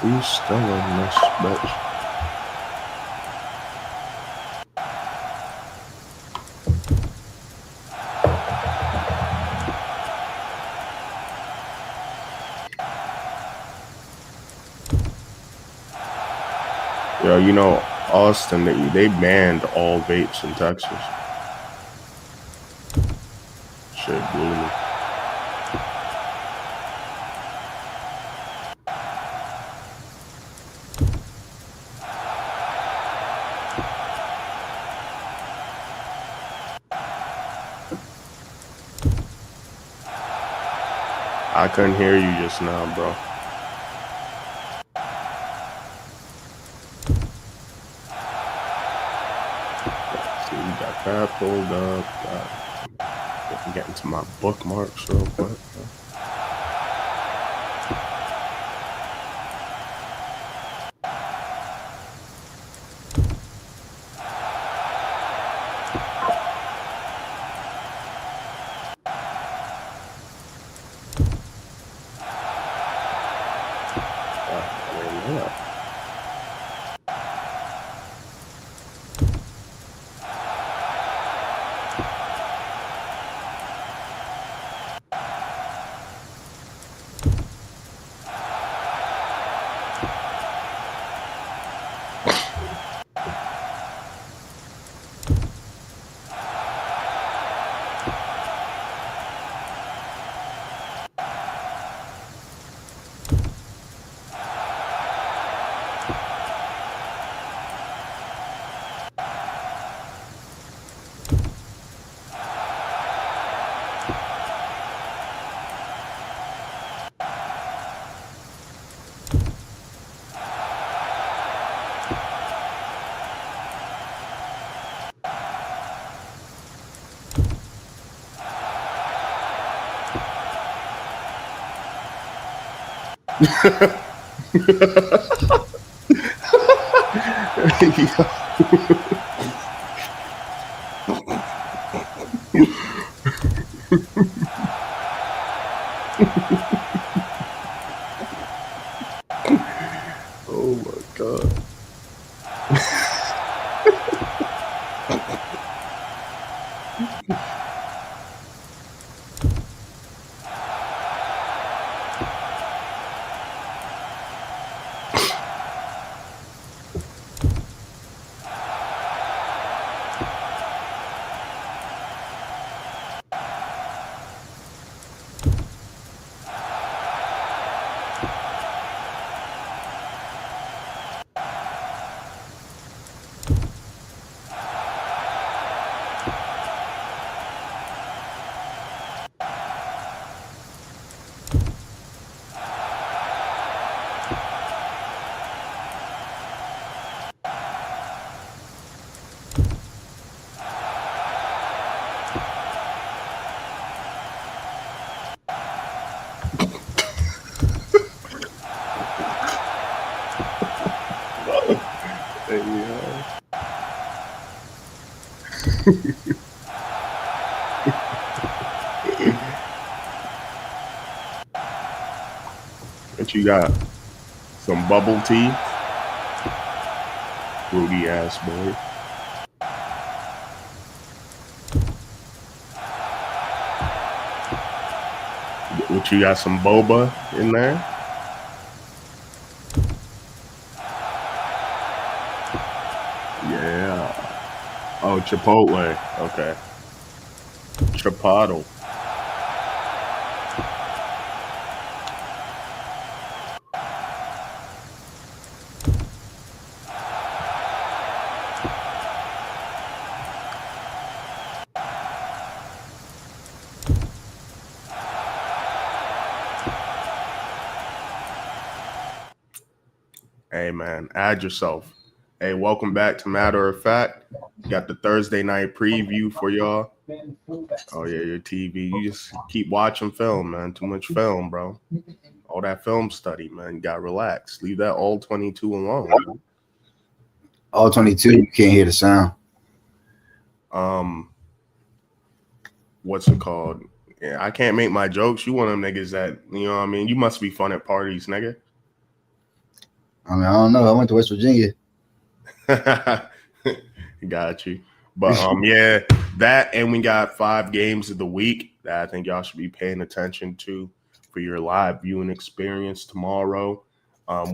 We still in this bitch. Yo, you know, Austin, they banned all vapes in Texas. Shit blew me. I couldn't hear you just now, bro. See, we got that pulled up. I'm getting to my bookmarks real quick. Oh my god. What you got? Some bubble tea? Fruity ass boy. What you got? Some boba in there? Yeah. Oh, Chipotle. Okay. Chipotle. Hey man, add yourself. Hey, welcome back to Matter of Fact. Got the Thursday night preview for y'all. Oh yeah, your TV. You just keep watching film, man. Too much film, bro. All that film study, man. You gotta relax. Leave that all 22 alone. Man. All 22, you can't hear the sound. What's it called? Yeah, I can't make my jokes. You one of them niggas that, you know what I mean? You must be fun at parties, nigga. I mean, I don't know. I went to West Virginia. Got you. But yeah, that and we got 5 games of the week that I think y'all should be paying attention to for your live viewing experience tomorrow.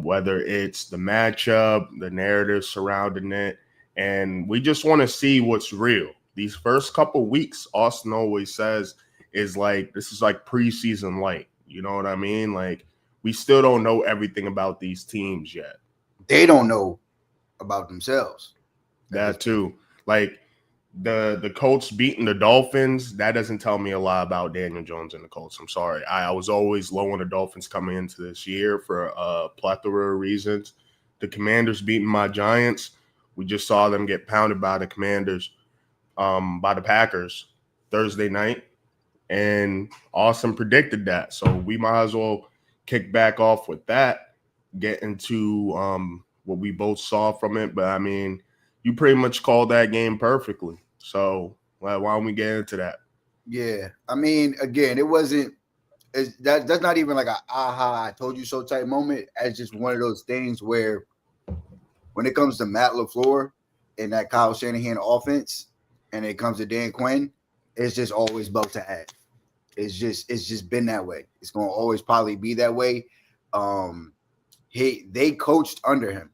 Whether it's the matchup, the narrative surrounding it, and we just want to see what's real. These first couple weeks, Austin always says, is like this is like preseason light. You know what I mean? Like we still don't know everything about these teams yet. They don't know about themselves. That too. Like the Colts beating the Dolphins, that doesn't tell me a lot about Daniel Jones and the Colts. I'm sorry. I was always low on the Dolphins coming into this year for a plethora of reasons. The Commanders beating my Giants. We just saw them get pounded by the Commanders, by the Packers Thursday night. And Austin predicted that. So we might as well kick back off with that, get into what we both saw from it. But I mean, you pretty much called that game perfectly. So why don't we get into that? Yeah. I mean, again, it wasn't that's not even like a aha, I told you so type moment. It's just one of those things where when it comes to Matt LaFleur and that Kyle Shanahan offense, and it comes to Dan Quinn, it's just always built to add. It's just been that way. It's gonna always probably be that way. They coached under him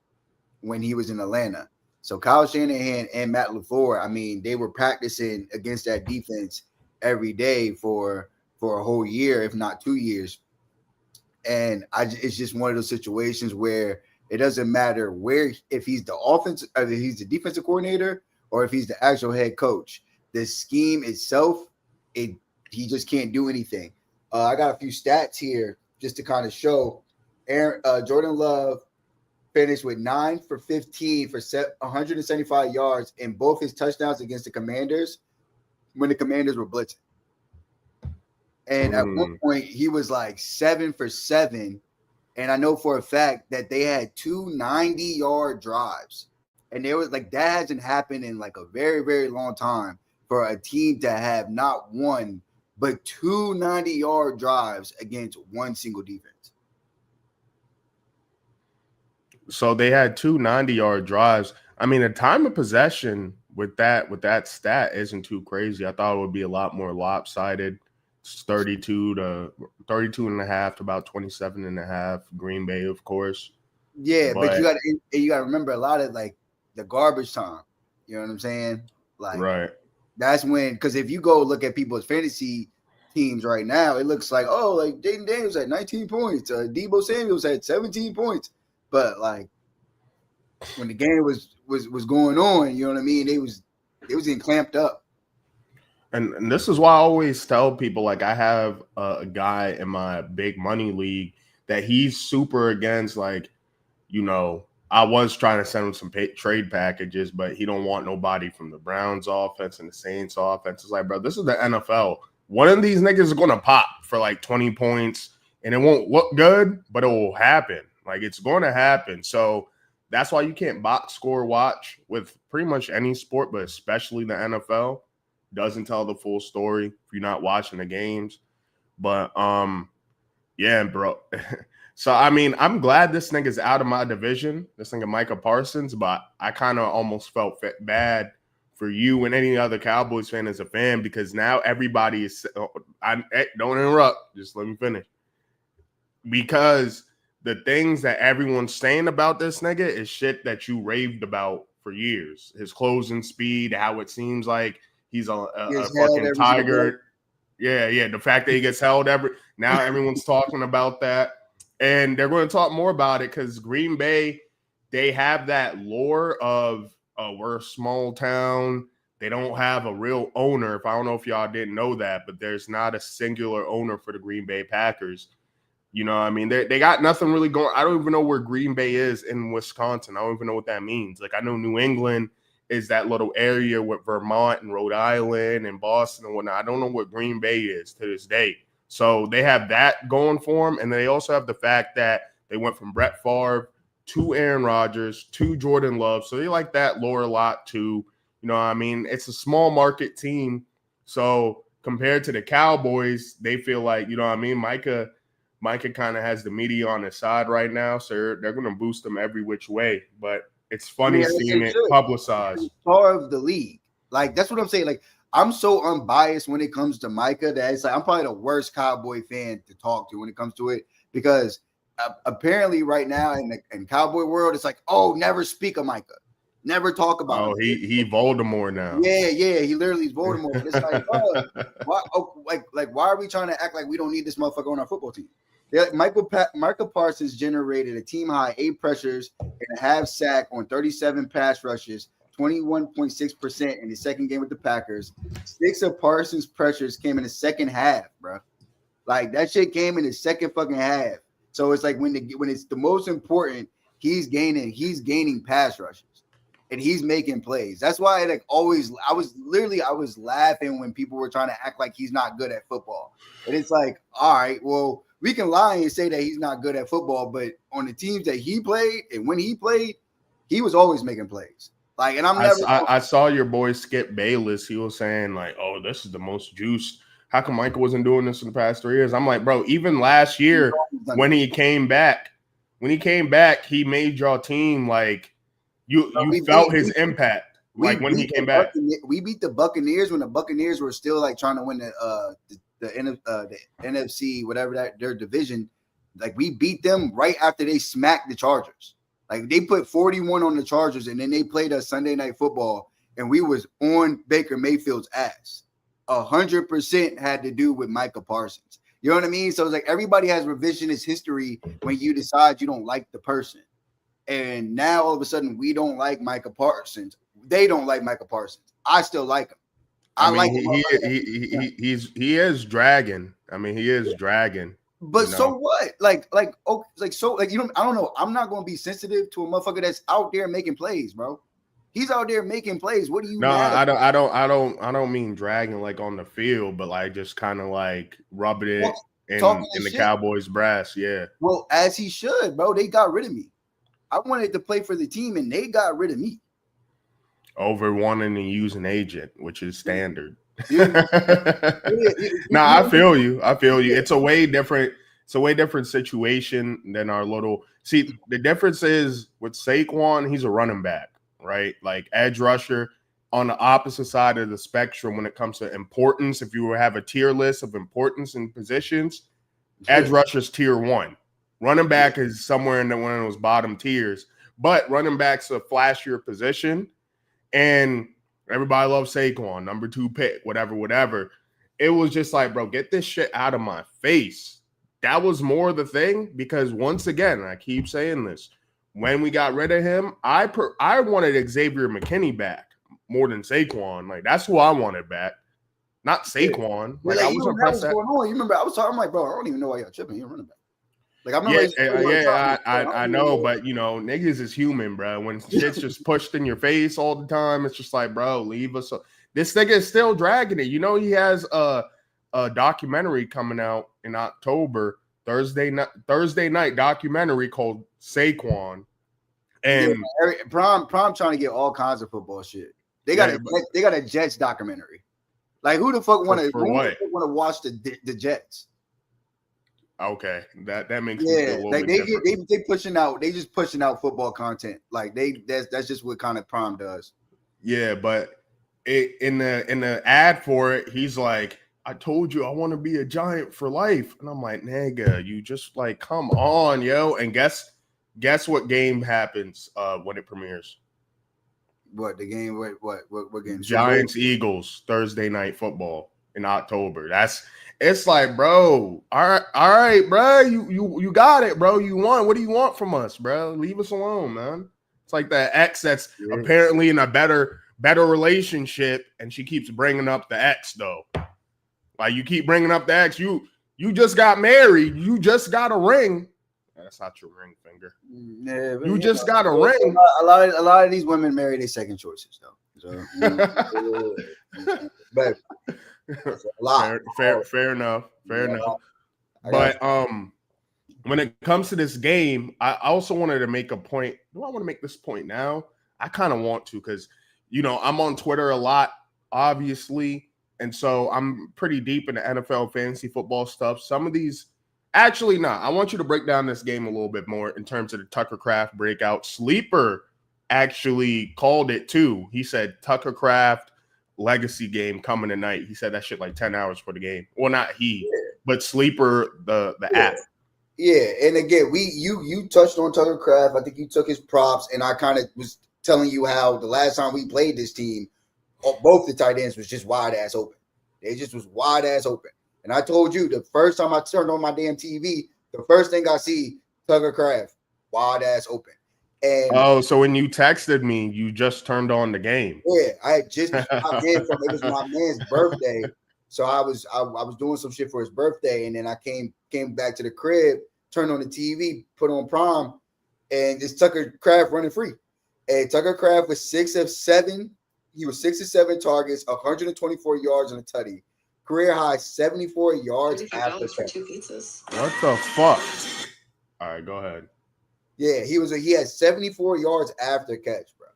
when he was in Atlanta. So Kyle Shanahan and Matt LaFleur, I mean, they were practicing against that defense every day for a whole year, if not 2 years. And it's just one of those situations where it doesn't matter if he's if he's the defensive coordinator or if he's the actual head coach. The scheme itself, he just can't do anything. I got a few stats here just to kind of show. Jordan Love finished with 9 for 15 for 175 yards in both his touchdowns against the Commanders when the Commanders were blitzing. And at one point, he was like 7 for 7. And I know for a fact that they had 2 90-yard drives. And there was like that hasn't happened in like a very, very long time for a team to have not one, but 2 90-yard drives against one single defense. So they had 2 90-yard drives. I mean, the time of possession with that stat isn't too crazy. I thought it would be a lot more lopsided. It's 32 and a half to about 27 and a half. Green Bay, of course. Yeah, but you got to remember a lot of like the garbage time. You know what I'm saying? Like, right. That's when, because if you go look at people's fantasy teams right now, it looks like, oh, like Jaden Daniels had 19 points, Deebo Samuels had 17 points. But like when the game was going on, you know what I mean? It was getting clamped up. And this is why I always tell people, like, I have a guy in my big money league that he's super against, like, you know, I was trying to send him some trade packages, but he don't want nobody from the Browns offense and the Saints offense. It's like, bro, this is the NFL. One of these niggas is going to pop for like 20 points, and it won't look good, but it will happen. Like, it's going to happen. So that's why you can't box score watch with pretty much any sport, but especially the NFL. Doesn't tell the full story if you're not watching the games. But yeah, bro. So I mean, I'm glad this nigga's out of my division, this nigga Micah Parsons, but I kind of almost felt bad for you and any other Cowboys fan as a fan, because now everybody is don't interrupt, just let me finish. Because the things that everyone's saying about this nigga is shit that you raved about for years. His closing speed, how it seems like he's a fucking tiger. Yeah. The fact that he gets held now everyone's talking about that. And they're going to talk more about it because Green Bay, they have that lore of we're a small town. They don't have a real owner. I don't know if y'all didn't know that, but there's not a singular owner for the Green Bay Packers. You know what I mean? They got nothing really going. I don't even know where Green Bay is in Wisconsin. I don't even know what that means. Like, I know New England is that little area with Vermont and Rhode Island and Boston and whatnot. I don't know what Green Bay is to this day. So they have that going for them. And they also have the fact that they went from Brett Favre to Aaron Rodgers to Jordan Love. So they like that lore a lot too. You know what I mean? It's a small market team. So compared to the Cowboys, they feel like, you know what I mean? Micah Micah kind of has the media on his side right now, so they're going to boost him every which way. But it's funny seeing it publicized. Star of the league, like that's what I'm saying. Like I'm so unbiased when it comes to Micah that it's like I'm probably the worst Cowboy fan to talk to when it comes to it because apparently right now in Cowboy world, it's like, oh, never speak of Micah, never talk about him. Oh, he Voldemort now. Yeah, he literally is Voldemort. But it's like, oh, why? Oh, like why are we trying to act like we don't need this motherfucker on our football team? Micah Parsons generated a team high 8 pressures and a half sack on 37 pass rushes, 21.6% in the second game with the Packers. 6 of Parsons' pressures came in the second half, bro. Like that shit came in the second fucking half. So it's like when it's the most important, he's gaining pass rushes and he's making plays. That's why I was laughing when people were trying to act like he's not good at football. And it's like, all right, well, we can lie and say that he's not good at football, but on the teams that he played and when he played, he was always making plays. Like, and I saw your boy Skip Bayless. He was saying like, "Oh, this is the most juiced. How come Michael wasn't doing this in the past 3 years?" I'm like, bro, even last year when he came back, he made your team like you felt his impact. Like when he came back, we beat the Buccaneers when the Buccaneers were still like trying to win the NFC, whatever their division. Like we beat them right after they smacked the Chargers. Like they put 41 on the Chargers, and then they played us Sunday Night Football, and we was on Baker Mayfield's ass. 100% had to do with Micah Parsons. You know what I mean? So it's like everybody has revisionist history when you decide you don't like the person. And now all of a sudden we don't like Micah Parsons. They don't like Micah Parsons. I still like him. I mean, like him. He is dragging. I mean, he is dragging. But so what? Like you know, I don't know. I'm not going to be sensitive to a motherfucker that's out there making plays, bro. He's out there making plays. What do you? No, I don't mean dragging like on the field, but like just kind of like rubbing it in the Cowboys' brass. Yeah. Well, as he should, bro. They got rid of me. I wanted to play for the team, and they got rid of me. Over wanting to use an agent, which is standard. I feel you. It's a way different situation than our little. See, the difference is with Saquon, he's a running back, right? Like edge rusher on the opposite side of the spectrum when it comes to importance. If you have a tier list of importance and positions, edge rusher's tier 1. Running back is somewhere in one of those bottom tiers, but running back's a flashier position. And everybody loves Saquon, number 2 pick, whatever. It was just like, bro, get this shit out of my face. That was more the thing because once again, I keep saying this, when we got rid of him, I wanted Xavier McKinney back more than Saquon. Like that's who I wanted back, not Saquon. Like I was impressed. Going on. You remember I was talking, I'm like, bro, I don't even know why y'all tripping. You're running back. Like I'm not I know, but you know, niggas is human, bro. When shit's just pushed in your face all the time, it's just like, bro, leave us. This nigga is still dragging it. You know, he has a documentary coming out in October, Thursday night documentary called Saquon. And Prom trying to get all kinds of football shit. They got a Jets documentary. Like who the fuck want to watch the Jets? Okay, that makes me feel a little like bit they pushing out. They just pushing out football content. Like that's just what kind of Prom does. Yeah, but in the ad for it, he's like, "I told you I want to be a Giant for life," and I'm like, "Nigga, you just like come on, yo!" And guess what game happens when it premieres? What the game? What game? Giants Eagles Thursday night football in October. It's like, bro, all right, bro, you got it, bro. You won. What do you want from us, bro? Leave us alone, man. It's like that ex that's apparently in a better relationship, and she keeps bringing up the ex though. Like you keep bringing up the ex. You just got married. You just got a ring. That's not your ring finger. Yeah, you just got a ring. A lot of these women marry their second choices though. So, but. Fair enough. But when it comes to this game, I also wanted to make a point. Do I want to make this point now? I kind of want to because I'm on Twitter a lot, obviously, and so I'm pretty deep in the NFL fantasy football stuff. Some of these Actually, no. I want you to break down this game a little bit more in terms of the Tucker Craft breakout. Sleeper actually called it too. He said Tucker Craft legacy game coming tonight. He said that shit like 10 hours for the game. Well, not he, but Sleeper, the app. Yeah, and again, you touched on Tucker Craft. I think you took his props, and I kind of was telling you how the last time we played this team, both the tight ends was just wide ass open. They just was wide ass open. And I told you the first time I turned on my damn TV, the first thing I see, Tucker Craft, wide ass open. And so when you texted me, you just turned on the game. Yeah, I had just popped in from it was my man's birthday. So I was doing some shit for his birthday, and then I came back to the crib, turned on the TV, put on Prime, and it's Tucker Craft running free. And Tucker Craft was 6 of 7. He was 6 of 7 targets, 124 yards on a tutty. Career high 74 yards after for 2 pizzas. What the fuck? All right, go ahead. Yeah, he had 74 yards after catch, bro.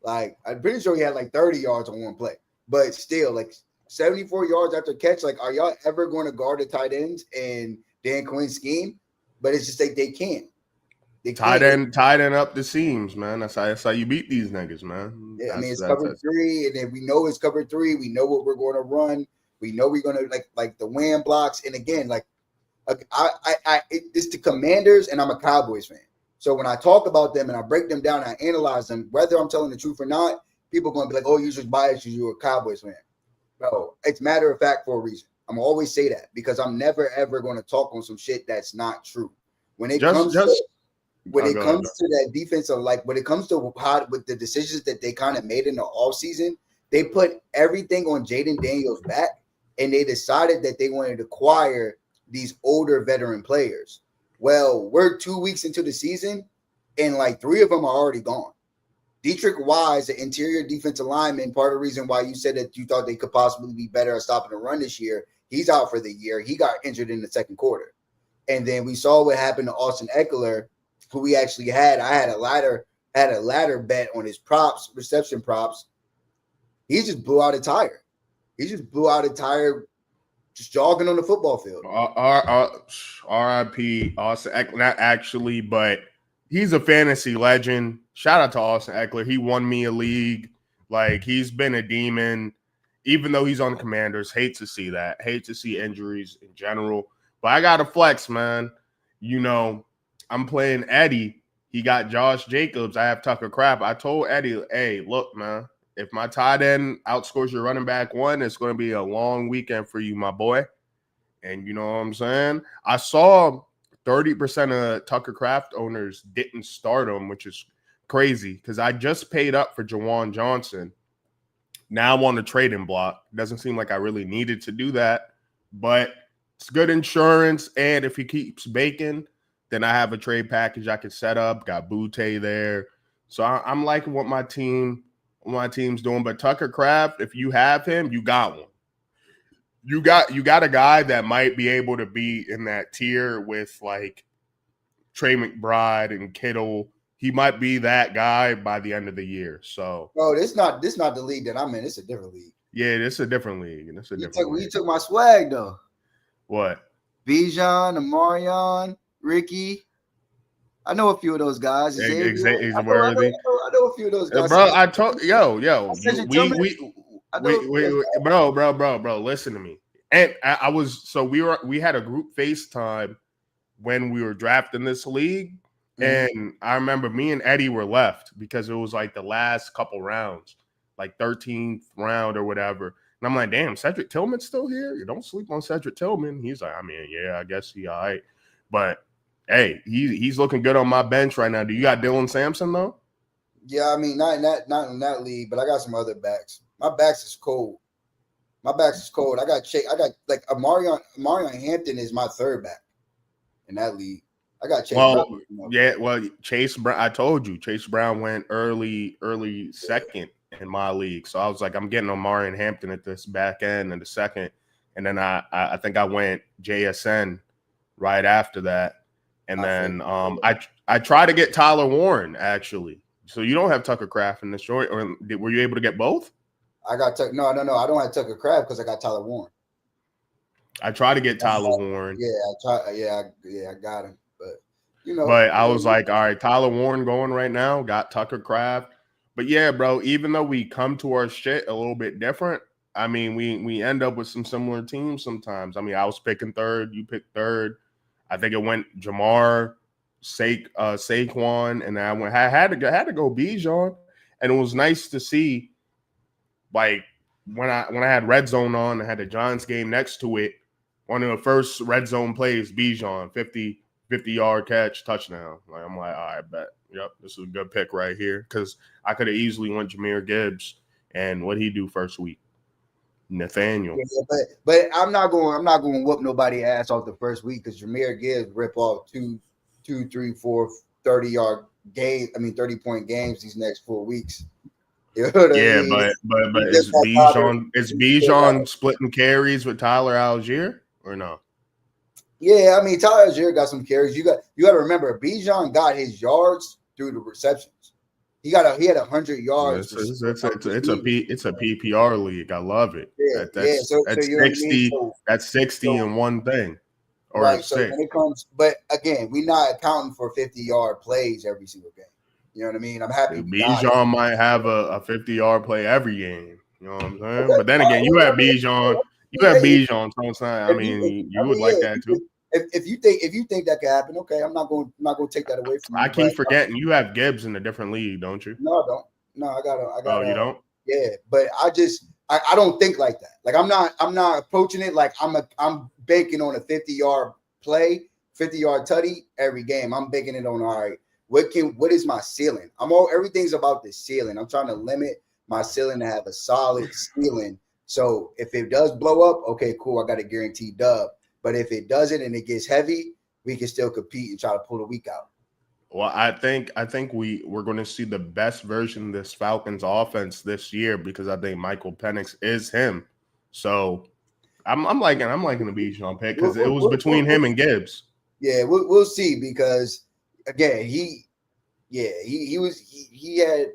Like, I'm pretty sure he had like 30 yards on one play, but still, like 74 yards after catch. Like, are y'all ever going to guard the tight ends in Dan Quinn's scheme? But it's just like they can't. Tight end up the seams, man. That's how you beat these niggas, man. Yeah, I mean, it's cover 3, and then we know it's cover 3. We know what we're going to run. We know we're going to like the wham blocks. And again, like it's the Commanders, and I'm a Cowboys fan. So when I talk about them and I break them down and I analyze them, whether I'm telling the truth or not, people are going to be like, "Oh, you're just biased because you're a Cowboys fan." No, it's matter of fact for a reason. I'm gonna always say that because I'm never ever going to talk on some shit that's not true. When it comes to that defensive, like when it comes to how with the decisions that they kind of made in the offseason, they put everything on Jaden Daniels' back, and they decided that they wanted to acquire these older veteran players. Well, we're 2 weeks into the season, and like 3 of them are already gone. Dietrich Wise, the interior defensive lineman, part of the reason why you said that you thought they could possibly be better at stopping the run this year, he's out for the year. He got injured in the second quarter. And then we saw what happened to Austin Eckler, who we actually had. I had a ladder bet on his reception props. He just blew out a tire. Just jogging on the football field. R.I.P. Austin Eckler, not actually, but he's a fantasy legend. Shout out to Austin Eckler. He won me a league. Like, he's been a demon, even though he's on the Commanders. Hate to see that. Hate to see injuries in general. But I got to flex, man. You know, I'm playing Eddie. He got Josh Jacobs. I have Tucker Craft. I told Eddie, hey, look, man, if my tight end outscores your running back 1, it's going to be a long weekend for you, my boy. And you know what I'm saying? I saw 30% of Tucker Craft owners didn't start him, which is crazy because I just paid up for Jawan Johnson. Now I'm on the trading block. Doesn't seem like I really needed to do that, but it's good insurance. And if he keeps baking, then I have a trade package I can set up. Got Butte there. So I'm liking what my team's doing. But Tucker Craft, if you have him, you got one. You got a guy that might be able to be in that tier with like Trey McBride and Kittle. He might be that guy by the end of the year. So, this not the league that I'm in. It's a different league. Yeah, this is a different league. You took my swag though. What? Bijan, Amarion, Ricky. I know a few of those guys. Exactly. I know a few of those guys. Bro, I told bro, listen to me. And we had a group FaceTime when we were drafting this league. Mm-hmm. And I remember me and Eddie were left because it was like the last couple rounds, like 13th round or whatever. And I'm like, damn, Cedric Tillman's still here? You don't sleep on Cedric Tillman. He's like, I mean, yeah, I guess he all right. But hey, he's looking good on my bench right now. Do you got Dylan Sampson though? Yeah, I mean, not in that league, but I got some other backs. My backs is cold. I got like Amarion Hampton is my third back in that league. I got Chase Brown. Chase Brown. I told you, Chase Brown went early second in my league. So I was like, I'm getting Amarion Hampton at this back end in the second, and then I think I went JSN right after that, and then I tried to get Tyler Warren actually. So you don't have Tucker Craft in the short, or were you able to get both? I got no. I don't have Tucker Craft because I got Tyler Warren. I tried to get Tyler Warren. Yeah, I try. I got him. But But I was like, all right, Tyler Warren going right now. Got Tucker Craft. But yeah, bro, even though we come to our shit a little bit different, I mean, we end up with some similar teams sometimes. I mean, I was picking third, you picked third. I think it went Jamar, Saquon, and I had to go Bijan, and it was nice to see, like when I had Red Zone on, I had the Giants game next to it. One of the first red zone plays, Bijan, 50-yard catch, touchdown. Like I'm like, all right, bet. Yep, this is a good pick right here because I could have easily went Jahmyr Gibbs, and what he do first week? Nathaniel. Yeah, but I'm not going to whoop nobody ass off the first week because Jahmyr Gibbs rip off 2, 3, 4, 30-yard game. I mean 30-point games these next 4 weeks. You know what I mean? But is Bijan splitting carries with Tyler Algier or no? Yeah, I mean Tyler Algier got some carries. You got to remember Bijan got his yards through the receptions. He had 100 yards. It's a PPR league. I love it. Yeah, That's So you know 60. what I mean? That's 60 in one thing. Or right. So 6. when it comes, but again, we're not accounting for 50-yard plays every single game. You know what I mean? I'm happy. Bijan might have a 50-yard play every game. You know what I'm saying? Okay. But then again, you have Bijan. You have Bijan. So it's not, I mean, you would like that too. If you think that could happen, okay, I'm not going to take that away from you. I keep forgetting you have Gibbs in a different league, don't you? No, I don't. No, I got. Oh, you don't? Yeah, but I don't think like that. Like I'm not approaching it like I'm banking on a 50-yard play, 50-yard tutty every game. I'm banking it on, all right, what is my ceiling? Everything's about the ceiling. I'm trying to limit my ceiling to have a solid ceiling. So if it does blow up, okay, cool, I got a guaranteed dub. But if it doesn't and it gets heavy, we can still compete and try to pull the week out. Well, I think we're going to see the best version of this Falcons offense this year because I think Michael Penix is him. So I'm liking the Bijan pick because it was between him and Gibbs. Yeah, we'll see because again he had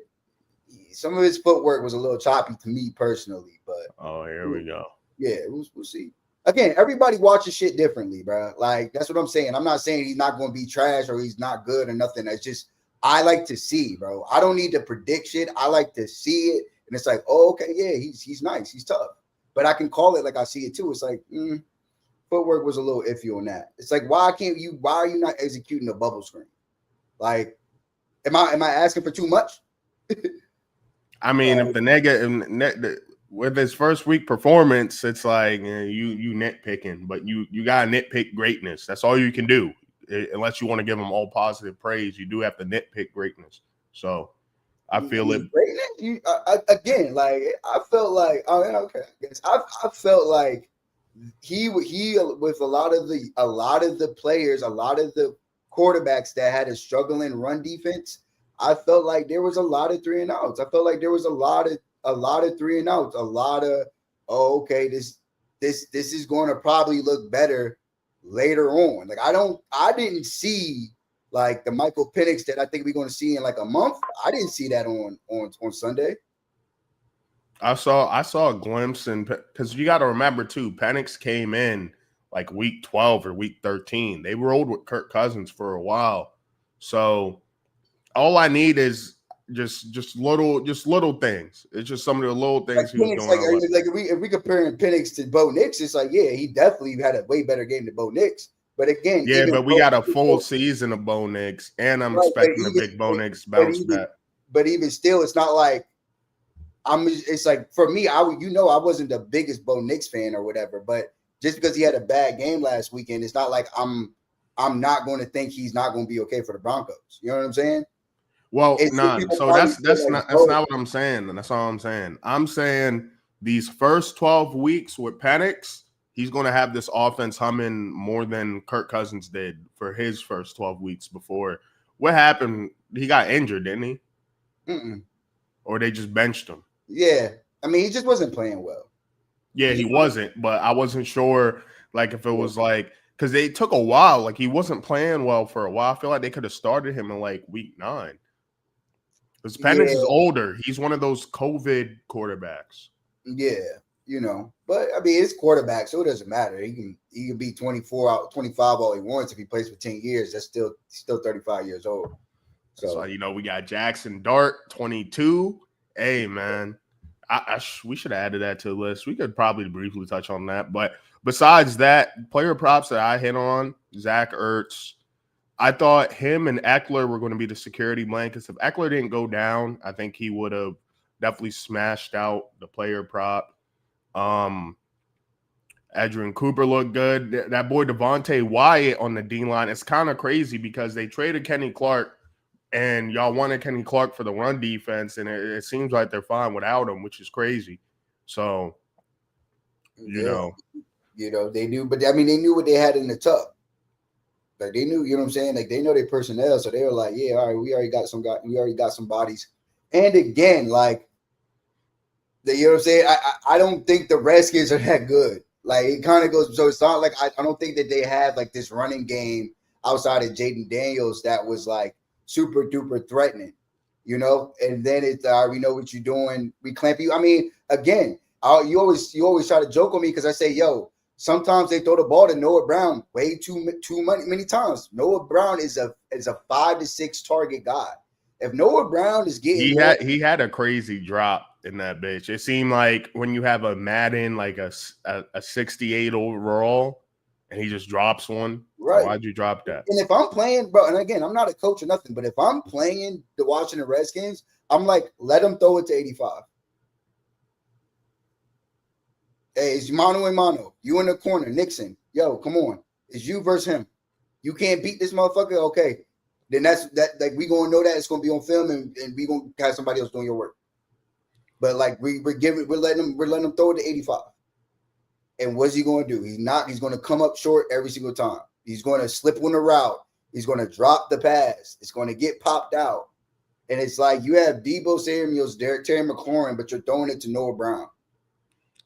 some of his footwork was a little choppy to me personally, but here we go. Yeah, we'll see. Again, everybody watches shit differently, bro. Like, that's what I'm saying. I'm not saying he's not going to be trash or he's not good or nothing. It's just, I like to see, bro. I don't need to predict shit. I like to see it. And it's like, oh, okay, yeah, he's nice. He's tough. But I can call it like I see it too. It's like, footwork was a little iffy on that. It's like, why are you not executing the bubble screen? Like, am I asking for too much? I mean, if the negative with his first week performance, it's like you nitpicking, but you gotta nitpick greatness. That's all you can do, unless you want to give him all positive praise. You do have to nitpick greatness. So I feel it. Greatness. Again, like I felt like, oh yeah, okay. I felt like he with a lot of the players, a lot of the quarterbacks that had a struggling run defense. I felt like there was a lot of 3 and outs. I felt like there was a lot of 3 and outs, a lot of, oh, okay, this is going to probably look better later on. Like I didn't see like the Michael Penix that I think we're going to see in like a month. I didn't see that on Sunday. I saw a glimpse, and because you got to remember too, Penix came in like week 12 or week 13. They rolled with Kirk Cousins for a while, so all I need is just little things. It's just some of the little things he was doing. Like if we comparing Penix to Bo Nix, it's like, yeah, he definitely had a way better game than Bo Nix. But again, but we got a full season of Bo Nix, and I'm expecting a big Bo Nix bounce back. But even still, it's not like it's like for me, I wasn't the biggest Bo Nix fan or whatever, but just because he had a bad game last weekend, it's not like I'm not going to think he's not going to be okay for the Broncos. You know what I'm saying? Well, so that's not what I'm saying. That's all I'm saying. I'm saying these first 12 weeks with Penix, he's going to have this offense humming more than Kirk Cousins did for his first 12 weeks before. What happened? He got injured, didn't he? Or they just benched him? Yeah. I mean, he just wasn't playing well. Yeah, he wasn't, but I wasn't sure like if it was like because they took a while. Like he wasn't playing well for a while. I feel like they could have started him in like week 9. Because Penix is older. He's one of those COVID quarterbacks. Yeah, But I mean, it's quarterback, so it doesn't matter. He can be 24 out 25 all he wants if he plays for 10 years. That's still 35 years old. So So we got Jackson Dart, 22. Hey man, we should have added that to the list. We could probably briefly touch on that, but besides that, player props that I hit on, Zach Ertz. I thought him and Eckler were going to be the security blankets. If Eckler didn't go down, I think he would have definitely smashed out the player prop. Adrian Cooper looked good. That boy Devontae Wyatt on the D line. It's kind of crazy because they traded Kenny Clark, and y'all wanted Kenny Clark for the run defense, and it seems like they're fine without him, which is crazy. So, you know, they knew, but I mean, they knew what they had in the tuck. Like they knew, you know what I'm saying? Like they know their personnel, so they were like, "Yeah, all right, we already got some bodies." And again, like, you know what I'm saying? I don't think the Redskins are that good. Like it kind of goes. So it's not like I don't think that they have like this running game outside of Jaden Daniels that was like super duper threatening, you know. And then it's we know what you're doing. We clamp you. I mean, again, you always try to joke on me because I say, "Yo." Sometimes they throw the ball to Noah Brown way too many times. Noah Brown is a 5 to 6 target guy. If Noah Brown is getting he had a crazy drop in that bitch. It seemed like when you have a Madden like a 68 overall and he just drops one. right. Why'd you drop that? And if I'm playing, bro, and again, I'm not a coach or nothing, but if I'm playing the Washington Redskins, I'm like, let him throw it to 85. Hey, it's mano and mano. You in the corner, Nixon. Yo, come on. It's you versus him. You can't beat this motherfucker. Okay. Then that's that. Like we gonna know that it's gonna be on film, and we gonna have somebody else doing your work. But like we're letting him throw it to 85. And what's he gonna do? He's gonna come up short every single time. He's gonna slip on the route. He's gonna drop the pass. It's gonna get popped out. And it's like you have Debo Samuels, Terry McLaurin, but you're throwing it to Noah Brown.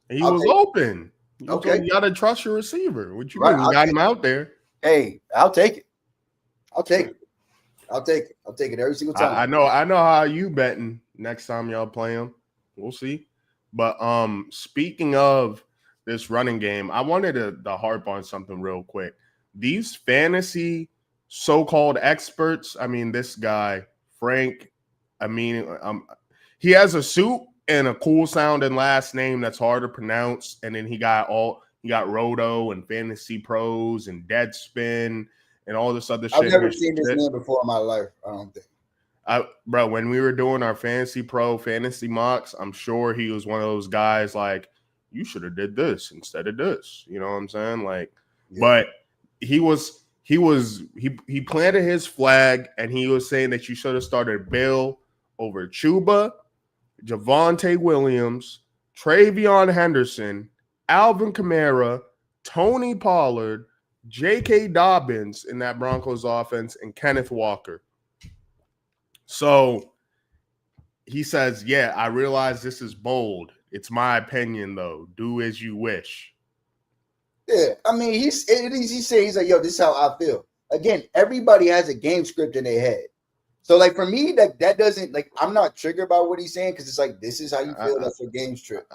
He was open. Okay. You gotta trust your receiver. What you Right, mean? You got him out there. Hey, I'll take it. I'll take it every single time. I know how you betting next time y'all play him. We'll see. But speaking of this running game, I wanted to harp on something real quick. These fantasy so-called experts, I mean, this guy, Frank, I mean, he has a suit and a cool sounding last name that's hard to pronounce. And then he got Roto and Fantasy Pros and Deadspin and all this other shit. I've never seen this name before in my life, I don't think. Bro, when we were doing our fantasy mocks, I'm sure he was one of those guys like, you should have did this instead of this. You know what I'm saying? Like, yeah. But he planted his flag and he was saying that you should have started Bill over Chuba, Javonte Williams, Travion Henderson, Alvin Kamara, Tony Pollard, J.K. Dobbins in that Broncos offense, and Kenneth Walker. So he says, yeah, I realize this is bold. It's my opinion, though. Do as you wish. Yeah, I mean, he's saying, he's like, yo, this is how I feel. Again, everybody has a game script in their head. So, like, for me, that doesn't, like, I'm not triggered by what he's saying because it's like, this is how you feel. That's your game script.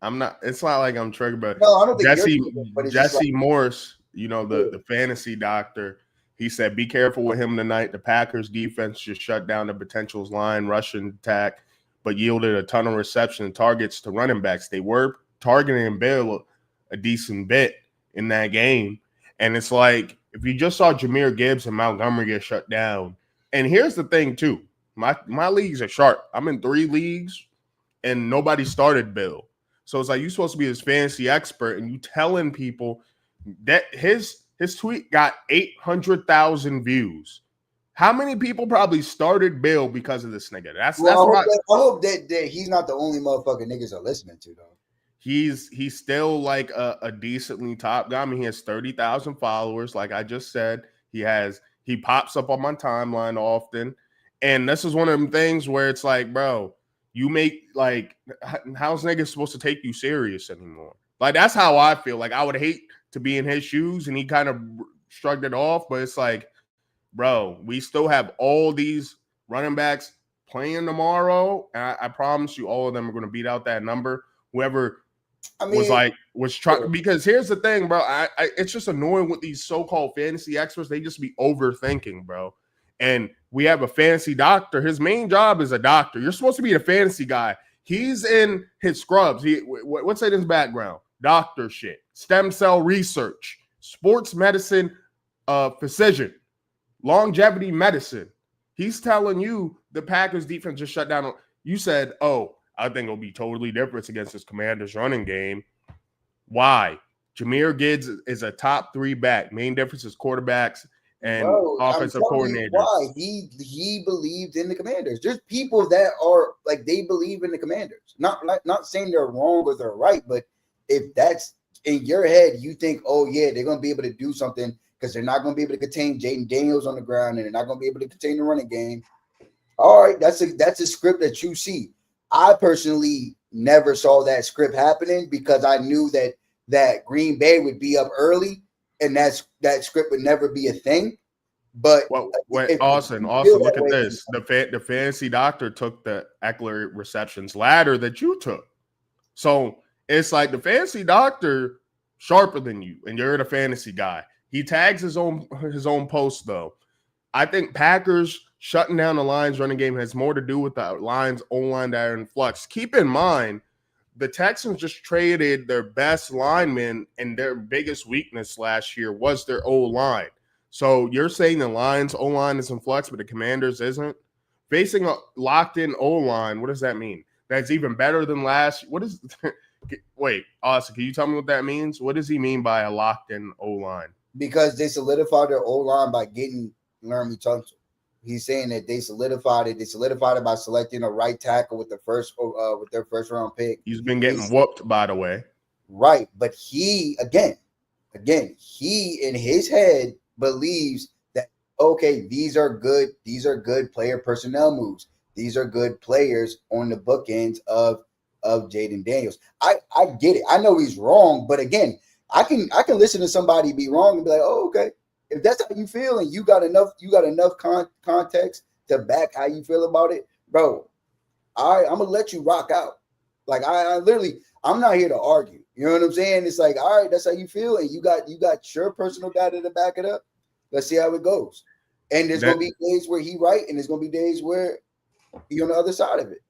I'm not, it's not like I'm triggered, but no, I don't think Jesse Morse, you know, the fantasy doctor, he said, be careful with him tonight. The Packers defense just shut down the potential's line rushing attack, but yielded a ton of reception and targets to running backs. They were targeting Bill a decent bit in that game. And it's like, if you just saw Jahmyr Gibbs and Montgomery get shut down, and here's the thing, too. My leagues are sharp. I'm in 3 leagues, and nobody started Bill. So it's like you're supposed to be this fantasy expert, and you telling people that his tweet got 800,000 views. How many people probably started Bill because of this nigga? I hope that he's not the only motherfucking niggas are listening to, though. He's still like a decently top guy. I mean, he has 30,000 followers. Like I just said, he pops up on my timeline often. And this is one of them things where it's like, bro, you make like, how's niggas supposed to take you serious anymore? Like, that's how I feel. Like, I would hate to be in his shoes, and he kind of shrugged it off. But it's like, bro, we still have all these running backs playing tomorrow. And I promise you all of them are going to beat out that number. Whoever I mean, was trying, because here's the thing, bro. I it's just annoying with these so-called fantasy experts. They just be overthinking, bro. And we have a fantasy doctor. His main job is a doctor. You're supposed to be a fantasy guy. He's in his scrubs. What's in his background? Doctor shit, stem cell research, sports medicine, physician, longevity medicine. He's telling you the Packers defense just shut down. You said, oh, I think it'll be totally different against this Commanders running game. Why? Jahmyr Gibbs is a top 3 back. Main difference is quarterbacks and offensive coordinators. Why he believed in the Commanders. There's people that are like, they believe in the Commanders. Not saying they're wrong or they're right, but if that's in your head, you think, oh yeah, they're gonna be able to do something because they're not gonna be able to contain Jaden Daniels on the ground and they're not gonna be able to contain the running game. All right, that's a script that you see. I personally never saw that script happening because I knew that Green Bay would be up early and that script would never be a thing. But Austin, look at this. The fantasy doctor took the Eckler receptions ladder that you took. So it's like the fantasy doctor sharper than you, and you're the fantasy guy. He tags his own post though. I think Packers shutting down the Lions running game has more to do with the Lions O-line that are in flux. Keep in mind, the Texans just traded their best lineman, and their biggest weakness last year was their O-line. So you're saying the Lions O-line is in flux, but the Commanders isn't? Facing a locked-in O-line, what does that mean? That's even better than last. What is? Wait, Austin, can you tell me what that means? What does he mean by a locked-in O-line? Because they solidified their O-line by getting Laramie Tunsil. He's saying that they solidified it. They solidified it by selecting a right tackle with their first round pick. He's been getting whooped, by the way. Right, but he again, he in his head believes that okay, these are good player personnel moves. These are good players on the bookends of Jaden Daniels. I get it. I know he's wrong, but again, I can listen to somebody be wrong and be like, oh, okay. If that's how you feel and you got enough context to back how you feel about it, bro, I'm gonna let you rock out. Like I literally, I'm not here to argue. You know what I'm saying? It's like, all right, that's how you feel, and you got your personal data to back it up. Let's see how it goes. And there's gonna be days where he right, and there's gonna be days where you're on the other side of it.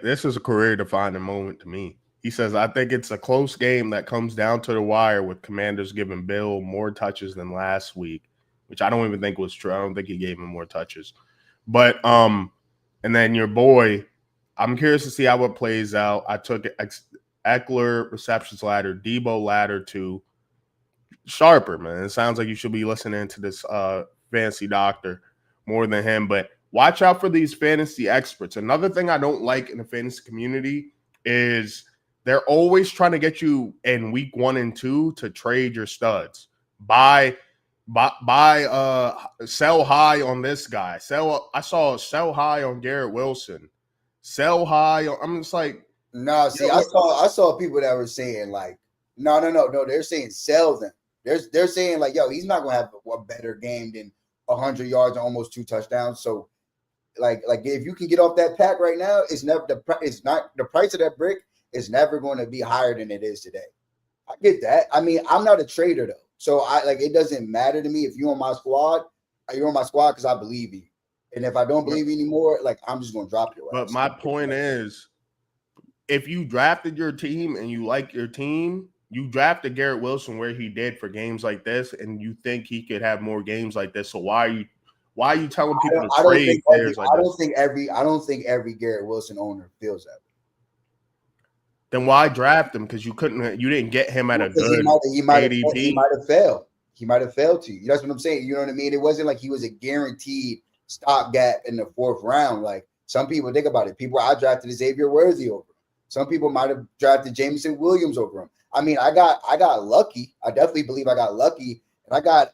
This is a career-defining moment to me. He says, I think it's a close game that comes down to the wire with Commanders giving Bill more touches than last week, which I don't even think was true. I don't think he gave him more touches. But and then your boy, I'm curious to see how it plays out. I took Eckler receptions ladder, Debo ladder to sharper, man. It sounds like you should be listening to this fantasy doctor more than him. But watch out for these fantasy experts. Another thing I don't like in the fantasy community is they're always trying to get you in week 1 and 2 to trade your studs. Buy sell high on this guy. I saw sell high on Garrett Wilson. Sell high on, I'm just like, no, see, I saw people that were saying like, no, they're saying sell them. They're saying like, yo, he's not gonna have a better game than 100 yards and almost 2 touchdowns. So like if you can get off that pack right now, it's not the price of that brick is never going to be higher than it is today. I get that. I mean, I'm not a trader though. So it doesn't matter to me if you're on my squad. You're on my squad because I believe you. And if I don't believe you anymore, like I'm just gonna drop your ass. But my point is, if you drafted your team and you like your team, you drafted Garrett Wilson where he did for games like this, and you think he could have more games like this. So why are you telling people to trade players like this? I don't think every Garrett Wilson owner feels that way. Then why draft him? Because you didn't get him at a good ADP. He might have failed. He might have failed to you. That's what I'm saying. You know what I mean? It wasn't like he was a guaranteed stopgap in the 4th round. Like some people think about it. I drafted Xavier Worthy over him. Some people might have drafted Jameson Williams over him. I mean, I got lucky. I definitely believe I got lucky. And I got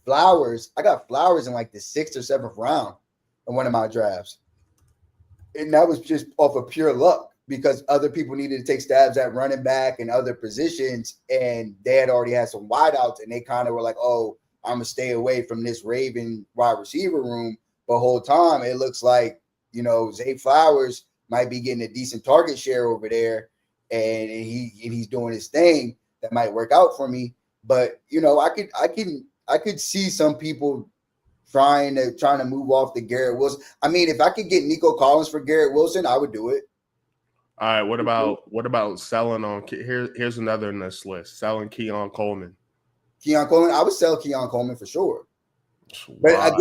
Flowers. I got Flowers in like the 6th or 7th round in one of my drafts. And that was just off of pure luck because other people needed to take stabs at running back and other positions. And they had already had some wideouts and they kind of were like, oh, I'm going to stay away from this Raven wide receiver room. But whole time it looks like, Zay Flowers might be getting a decent target share over there. and he's doing his thing that might work out for me. But I could see some people trying to move off the Garrett Wilson. I mean, if I could get Nico Collins for Garrett Wilson, I would do it. All right, what about selling on here's another in this list, selling Keon Coleman. Keon Coleman, I would sell Keon Coleman for sure. But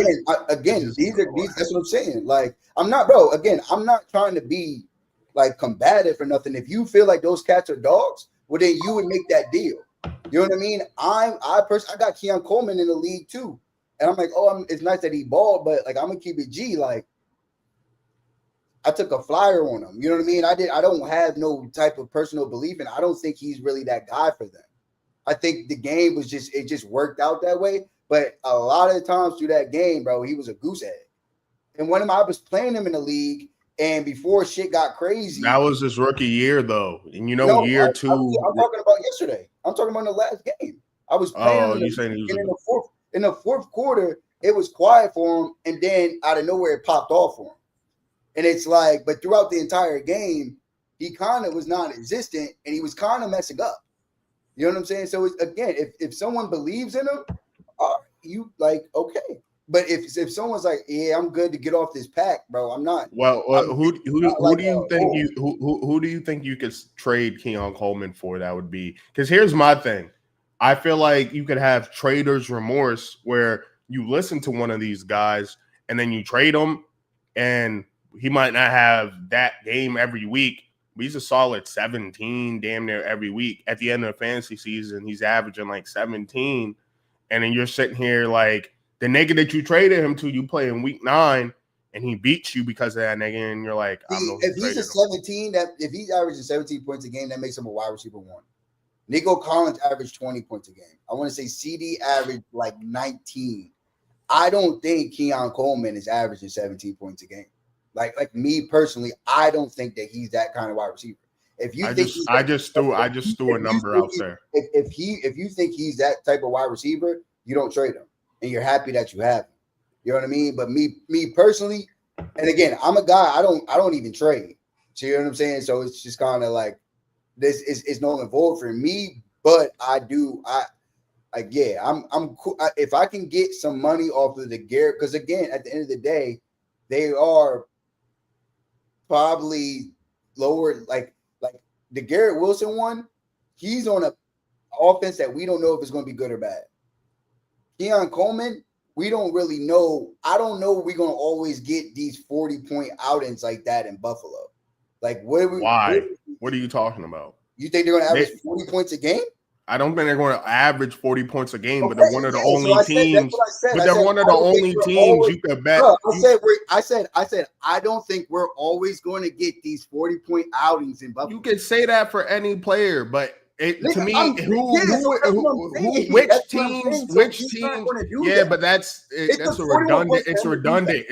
again, these that's what I'm saying. Like, I'm not trying to be like combative or nothing. If you feel like those cats are dogs, well then you would make that deal. You know what I mean? I got Keon Coleman in the league too. And I'm like, it's nice that he balled, but like I'm gonna keep it G. Like I took a flyer on him. You know what I mean? I don't have no type of personal belief, and I don't think he's really that guy for them. I think the game was just worked out that way. But a lot of the times through that game, bro, he was a goose egg. And when I was playing him in the league, and before shit got crazy. That was his rookie year, though. And year two. I'm talking about yesterday. I'm talking about the last game. I was playing in the fourth quarter, it was quiet for him, and then out of nowhere it popped off for him. And it's like, but throughout the entire game, he kind of was non-existent, and he was kind of messing up. You know what I'm saying? So again, if someone believes in him, you like okay. But if someone's like, yeah, I'm good to get off this pack, bro, I'm not. Well, who do you think you could trade Keon Coleman for? That would be because here's my thing. I feel like you could have trader's remorse where you listen to one of these guys and then you trade him, and he might not have that game every week, but he's a solid 17 damn near every week. At the end of the fantasy season, he's averaging like 17. And then you're sitting here like the nigga that you traded him to, you play in week 9 and he beats you because of that nigga. And you're like, if he's a 17, if he's averaging 17 points a game, that makes him a wide receiver 1. Nico Collins averaged 20 points a game. I want to say CD averaged like 19. I don't think Keon Coleman is averaging 17 points a game. Like me personally, I don't think that he's that kind of wide receiver. If you I just threw a number out there. If you think he's that type of wide receiver, you don't trade him, and you're happy that you have him. You know what I mean? But me personally, and again, I'm a guy I don't even trade. So you know what I'm saying? So it's just kind of like this is no involved for me, but I'm cool. If I can get some money off of the Garrett, because again, at the end of the day, they are probably lower. Like the Garrett Wilson one, he's on a offense that we don't know if it's going to be good or bad. Keon Coleman, we don't really know. I don't know if we're going to always get these 40-point outings like that in Buffalo. Like, why? What are you talking about? You think they're going to average 40 points a game? I don't think they're going to average 40 points a game, but they're one of the only teams. But they're one of the only teams you could bet. Bro, I said, I don't think we're always going to get these 40-point outings in Buffalo. You can say that for any player, but to me, which teams? Yeah, but that's redundant. It's redundant.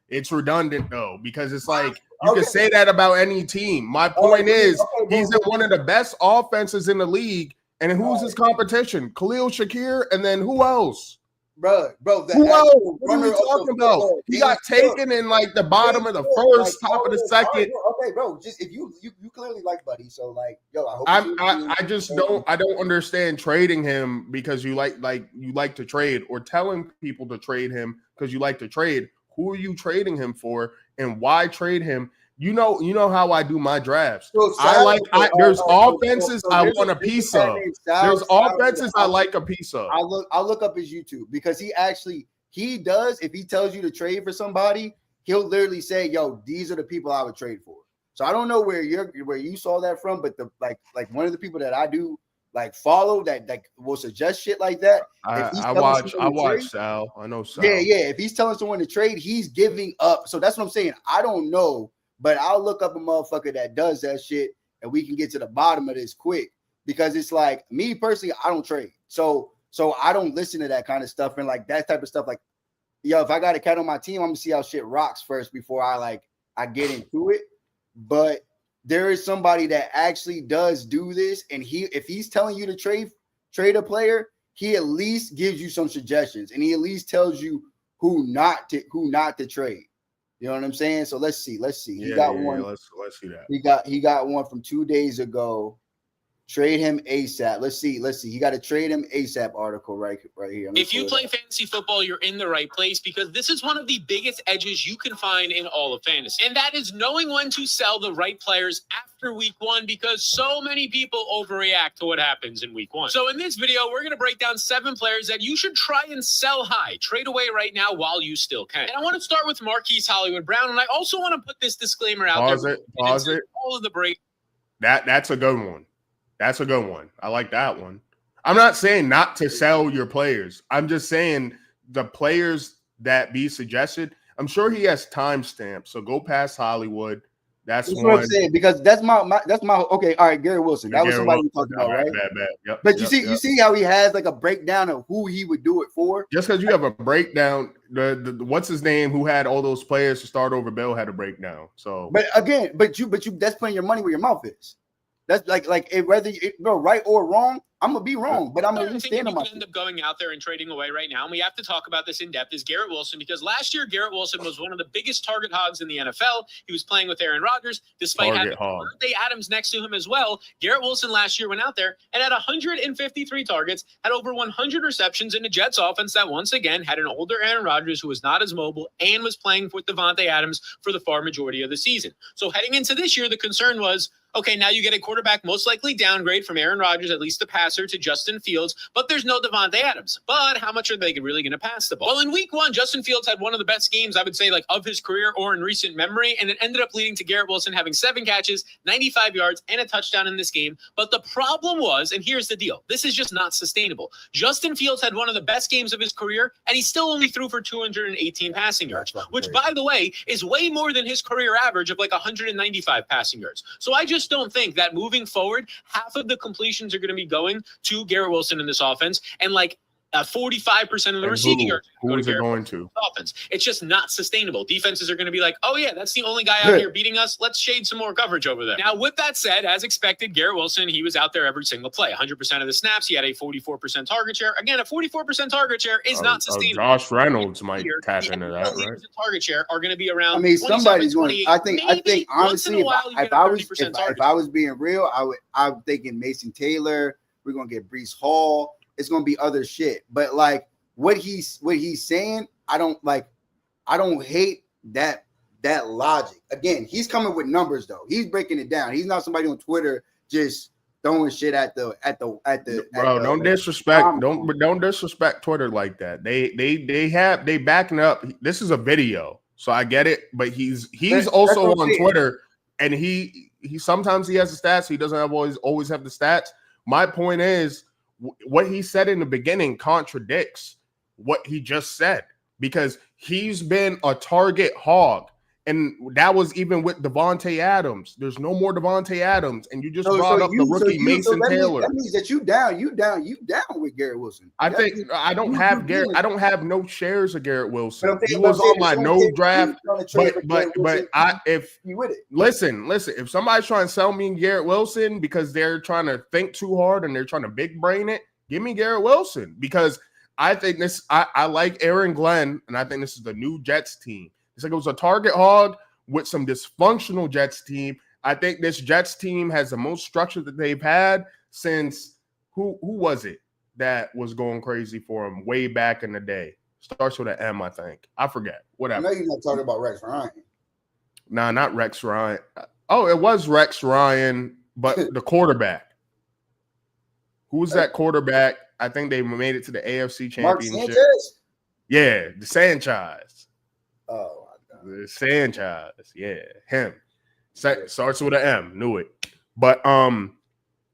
It's redundant though, because it's like you can say that about any team. My point is, he's in one of the best offenses in the league, and who's his competition? Khalil Shakir, and then who else? Bro, who else? What are we talking about? He got taken in like the bottom of the first, top of the second. Okay, bro. Just if you clearly like Buddy, so like, yo, I don't understand trading him because you like to trade, or telling people to trade him because you like to trade. Who are you trading him for, and why trade him? You know how I do my drafts. There's offenses I want a piece of. There's offenses I like a piece of. I'll look up his YouTube, because he does. If he tells you to trade for somebody, he'll literally say, "Yo, these are the people I would trade for." So I don't know where you saw that from, but like one of the people that I do like follow that like will suggest shit like that. I watch Sal. I know Sal. Yeah. If he's telling someone to trade, he's giving up. So that's what I'm saying. I don't know. But I'll look up a motherfucker that does that shit, and we can get to the bottom of this quick, because it's like, me personally, I don't trade. So I don't listen to that kind of stuff, and like that type of stuff. Like, yo, if I got a cat on my team, I'm gonna see how shit rocks first before I get into it. But there is somebody that actually does do this, and if he's telling you to trade a player, he at least gives you some suggestions, and he at least tells you who not to trade. You know what I'm saying? So let's see. He Yeah, got yeah, one. let's see that. He got one from 2 days ago. Trade him ASAP. Let's see. He got a trade him ASAP article right here. If you play fantasy football, you're in the right place because this is one of the biggest edges you can find in all of fantasy. And that is knowing when to sell the right players after week 1 because so many people overreact to what happens in week 1. So in this video, we're going to break down 7 players that you should try and sell high. Trade away right now while you still can. And I want to start with Marquise Hollywood Brown. And I also want to put this disclaimer out there. Pause it. All of the break. That's a good one. That's a good one. I like that one. I'm not saying not to sell your players. I'm just saying the players that be suggested. I'm sure he has timestamps. So go past Hollywood. That's what I'm saying because that's my okay. All right, Gary Wilson. That was somebody we talked about, right? Bad. Yep, but you see how he has like a breakdown of who he would do it for. Just because you have a breakdown, the what's his name who had all those players to start over Bill had a breakdown. So, but again, but you that's putting your money where your mouth is. That's like whether you right or wrong, I'm gonna be wrong, but I'm gonna stand on my. End up going out there and trading away right now, and we have to talk about this in depth. Is Garrett Wilson because last year Garrett Wilson was one of the biggest target hogs in the NFL. He was playing with Aaron Rodgers, despite having Davante Adams next to him as well. Garrett Wilson last year went out there and had 153 targets, had over 100 receptions in the Jets offense that once again had an older Aaron Rodgers who was not as mobile and was playing with Davante Adams for the far majority of the season. So heading into this year, the concern was, okay, now you get a quarterback most likely downgrade from Aaron Rodgers, at least the passer, to Justin Fields, but there's no Davante Adams. But how much are they really going to pass the ball? Well, in week 1, Justin Fields had one of the best games, I would say, like of his career or in recent memory, and it ended up leading to Garrett Wilson having 7 catches, 95 yards, and a touchdown in this game. But the problem was, and here's the deal, this is just not sustainable. Justin Fields had one of the best games of his career, and he still only threw for 218 passing yards, which, by the way, is way more than his career average of like 195 passing yards. So I just don't think that moving forward, half of the completions are going to be going to Garrett Wilson in this offense, and like 45% of the receiving yards who is it going to? Offense. It's just not sustainable. Defenses are going to be like, oh yeah, that's the only guy out here beating us. Let's shade some more coverage over there. Now, with that said, as expected, Garrett Wilson, he was out there every single play. 100% of the snaps. He had a 44% target share. Again, a 44% target share is not sustainable. Josh Reynolds might tap into that, right? Target share are going to be around. I mean, somebody's going. I think honestly, if I was being real, I'm thinking Mason Taylor. We're gonna get Breece Hall. It's gonna be other shit, but like what he's saying, I don't hate that logic. Again, he's coming with numbers though. He's breaking it down. He's not somebody on Twitter just throwing shit at the. Bro, don't disrespect Twitter like that. They backing up. This is a video, so I get it. But he's also on Twitter, and he sometimes he has the stats. He doesn't always have the stats. My point is, what he said in the beginning contradicts what he just said because he's been a target hog. And that was even with Davante Adams. There's no more Davante Adams. And you just brought up the rookie Mason Taylor. That means that you down with Garrett Wilson. I don't have no shares of Garrett Wilson. He was on my no draft. Listen, if somebody's trying to sell me Garrett Wilson because they're trying to think too hard and they're trying to big brain it, give me Garrett Wilson because I think this. I like Aaron Glenn, and I think this is the new Jets team. It's like it was a target hog with some dysfunctional Jets team. I think this Jets team has the most structure that they've had since who was it that was going crazy for them way back in the day? Starts with an M, I think. I forget. Whatever. I know you're not talking about Rex Ryan. Nah, not Rex Ryan. Oh, it was Rex Ryan, but the quarterback. Who was that quarterback? I think they made it to the AFC Championship. Mark Sanchez? Yeah, the Sanchez. Oh. The Sanchez, yeah, him. Starts with an M, knew it. But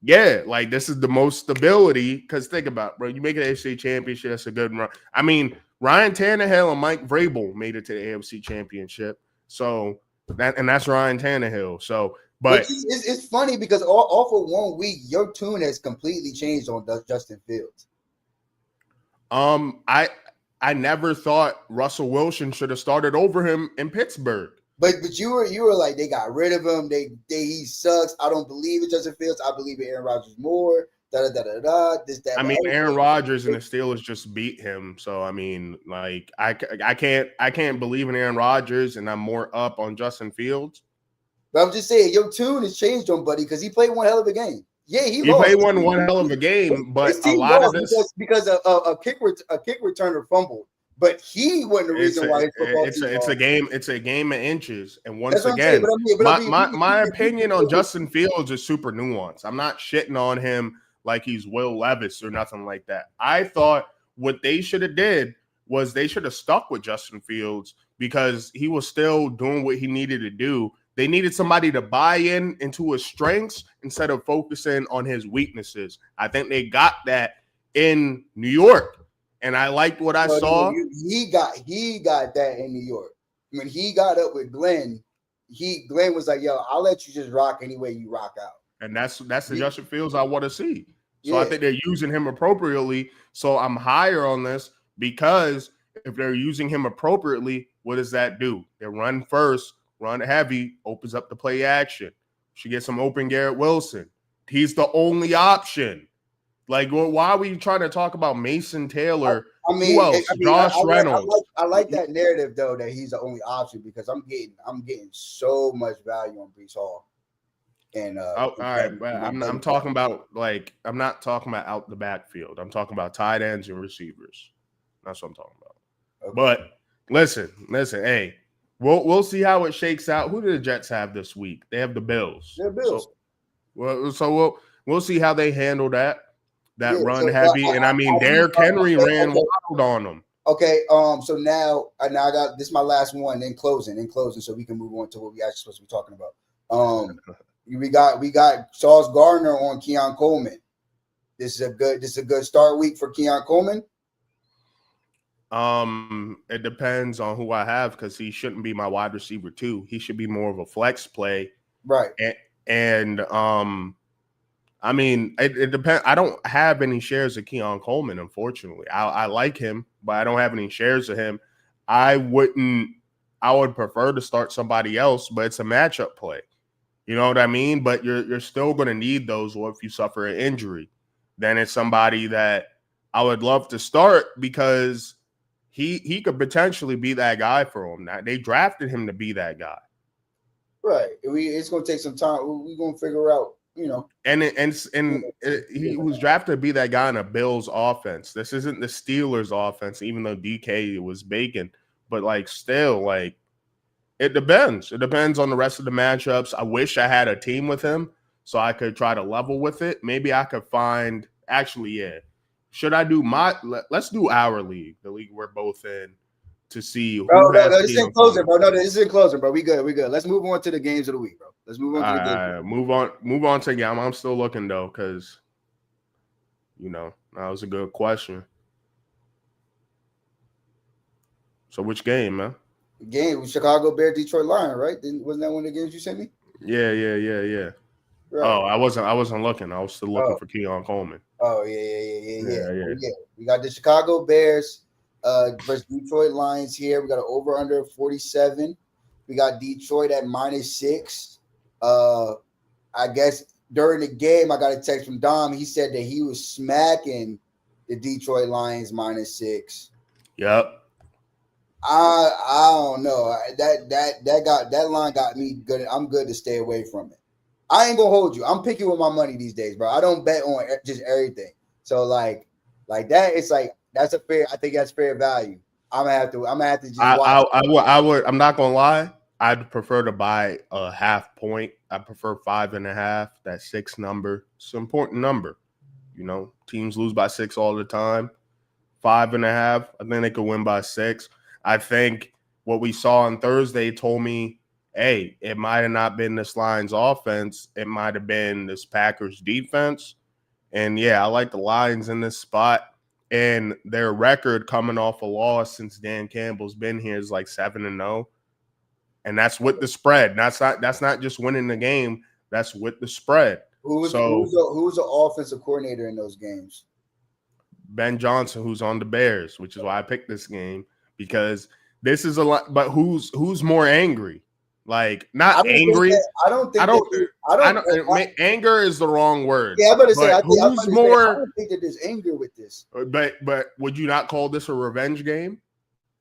yeah, like this is the most stability. Because think about it, bro, you make an AFC championship, that's a good run. I mean, Ryan Tannehill and Mike Vrabel made it to the AFC championship. So that's Ryan Tannehill. So, but it's funny because off of 1 week, your tune has completely changed on Justin Fields. I never thought Russell Wilson should have started over him in Pittsburgh. But you were like, they got rid of him. He sucks. I don't believe in Justin Fields. I believe in Aaron Rodgers more. This, that. I mean, Aaron Rodgers and the Steelers just beat him. So I mean, like I can't believe in Aaron Rodgers, and I'm more up on Justin Fields. But I'm just saying, your tune has changed on Buddy because he played one hell of a game. Yeah, he He lost. played one hell of a game, but his team a lot lost of this because a kick returner fumbled. But he wasn't the reason why his football team lost. It's a game of inches. And once again, my opinion on Justin Fields is super nuanced. I'm not shitting on him like he's Will Levis or nothing like that. I thought what they should have did was they should have stuck with Justin Fields because he was still doing what he needed to do. They needed somebody to buy into his strengths instead of focusing on his weaknesses. I think they got that in New York, and I liked what I saw. He got that in New York. When he got up with Glenn was like, "Yo, I'll let you just rock any way you rock out." And that's the Justin Fields I want to see. So I think they're using him appropriately. So I'm higher on this because if they're using him appropriately, what does that do? They run first. Run heavy, opens up the play action. She gets some open Garrett Wilson. He's the only option. Like, why are we trying to talk about Mason Taylor? Who else? Josh Reynolds. I like that narrative though that he's the only option because I'm getting so much value on Breece Hall. And all right, but I'm talking about I'm not talking about out the backfield. I'm talking about tight ends and receivers. That's what I'm talking about. Okay. But listen, hey. We'll see how it shakes out. Who do the Jets have this week? They have the Bills. They're Bills. So we'll see how they handle that run heavy. And I mean, Derrick Henry ran wild on them. Okay. So now I got this is my last one. In closing, so we can move on to what we actually supposed to be talking about. We got Sauce Gardner on Keon Coleman. This is a good start week for Keon Coleman. It depends on who I have because he shouldn't be my wide receiver too. He should be more of a flex play, right? And I mean, it depends. I don't have any shares of Keon Coleman, unfortunately. I like him, but I don't have any shares of him. I would prefer to start somebody else, but it's a matchup play. You know what I mean? But you're still going to need those, or if you suffer an injury, then it's somebody that I would love to start because he could potentially be that guy for him. Now, they drafted him to be that guy. Right. It's going to take some time. We're going to figure out, you know. And he was drafted to be that guy in a Bills offense. This isn't the Steelers offense, even though DK was bacon. But, still, it depends. It depends on the rest of the matchups. I wish I had a team with him so I could try to level with it. Maybe I could find – actually, yeah. Should I do let's do our league, the league we're both in, to see who has this isn't closing, bro. No, this isn't closing, bro. We good. Let's move on to the games of the week, bro. Let's move on to the games. Move on to the game. I'm still looking though, because that was a good question. So which game, man? Game Chicago Bears, Detroit Lions, right? Wasn't that one of the games you sent me? Yeah. Right. Oh, I wasn't looking. I was still looking for Keon Coleman. Oh, yeah. We got the Chicago Bears versus Detroit Lions here. We got an over-under 47. We got Detroit at -6. I guess during the game, I got a text from Dom. He said that he was smacking the Detroit Lions -6. Yep. I don't know. That line got me good. I'm good to stay away from it. I ain't gonna hold you. I'm picky with my money these days, bro. I don't bet on just everything. So like that, it's that's a fair. I think that's fair value. I'm gonna have to just watch. I would. I'm not gonna lie. I'd prefer to buy a half point. I prefer 5.5. That 6 number. It's an important number. Teams lose by 6 all the time. 5.5. I think they could win by 6. I think what we saw on Thursday told me, hey, it might have not been this Lions offense. It might have been this Packers defense. And, yeah, I like the Lions in this spot. And their record coming off a loss since Dan Campbell's been here is 7-0. And that's with the spread. That's not just winning the game. That's with the spread. Who's the offensive coordinator in those games? Ben Johnson, who's on the Bears, which is why I picked this game, because this is a lot. But who's more angry? Like, not angry. Anger is the wrong word. Yeah, I'm going to say, I don't think that there's anger with this. But would you not call this a revenge game?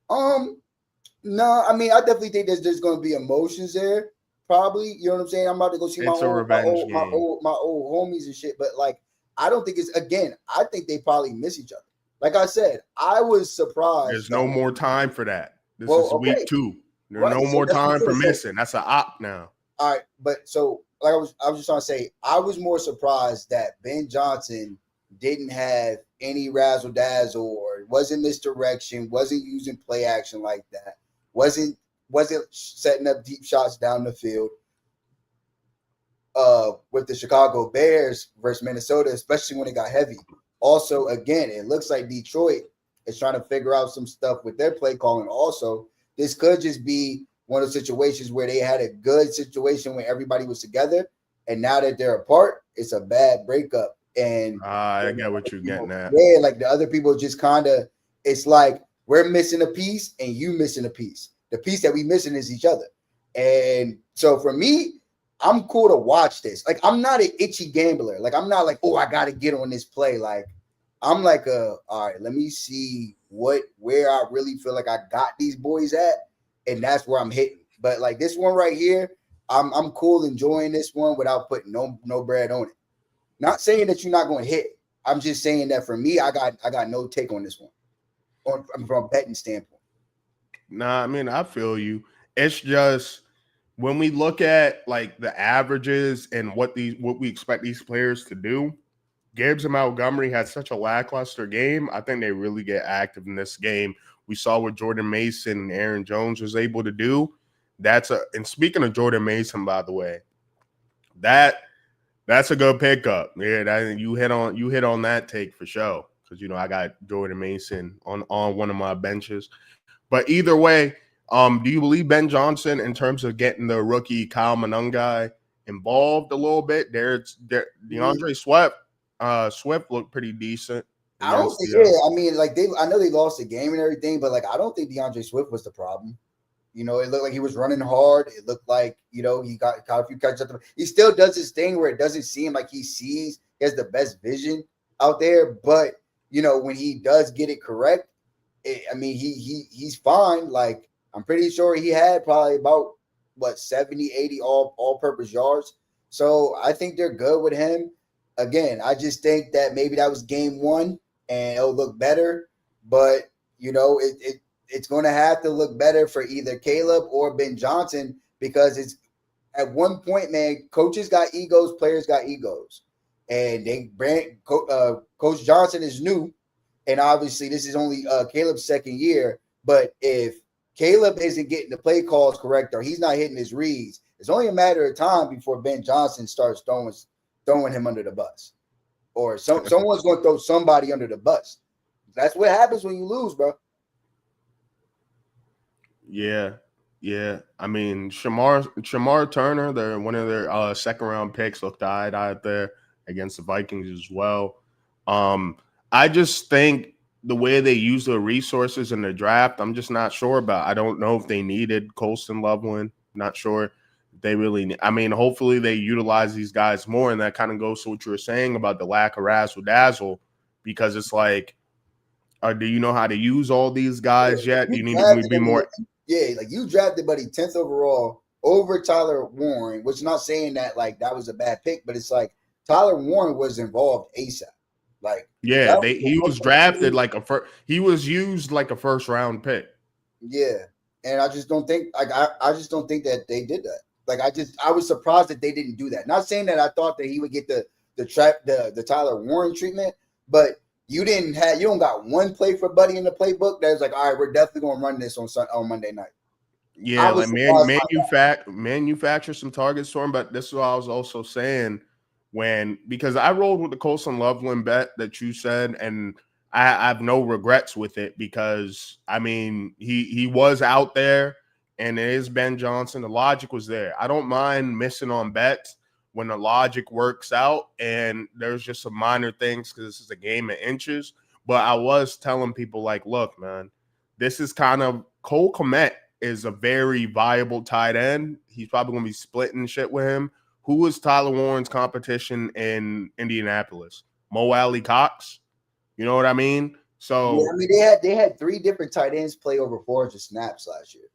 No, I mean, I definitely think there's going to be emotions there. Probably, you know what I'm saying? I'm about to go see my old homies and shit. But like, I don't think I think they probably miss each other. Like I said, I was surprised. There's no more time for that. This is week 2. There's no more time for missing. That's an op now. All right, but so like I was just trying to say, I was more surprised that Ben Johnson didn't have any razzle dazzle or wasn't misdirection, wasn't using play action like that, wasn't setting up deep shots down the field. With the Chicago Bears versus Minnesota, especially when it got heavy. Also, again, it looks like Detroit is trying to figure out some stuff with their play calling. Also, this could just be one of those situations where they had a good situation when everybody was together, and now that they're apart, it's a bad breakup. And I get what you're getting at. Yeah, like the other people just kind of, it's like we're missing a piece and you missing a piece. The piece that we missing is each other. And so for me, I'm cool to watch this. Like, I'm not an itchy gambler. Like, I'm not like, oh, I got to get on this play. Like, I'm like, all right, let me see where I really feel like I got these boys at, and that's where I'm hitting. But like this one right here, I'm cool enjoying this one without putting no bread on it. Not saying that you're not going to hit. I'm just saying that for me, I got no take on this one, from a betting standpoint. Nah, I mean, I feel you. It's just when we look at like the averages and what we expect these players to do, Gibbs and Montgomery had such a lackluster game. I think they really get active in this game. We saw what Jordan Mason and Aaron Jones was able to do. And speaking of Jordan Mason, by the way, that's a good pickup. Yeah, you hit on that take for sure. Because I got Jordan Mason on one of my benches. But either way, do you believe Ben Johnson in terms of getting the rookie Kyle Monangai involved a little bit? DeAndre Swift looked pretty decent. I don't think. I mean, like I know they lost the game and everything, but like I don't think DeAndre Swift was the problem. It looked like he was running hard. It looked like he got a few catches. He still does his thing where it doesn't seem like he has the best vision out there, but when he does get it correct, he's fine. Like I'm pretty sure he had probably about 70, 80 all-purpose yards. So I think they're good with him. Again, I just think that maybe that was game 1 and it'll look better, but it's going to have to look better for either Caleb or Ben Johnson, because it's at one point, man, coaches got egos, players got egos, and Coach Johnson is new. And obviously this is only Caleb's second year, but if Caleb isn't getting the play calls correct or he's not hitting his reads, it's only a matter of time before Ben Johnson starts throwing him under the bus, or someone's going to throw somebody under the bus. That's what happens when you lose, bro. Yeah. I mean, Shamar Turner, one of their second round picks, looked out there against the Vikings as well. I just think the way they use the resources in the draft, I'm just not sure about. I don't know if they needed Colston Loveland. Not sure. They really, hopefully they utilize these guys more, and that kind of goes to what you were saying about the lack of razzle dazzle, because it's like, do you know how to use all these guys yet? You need to be more. Yeah, like you drafted Buddy 10th overall over Tyler Warren, which is not saying that like that was a bad pick, but it's like Tyler Warren was involved ASAP. Like he was drafted he was used like a first round pick. Yeah, and I just don't think I just don't think that they did that. Like I was surprised that they didn't do that. Not saying that I thought that he would get the Tyler Warren treatment, but you don't got one play for Buddy in the playbook that was like, all right, we're definitely gonna run this on Monday night. Yeah, like manufacture some targets for him. But this is what I was also saying because I rolled with the Colston Loveland bet that you said, and I have no regrets with it, because he was out there. And it is Ben Johnson. The logic was there. I don't mind missing on bets when the logic works out, and there's just some minor things because this is a game of inches. But I was telling people, like, look, man, this is kind of Cole Kmet is a very viable tight end. He's probably going to be splitting shit with him. Who is Tyler Warren's competition in Indianapolis? Mo Alley Cox? You know what I mean? So yeah, I mean they had 3 different tight ends play over 400 snaps last year.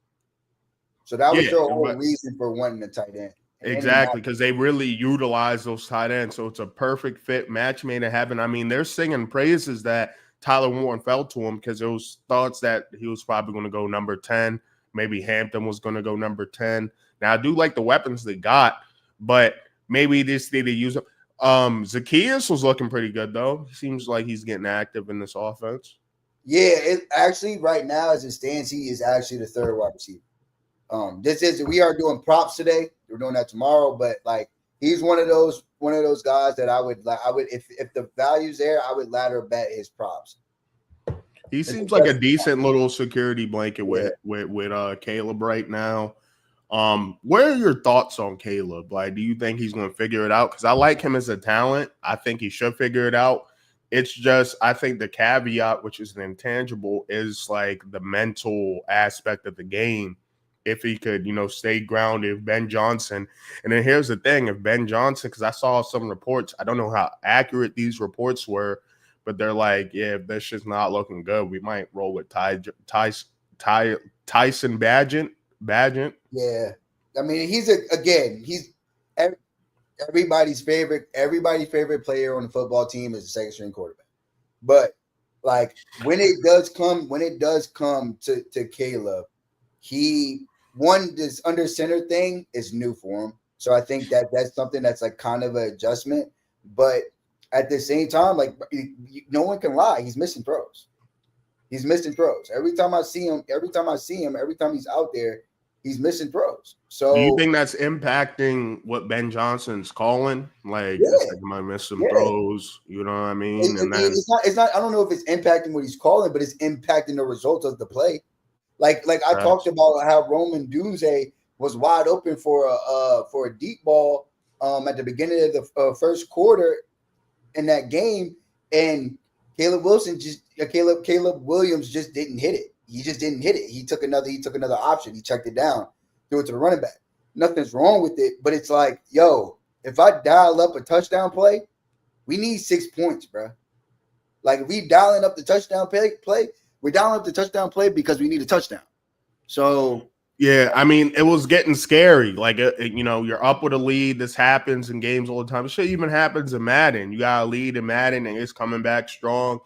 So that was their whole reason for wanting a tight end. Exactly, because they really utilize those tight ends. So it's a perfect fit match made in heaven. I mean, they're singing praises that Tyler Warren fell to him because there was thoughts that he was probably going to go number 10. Maybe Hampton was going to go number 10. Now, I do like the weapons they got, but maybe this need to use them. Zacchaeus was looking pretty good, though. He seems like he's getting active in this offense. Yeah, it actually right now as it stands, he is actually the 3rd wide receiver. We are doing props today. We're doing that tomorrow, but like he's one of those guys that I would if the value's there, I would ladder bet his props. He seems like a decent little security blanket with Caleb right now. What are your thoughts on Caleb? Like, do you think he's going to figure it out? Because I like him as a talent. I think he should figure it out. It's just, I think the caveat, which is an intangible, is like the mental aspect of the game. If he could, stay grounded, if Ben Johnson. And then here's the thing, if Ben Johnson, because I saw some reports, I don't know how accurate these reports were, but they're like, yeah, if this shit's not looking good, we might roll with Tyson Bagent. Yeah. I mean, he's everybody's favorite player on the football team is the 2nd string quarterback. But like when it does come to Caleb, this under center thing is new for him. So I think that's something that's like kind of an adjustment. But at the same time, like no one can lie, he's missing throws. Every time I see him, every time he's out there, he's missing throws. So do you think that's impacting what Ben Johnson's calling? Like, it's like, am I missing throws? You know what I mean? It's not. I don't know if it's impacting what he's calling, but it's impacting the results of the play. Like I talked about how Roman Doomsday was wide open for a deep ball at the beginning of the first quarter in that game, and Caleb Williams just didn't hit it. He just didn't hit it. He took another option. He checked it down, threw it to the running back. Nothing's wrong with it, but it's like, yo, if I dial up a touchdown play, we need 6 points, bro. Like if we dialing up the touchdown play, we're dialing up the touchdown play because we need a touchdown. So yeah, I mean, it was getting scary. Like, you're up with a lead. This happens in games all the time. Shit even happens in Madden. You got a lead in Madden, and it's coming back strong.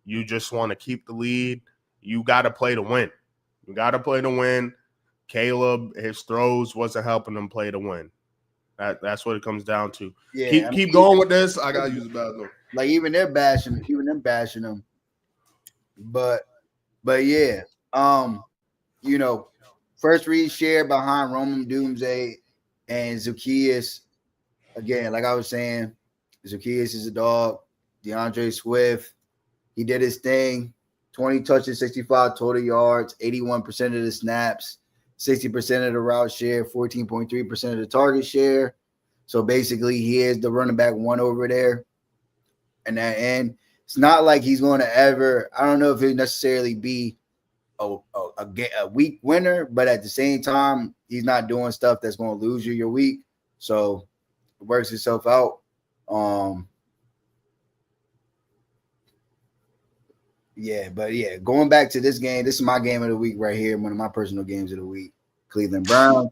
You just want to keep the lead. You got to play to win. Caleb, his throws wasn't helping him play to win. That's what it comes down to. Yeah, keep going with this. I gotta use the bathroom. Like even them bashing him. But yeah, first read share behind Roman Doomsday and Zacchaeus. Again, like I was saying, Zacchaeus is a dog. DeAndre Swift, he did his thing. 20 touches, 65 total yards, 81% of the snaps, 60% of the route share, 14.3% of the target share. So basically, he is the running back one over there. And that end, it's not like he's going to ever. I don't know if he'll necessarily be a week winner, but at the same time, he's not doing stuff that's going to lose you your week. So it works itself out. Going back to this game, this is my game of the week right here, one of my personal games of the week. Cleveland Browns.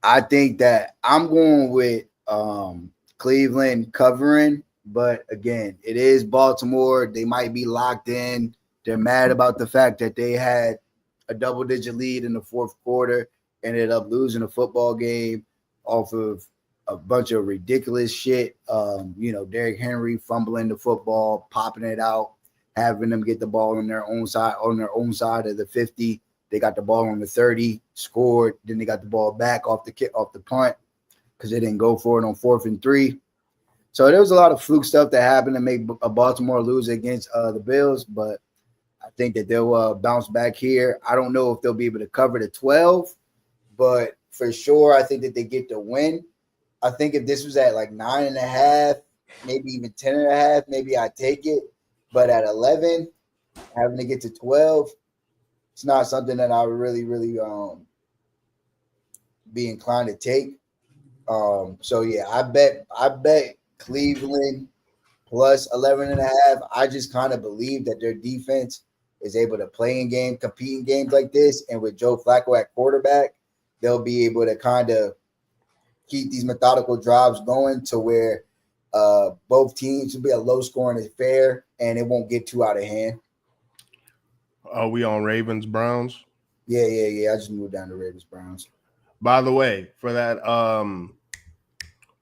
I think that I'm going with Cleveland covering, but again, it is Baltimore. They might be locked in. They're mad about the fact that they had a double-digit lead in the fourth quarter, ended up losing a football game off of a bunch of ridiculous shit. Derrick Henry fumbling the football, popping it out, having them get the ball on their own side of the 50. They got the ball on the 30, scored. Then they got the ball back off the punt because they didn't go for it on 4th and 3. So there was a lot of fluke stuff that happened to make Baltimore lose against the Bills, but I think that they'll bounce back here. I don't know if they'll be able to cover the 12, but for sure, I think that they get the win. I think if this was at like 9.5, maybe even 10.5, maybe I'd take it. But at 11, having to get to 12, It's not something that I would really be inclined to take. So yeah, I bet Cleveland plus 11.5. I just kind of believe that their defense is able to compete in games like this, and with Joe Flacco at quarterback, they'll be able to kind of keep these methodical drives going to where both teams will be a low scoring affair, and it won't get too out of hand. Are we on Ravens Browns? Yeah. I just moved down to Ravens Browns. By the way, for that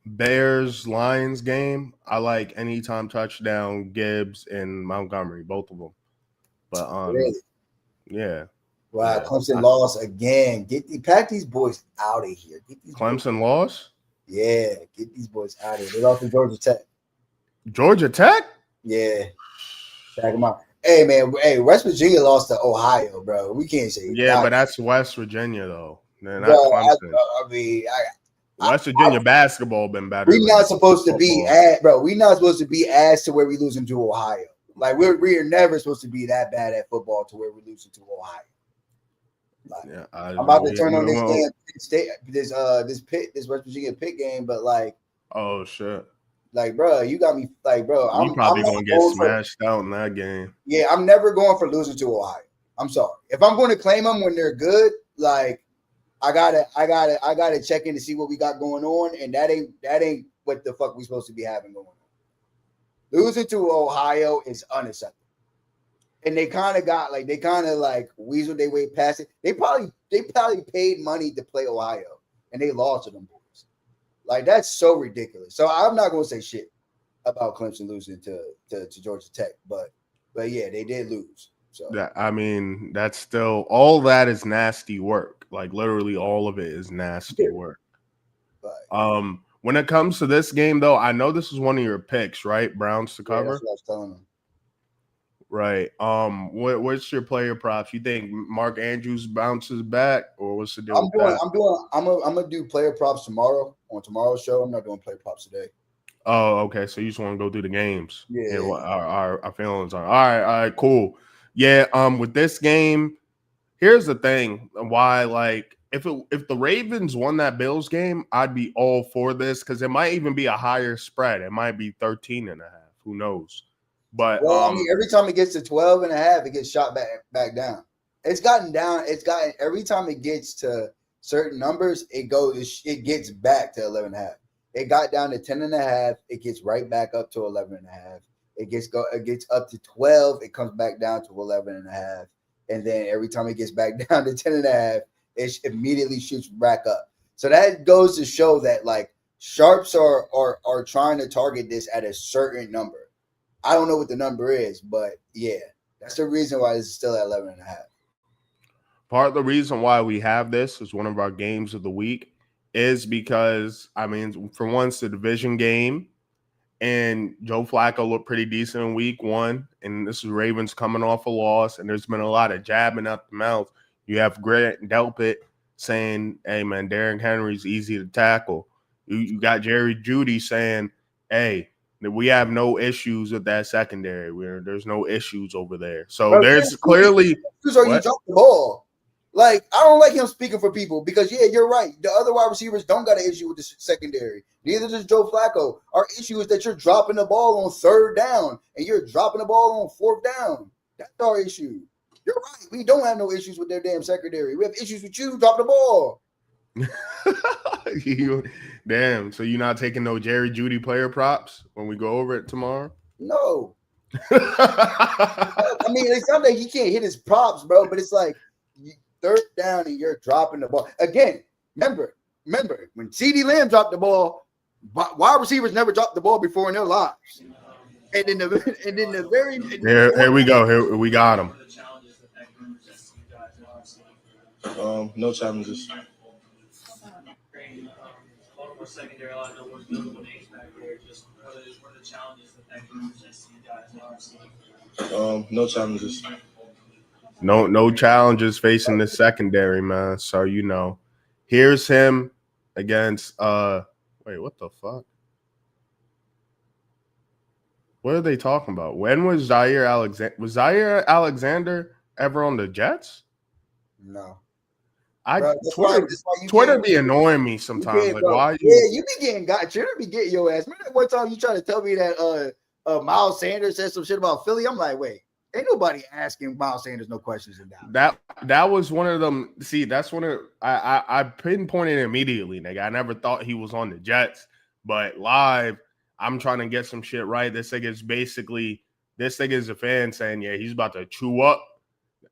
Bears Lions game, I like anytime touchdown Gibbs and Montgomery, both of them. But Really? yeah. Wow, Yeah. Clemson lost again. Pack these boys out of here. Clemson lost? Yeah, get these boys out of here. They lost to Georgia Tech. Georgia Tech? Yeah. Pack them out. Hey, man. Hey, West Virginia lost to Ohio, bro. We can't say yeah, but that's West Virginia, though. Not Clemson. I mean, West Virginia basketball been better. We're not supposed to be we're not supposed to be ass to where we losing to Ohio. Like we're never supposed to be that bad at football to where we're losing to Ohio. Like, yeah, I'm about to turn on this damn state, this West Virginia Pitt game, but like, oh shit, like, bro, you got me, like, bro, I'm probably gonna get smashed out in that game. Yeah, I'm never going for losing to Ohio. I'm sorry. If I'm going to claim them when they're good, like, I gotta check in to see what we got going on, and that ain't what the fuck we supposed to be having going on. Losing to Ohio is unacceptable. And they kind of weaseled their way past it. They probably paid money to play Ohio, and they lost to them boys. Like, that's so ridiculous. So I'm not gonna say shit about Clemson losing to Georgia Tech, but yeah, they did lose. So I mean, that's still all that is nasty work. Like literally, all of it is nasty work. But, when it comes to this game, though, I know this is one of your picks, right? Browns to cover. That's what I was telling them. Right. What's your player props? You think Mark Andrews bounces back, or what's the deal? I'm gonna do player props tomorrow on tomorrow's show. I'm not doing player props today. Oh, okay. So you just want to go through the games? Yeah. And what our feelings are. All right, cool. Yeah. With this game, here's the thing. Why, like, if the Ravens won that Bills game, I'd be all for this because it might even be a higher spread. It might be 13.5. Who knows? But I mean, every time it gets to 12.5, it gets shot back down. It's gotten down. Every time it gets to certain numbers, it gets back to 11.5. It got down to 10.5. It gets right back up to 11.5. It gets up to 12. It comes back down to 11.5. And then every time it gets back down to 10.5, it immediately shoots back up. So that goes to show that like sharps are trying to target this at a certain number. I don't know what the number is, but yeah, that's the reason why it's still at 11.5. Part of the reason why we have this as one of our games of the week is because, I mean, for once, the division game, and Joe Flacco looked pretty decent in week 1, and this is Ravens coming off a loss, and there's been a lot of jabbing out the mouth. You have Grant Delpit saying, hey, man, Derrick Henry's easy to tackle. You got Jerry Jeudy saying, hey, we have no issues with that secondary. There's no issues over there. So there's clearly issues or you drop the ball. Like, I don't like him speaking for people because, yeah, you're right. The other wide receivers don't got an issue with the secondary. Neither does Joe Flacco. Our issue is that you're dropping the ball on 3rd down and you're dropping the ball on 4th down. That's our issue. You're right. We don't have no issues with their damn secondary. We have issues with you. Drop the ball. Damn. So you're not taking no Jerry Jeudy player props when we go over it tomorrow? No. I mean, it's not that he can't hit his props, bro, but it's like 3rd down and you're dropping the ball. Again, remember, when CeeDee Lamb dropped the ball, wide receivers never dropped the ball before in their lives. And then here we go. Here we got him. No challenges. Secondary, a lot of no one's notable names back there. Just what are the challenges that group presents to you guys? No challenges. No challenges facing the secondary, man. So here's him against wait, what the fuck? What are they talking about? When was Zaire Alexander ever on the Jets? No. Twitter be annoying me sometimes. Like, why? You be getting got. Twitter be getting your ass. Remember that one time you tried to tell me that Miles Sanders said some shit about Philly? I'm like, wait, ain't nobody asking Miles Sanders no questions in that was one of them. See, that's one of I pinpointed immediately, nigga. I never thought he was on the Jets, but live, I'm trying to get some shit right. This thing is a fan saying, yeah, he's about to chew up.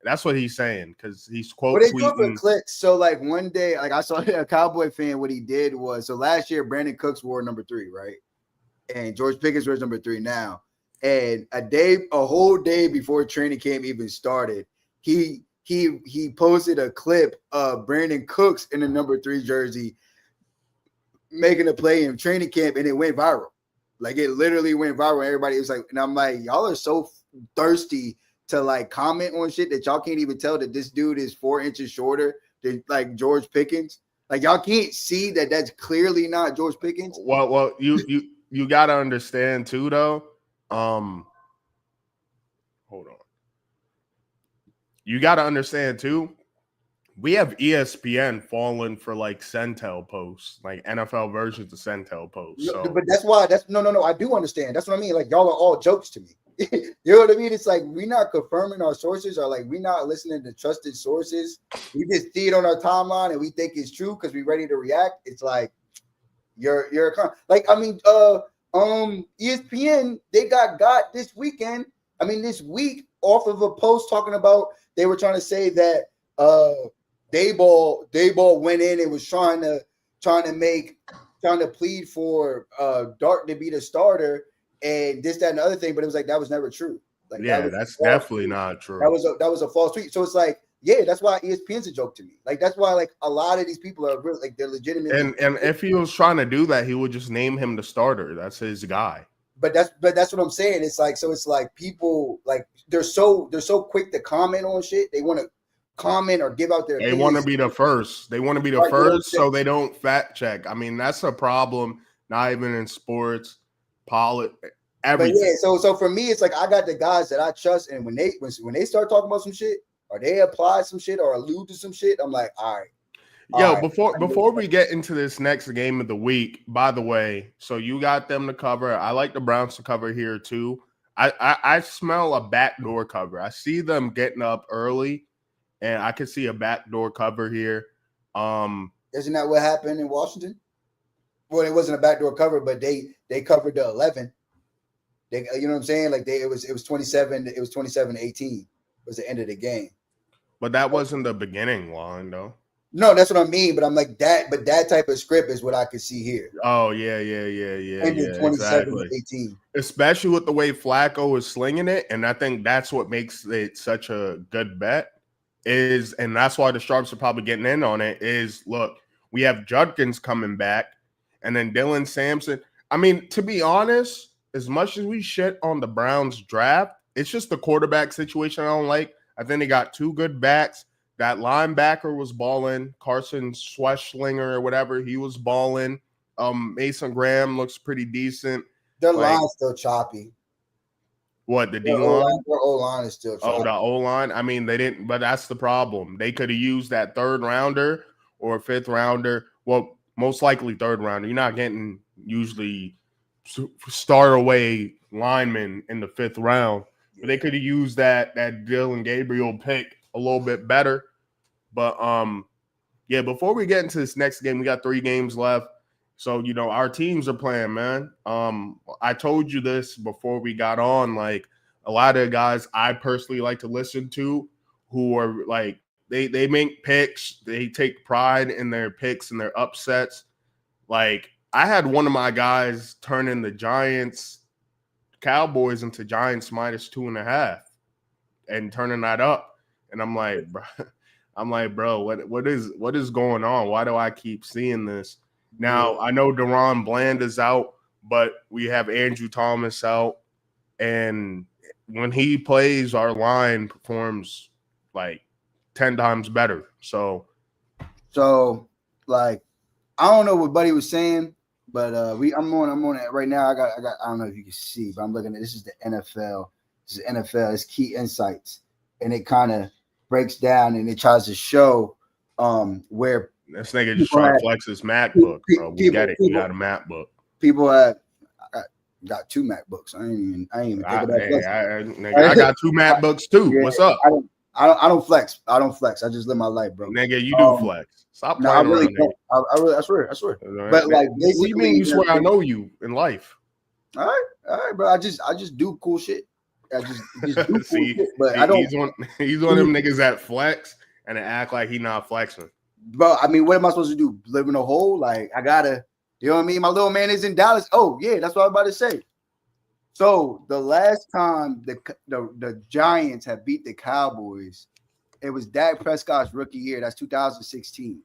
That's what he's saying because he's quote tweeting. Clicks. So like one day, like I saw a Cowboy fan. What he did was, so last year Brandon Cooks wore number 3, right? And George Pickens wears number 3 now. And a whole day before training camp even started, he posted a clip of Brandon Cooks in the number 3 jersey making a play in training camp, and it went viral. Like it literally went viral. Everybody was like, and I'm like, y'all are so thirsty to like comment on shit that y'all can't even tell that this dude is 4 inches shorter than like George Pickens. Like y'all can't see that that's clearly not George Pickens. Well, you got to understand too, though. Hold on. You got to understand too. We have ESPN falling for like Centel posts, like NFL versions of Centel posts. So. But that's why no. I do understand. That's what I mean. Like y'all are all jokes to me. You know what I mean? It's like we're not confirming our sources, or like we're not listening to trusted sources. We just see it on our timeline and we think it's true because we're ready to react. It's like you're like, I mean, ESPN, they got this weekend. I mean, this week off of a post talking about they were trying to say that Dayball went in and was trying to plead for Dart to be the starter. And this, that, and the other thing, but it was like that was never true. Like, yeah, that's definitely not true. That was a false tweet. So it's like, yeah, that's why ESPN's a joke to me. Like that's why like a lot of these people are really like they're legitimate. And if he was trying to do that, he would just name him the starter. That's his guy. But that's what I'm saying. It's like, so it's like people like they're so quick to comment on shit. They want to comment or give out their opinions. Want to be the first. They want to be the first, so they don't fact check. I mean, that's a problem. Not even in sports. Everything. But yeah, so for me, it's like I got the guys that I trust, and when they start talking about some shit, or they apply some shit, or allude to some shit, I'm like, all right. Yo, before we get into this next game of the week, by the way, so you got them to cover. I like the Browns to cover here too. I smell a backdoor cover. I see them getting up early, and I can see a backdoor cover here. Isn't that what happened in Washington? Well, it wasn't a backdoor cover, but they covered the 11. They, you know what I'm saying? Like it was 27. It was 27-18 was the end of the game. But that wasn't the beginning line, though. No, that's what I mean. But I'm like that. But that type of script is what I could see here. Oh yeah. Ended 27-18. Especially with the way Flacco is slinging it, and I think that's what makes it such a good bet. And that's why the Sharps are probably getting in on it. Is look, we have Judkins coming back. And then Dylan Sampson. I mean, to be honest, as much as we shit on the Browns draft, it's just the quarterback situation I don't like. I think they got 2 good backs. That linebacker was balling. Carson Schwesslinger or whatever, he was balling. Mason Graham looks pretty decent. Their line's still choppy. What, the D-line? Their O-line is still choppy. Oh, the O-line? I mean, they didn't, but that's the problem. They could have used that 3rd rounder or 5th rounder. Well, most likely 3rd rounder. You're not getting usually start away linemen in the 5th round. But they could have used that Dylan Gabriel pick a little bit better. But yeah, before we get into this next game, we got 3 games left. So, you know, our teams are playing, man. I told you this before we got on. Like, a lot of guys I personally like to listen to who are like, they make picks. They take pride in their picks and their upsets. Like, I had one of my guys turning the Cowboys into Giants -2.5 and turning that up. And I'm like, bro, what is going on? Why do I keep seeing this? Now, I know Deron Bland is out, but we have Andrew Thomas out. And when he plays, our line performs like 10 times better. So like, I don't know what Buddy was saying, but I'm on it right now. I got I don't know if you can see, but I'm looking at this is the NFL. This is NFL. It's Key Insights, and it kind of breaks down and it tries to show where this nigga just trying to flex his MacBook, bro. We get it. You got a MacBook. People have got 2 MacBooks. I ain't even think about nigga, I got 2 MacBooks too. Yeah, what's up? I don't flex. I don't flex. I just live my life, bro. Nigga, you do flex. Stop playing around. I swear. But like, basically, what do you mean? You swear I know you in life? All right, bro. I just do cool shit. I just do cool shit. But I don't. He's one of them niggas that flex and act like he not flexing. Bro, I mean, what am I supposed to do? Live in a hole? Like, I gotta. You know what I mean? My little man is in Dallas. Oh yeah, that's what I'm about to say. So the last time the Giants have beat the Cowboys, it was Dak Prescott's rookie year. That's 2016.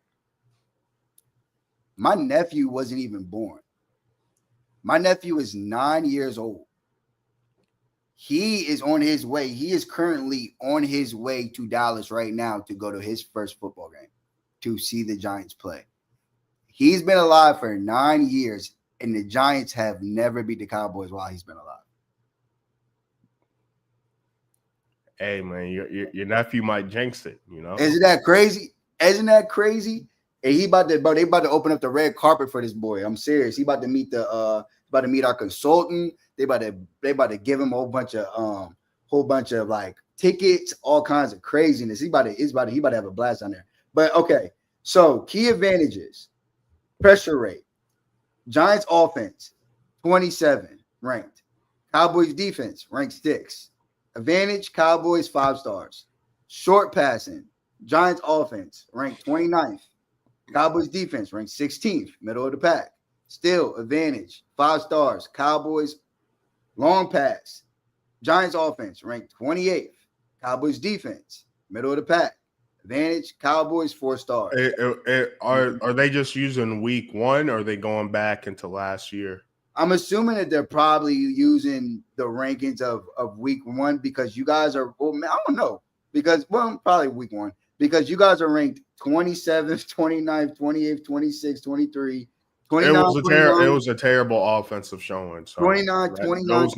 My nephew wasn't even born. My nephew is 9 years old. He is on his way. He is currently on his way to Dallas right now to go to his first football game to see the Giants play. He's been alive for 9 years, and the Giants have never beat the Cowboys while he's been alive. Hey, man, your nephew might jinx it, you know? Isn't that crazy? And they about to open up the red carpet for this boy. I'm serious. He about to meet our consultant. They about to give him a whole bunch of like tickets, all kinds of craziness. He about to have a blast on there. But okay, so key advantages: pressure rate, Giants offense 27 ranked, Cowboys defense ranked 6. Advantage: Cowboys 5 stars. Short passing, Giants offense ranked 29th. Cowboys defense ranked 16th, middle of the pack. Still advantage, 5 stars. Cowboys long pass, Giants offense ranked 28th. Cowboys defense, middle of the pack. Advantage, Cowboys 4 stars. Are they just using week 1 or are they going back into last year? I'm assuming that they're probably using the rankings of week 1 because you guys are, I don't know, probably week 1 because you guys are ranked 27th, 29th, 28th, 26th, 23, 29. It was a terrible offensive showing. So 29, 29. Those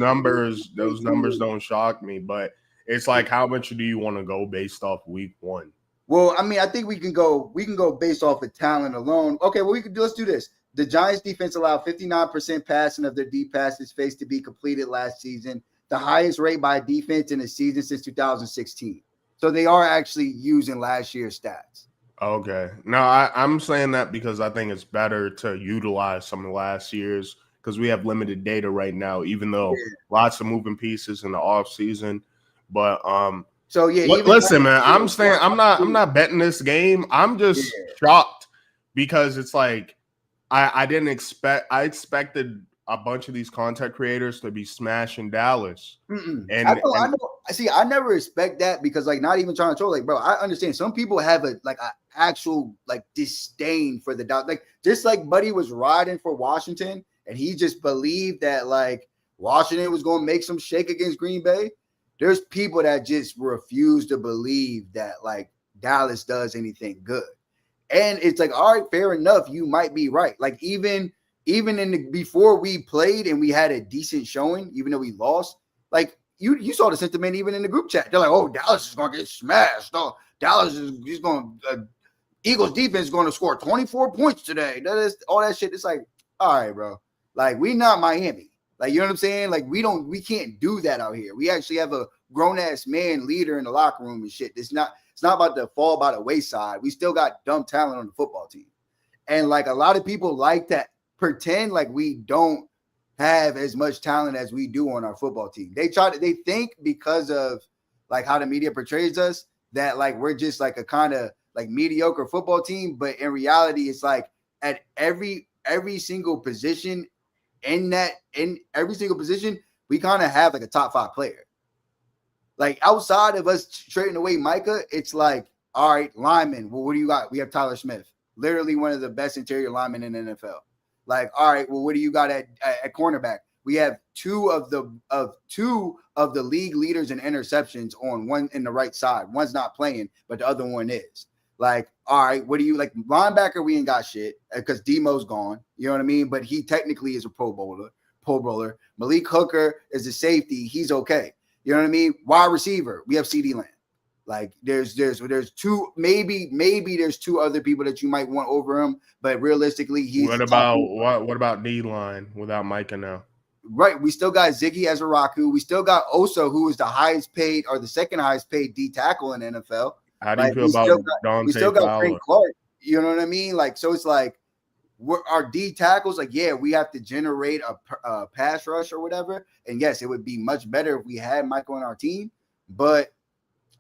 numbers don't shock me, but it's like, how much do you want to go based off week 1? Well, I mean, I think we can go based off of talent alone. Okay, well, let's do this. The Giants defense allowed 59% passing of their deep passes faced to be completed last season, the highest rate by defense in a season since 2016. So they are actually using last year's stats. Okay. No, I'm saying that because I think it's better to utilize some of last year's because we have limited data right now, even though lots of moving pieces in the off season. But so yeah, listen, man, I'm not betting this game. I'm just shocked because it's like I expected a bunch of these content creators to be smashing Dallas. And I know. See, I never expect that because, like, not even trying to troll. Like, bro, I understand some people have a actual like disdain for the Dallas. Like, just like Buddy was riding for Washington, and he just believed that like Washington was going to make some shake against Green Bay. There's people that just refuse to believe that like Dallas does anything good, and it's like, all right, fair enough, you might be right. Like even before we played and we had a decent showing, even though we lost, like you saw the sentiment even in the group chat. They're like, oh, Dallas is going to get smashed. Oh, Dallas is going Eagles defense is going to score 24 points today. That is all that shit. It's like, all right, bro. Like, we not Miami. Like, you know what I'm saying? Like, we can't do that out here. We actually have a grown-ass man leader in the locker room and shit. It's not about to fall by the wayside. We still got dumb talent on the football team. And like a lot of people like to pretend like we don't have as much talent as we do on our football team. They think because of like how the media portrays us that like we're just like a kind of like mediocre football team, but in reality it's like at every single position in every single position we kind of have like a top 5 player. Like outside of us trading away Micah, it's like, all right, linemen, well, what do you got? We have Tyler Smith, literally one of the best interior linemen in the NFL. Like, all right, well, what do you got at cornerback? We have two of the league leaders in interceptions on one in the right side. One's not playing, but the other one is. Like, all right, what do you like? Linebacker, we ain't got shit because Demo's gone. You know what I mean? But he technically is a Pro Bowler. Malik Hooker is a safety. He's okay. You know what I mean? Wide receiver, we have CeeDee Lamb. Like there's two, maybe there's two other people that you might want over him, but realistically, he's what about D line without Micah now? Right. We still got Ziggy Azaraku. We still got Osa, who is the highest paid or the second highest paid D tackle in the NFL. How do you feel about Dante we still got Fowler? Frank Clark. You know what I mean? Like, so it's like our D tackles, like, yeah, we have to generate a pass rush or whatever. And yes, it would be much better if we had Michael on our team. But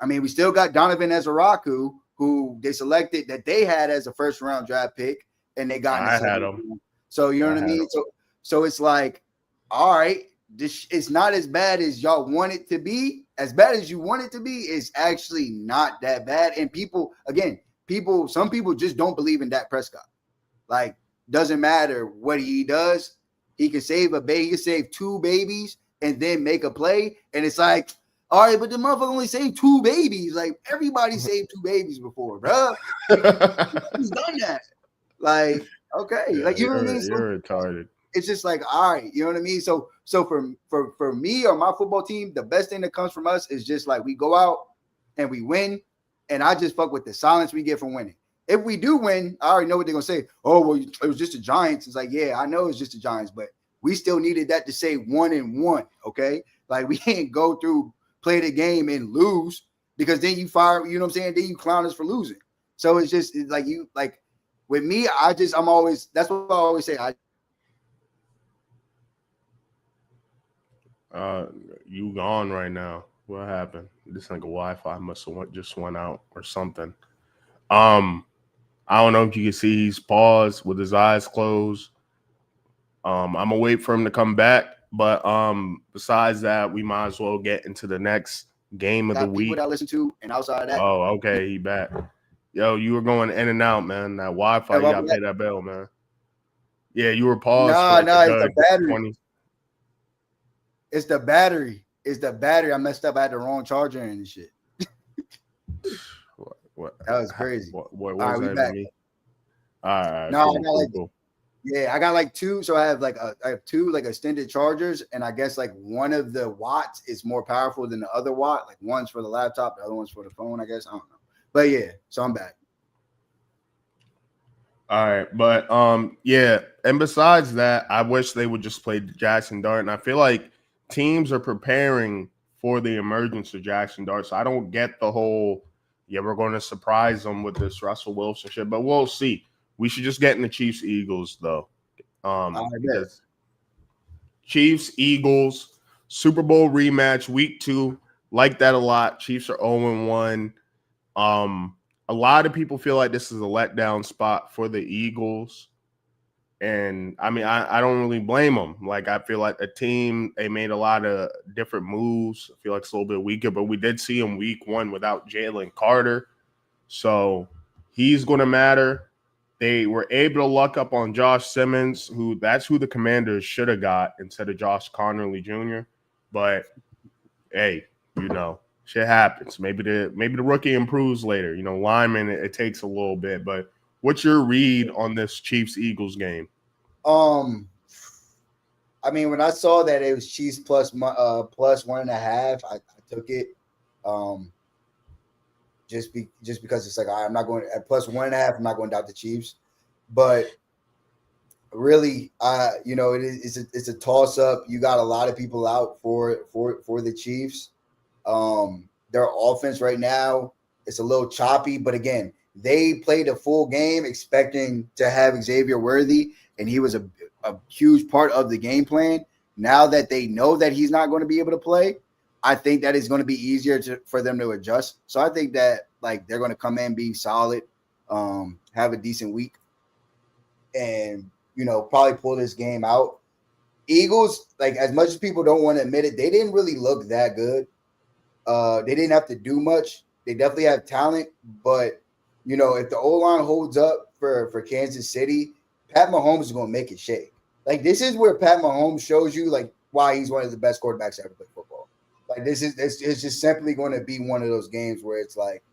I mean, we still got Donovan Ezaraku, who they selected that they had as a first round draft pick, and they got. I had him. So you know what I mean. So it's like, all right, it's not as bad as y'all want it to be. As bad as you want it to be, it's actually not that bad. And some people just don't believe in Dak Prescott. Like, doesn't matter what he does, he can save a baby, he can save two babies and then make a play. And it's like, all right, but the motherfucker only saved two babies. Like, everybody saved two babies before, bro. Who's done that? Like, okay, yeah, like, you know what I mean? You're retarded. It's just like, all right, you know what I mean? So for me or my football team, the best thing that comes from us is just like we go out and we win, and I just fuck with the silence we get from winning. If we do win, I already know what they're gonna say. Oh, well, it was just the Giants. It's like, yeah, I know it's just the Giants, but we still needed that to say 1-1. Okay, like we can't go through, play the game and lose, because then you fire. You know what I'm saying? Then you clown us for losing. So it's just like you like with me. I'm always. That's what I always say. You gone right now. What happened? This nigga Wi-Fi must have just went out or something. I don't know if you can see he's paused with his eyes closed. I'm gonna wait for him to come back. But besides that, we might as well get into the next game of the week. That I listen to, and outside of that. Oh, okay, he back. Yo, you were going in and out, man. That Wi-Fi, you gotta pay that bill, man. Yeah, you were paused. No, it's the battery. It's the battery. It's the battery. I messed up. I had the wrong charger and shit. What? That was crazy. What was that? Me? All right. No, cool. I got like two. So I have two like extended chargers, and I guess like one of the watts is more powerful than the other watt. Like one's for the laptop, the other one's for the phone, I guess. I don't know. But yeah, so I'm back. All right, but yeah, and besides that, I wish they would just play Jackson Dart, and I feel like teams are preparing for the emergence of Jackson Dart. So I don't get the whole, we're going to surprise them with this Russell Wilson shit, but we'll see. We should just get in the Chiefs-Eagles, though. Because Chiefs-Eagles, Super Bowl rematch, week 2. Like that a lot. Chiefs are 0-1. A lot of people feel like this is a letdown spot for the Eagles. And, I mean, I don't really blame them. Like, I feel like the team, they made a lot of different moves. I feel like it's a little bit weaker, but we did see them week 1 without Jalen Carter. So he's going to matter. They were able to luck up on Josh Simmons, that's who the Commanders should have got instead of Josh Connerly Jr. But, hey, shit happens. Maybe the rookie improves later. Lineman, it takes a little bit, but what's your read on this Chiefs-Eagles game? I mean, when I saw that it was Chiefs plus 1.5, I took it. Just because it's like, I'm not going at plus 1.5. I'm not going to doubt the Chiefs, but really, it's a toss up. You got a lot of people out for the Chiefs. Their offense right now, it's a little choppy, but again, they played a full game expecting to have Xavier Worthy, and he was a huge part of the game plan. Now that they know that he's not going to be able to play, I think that is going to be easier for them to adjust. So I think that like they're going to come in, be solid, have a decent week, and probably pull this game out. Eagles, like as much as people don't want to admit it, they didn't really look that good. They didn't have to do much. They definitely have talent, but if the O-line holds up for Kansas City, Pat Mahomes is going to make it shake. Like this is where Pat Mahomes shows you like why he's one of the best quarterbacks to ever play football. Like it's just simply going to be one of those games where it's like,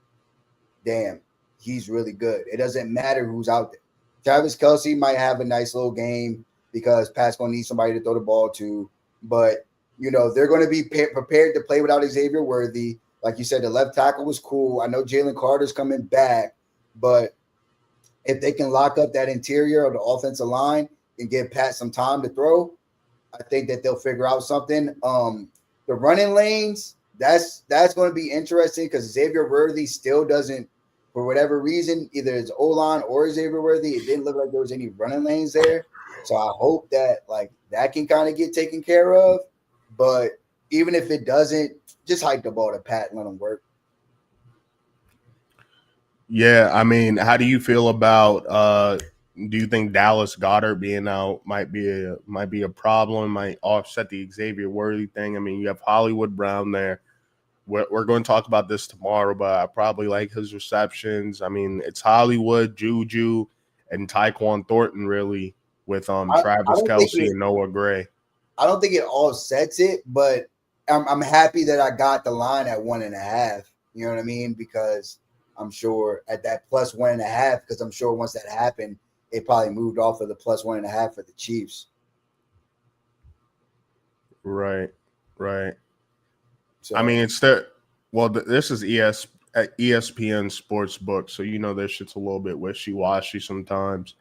damn, he's really good. It doesn't matter who's out there. Travis Kelce might have a nice little game because Pat's going to need somebody to throw the ball to, but they're going to be prepared to play without Xavier Worthy. Like you said, the left tackle was cool. I know Jalen Carter's coming back, but if they can lock up that interior of the offensive line and give Pat some time to throw, I think that they'll figure out something. The running lanes, that's going to be interesting because Xavier Worthy still doesn't, for whatever reason, either it's O-line or Xavier Worthy, it didn't look like there was any running lanes there. So I hope that like that can kind of get taken care of. But even if it doesn't, just hike the ball to Pat and let him work. Yeah, I mean, how do you feel about do you think Dallas Goedert being out might be a problem, might offset the Xavier Worthy thing? I mean, you have Hollywood Brown there. We're going to talk about this tomorrow, but I probably like his receptions. I mean, it's Hollywood, Juju, and Tyquan Thornton really with Travis Kelce and Noah Gray. I don't think it all sets it, but I'm happy that I got the line at 1.5. You know what I mean? Because I'm sure at that plus 1.5, because I'm sure once that happened, it probably moved off of the plus 1.5 for the Chiefs. Right. So, I mean, this is ESPN Sportsbook, so you know this shit's a little bit wishy-washy sometimes.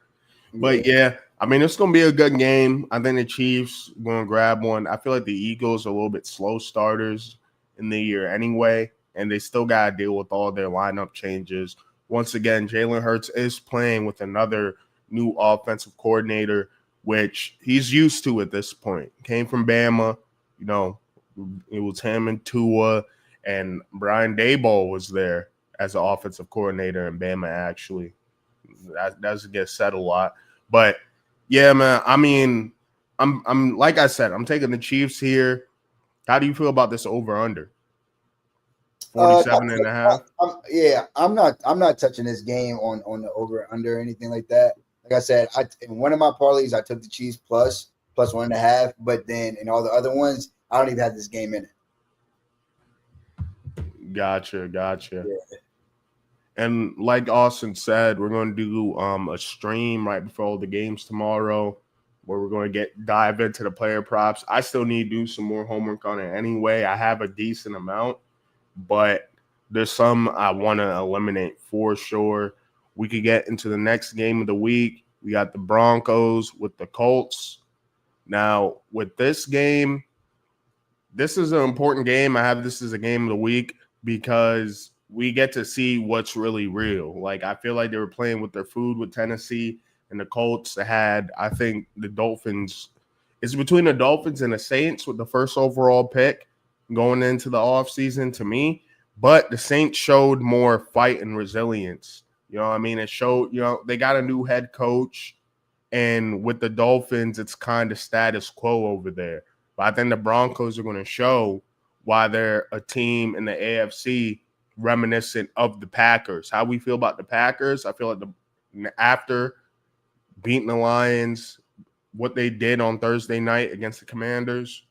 But yeah, I mean, it's going to be a good game. I think the Chiefs are going to grab one. I feel like the Eagles are a little bit slow starters in the year anyway, and they still got to deal with all their lineup changes. Once again, Jalen Hurts is playing with another new offensive coordinator, which he's used to at this point. Came from Bama, you know, it was him and Tua, and Brian Daboll was there as an offensive coordinator in Bama, actually. That doesn't get said a lot. But yeah, man, I mean, I'm like I said, I'm taking the Chiefs here. How do you feel about this over under? 47.5? I'm not touching this game on the over under or anything like that. Like I said, in one of my parlays, I took the Chiefs plus 1.5, but then in all the other ones, I don't even have this game in it. Gotcha. Yeah. And like Austin said, we're going to do a stream right before all the games tomorrow where we're going to dive into the player props. I still need to do some more homework on it anyway. I have a decent amount, but there's some I want to eliminate for sure. We could get into the next game of the week. We got the Broncos with the Colts. Now, with this game, this is an important game. I have this as a game of the week because we get to see what's really real. Like, I feel like they were playing with their food with Tennessee, and the Colts had, I think, the Dolphins. It's between the Dolphins and the Saints with the first overall pick going into the offseason to me. But the Saints showed more fight and resilience. You know what I mean? It showed, they got a new head coach. And with the Dolphins, it's kind of status quo over there. But I think the Broncos are going to show why they're a team in the AFC reminiscent of the Packers. How we feel about the Packers, I feel like after beating the Lions, what they did on Thursday night against the Commanders,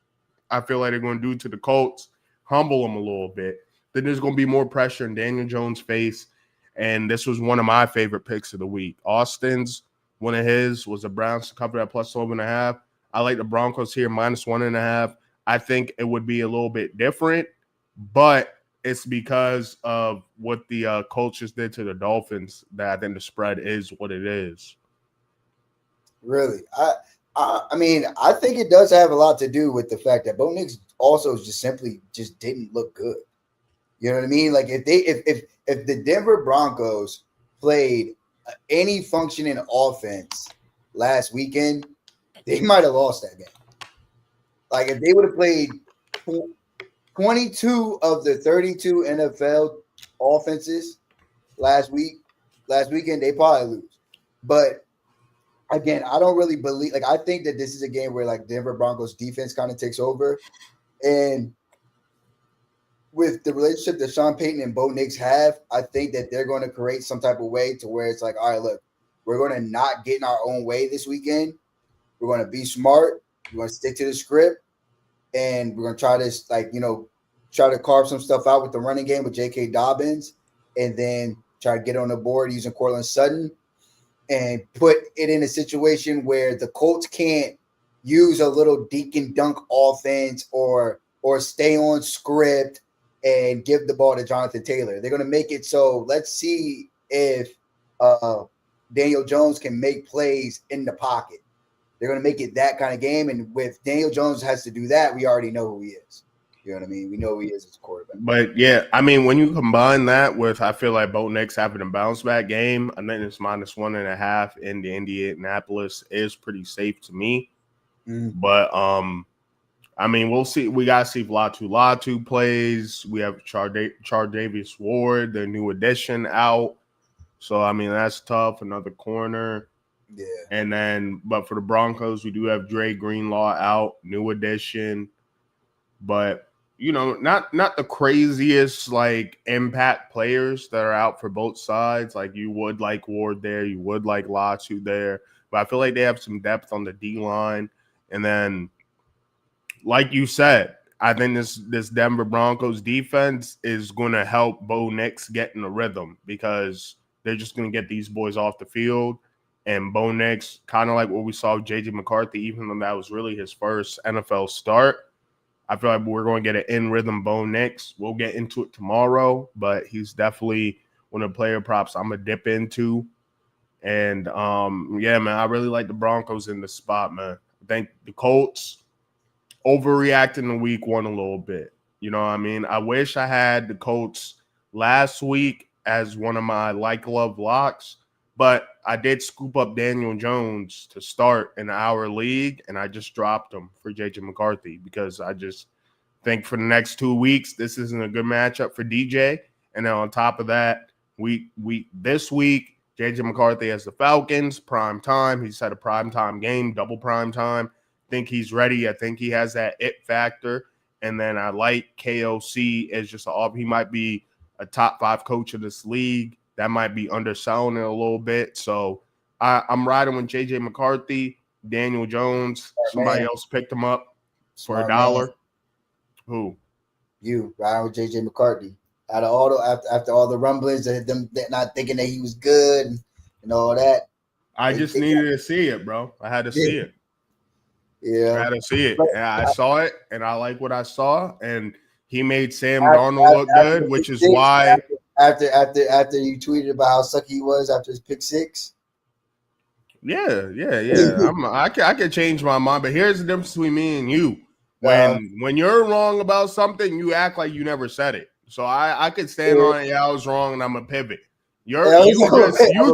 I feel like they're going to do to the Colts, humble them a little bit. Then there's going to be more pressure in Daniel Jones' face, and this was one of my favorite picks of the week. Austin's, one of his was the Browns to cover at plus 12.5. I like the Broncos here minus 1.5. I think it would be a little bit different, but it's because of what the Colts just did to the Dolphins that I think the spread is what it is. Really? I mean, I think it does have a lot to do with the fact that Bo Nix also just simply just didn't look good. You know what I mean? Like if the Denver Broncos played any functioning offense last weekend, they might have lost that game. Like if they would have played 22 of the 32 NFL offenses last weekend, they probably lose. But again, I don't really believe, like, I think that this is a game where like Denver Broncos defense kind of takes over. And with the relationship that Sean Payton and Bo Nix have, I think that they're going to create some type of way to where it's like, all right, look, we're going to not get in our own way this weekend. We're going to be smart. We're going to stick to the script. And we're going to try this, like, try to carve some stuff out with the running game with J.K. Dobbins, and then try to get on the board using Cortland Sutton and put it in a situation where the Colts can't use a little dink and dunk offense or stay on script and give the ball to Jonathan Taylor. They're going to make it so let's see if Daniel Jones can make plays in the pocket. They're going to make it that kind of game. And with Daniel Jones has to do that, we already know who he is. You know what I mean? We know who he is as a quarterback. But, yeah, I mean, when you combine that with I feel like Bo Nix having a bounce-back game, I think it's -1.5 in the Indianapolis is pretty safe to me. Mm-hmm. But, I mean, we'll see. We got to see if Latu plays. We have Chardavius Ward, the new addition, out. So, I mean, that's tough. Another corner. Yeah. And then, but for the Broncos, we do have Dre Greenlaw out, new addition. But, you know, not the craziest, like, impact players that are out for both sides. Like, you would like Ward there. You would like Latu there. But I feel like they have some depth on the D-line. And then, like you said, I think this Denver Broncos defense is going to help Bo Nix get in the rhythm because they're just going to get these boys off the field. And Bo Nix, kind of like what we saw with J.J. McCarthy, even though that was really his first NFL start, I feel like we're going to get an in-rhythm Bo Nix. We'll get into it tomorrow, but he's definitely one of the player props I'm going to dip into. And, yeah, man, I really like the Broncos in this spot, man. I think the Colts overreacting to week one a little bit. You know what I mean? I wish I had the Colts last week as one of my love locks, but I did scoop up Daniel Jones to start in our league, and I just dropped him for J.J. McCarthy because I just think for the next 2 weeks, this isn't a good matchup for DJ. And then on top of that, this week, J.J. McCarthy has the Falcons, prime time. He's had a prime time game, double prime time. Think he's ready. I think he has that it factor. And then I like KOC as just he might be a top 5 coach of this league. That might be underselling it a little bit. So I'm riding with JJ McCarthy, Daniel Jones. Somebody else picked him up for $1. Who? You riding with JJ McCarthy. Out of all after all the rumblings of them not thinking that he was good and all that. I just needed to see it, bro. I had to see it. Yeah, I had to see it. And I saw it, and I like what I saw. And he made Sam Darnold look good, which is why after you tweeted about how sucky he was after his pick 6. Yeah. I can change my mind, but here's the difference between me and you. When you're wrong about something, you act like you never said it. So I could stand on it. Yeah, I was wrong, and I'm gonna pivot. You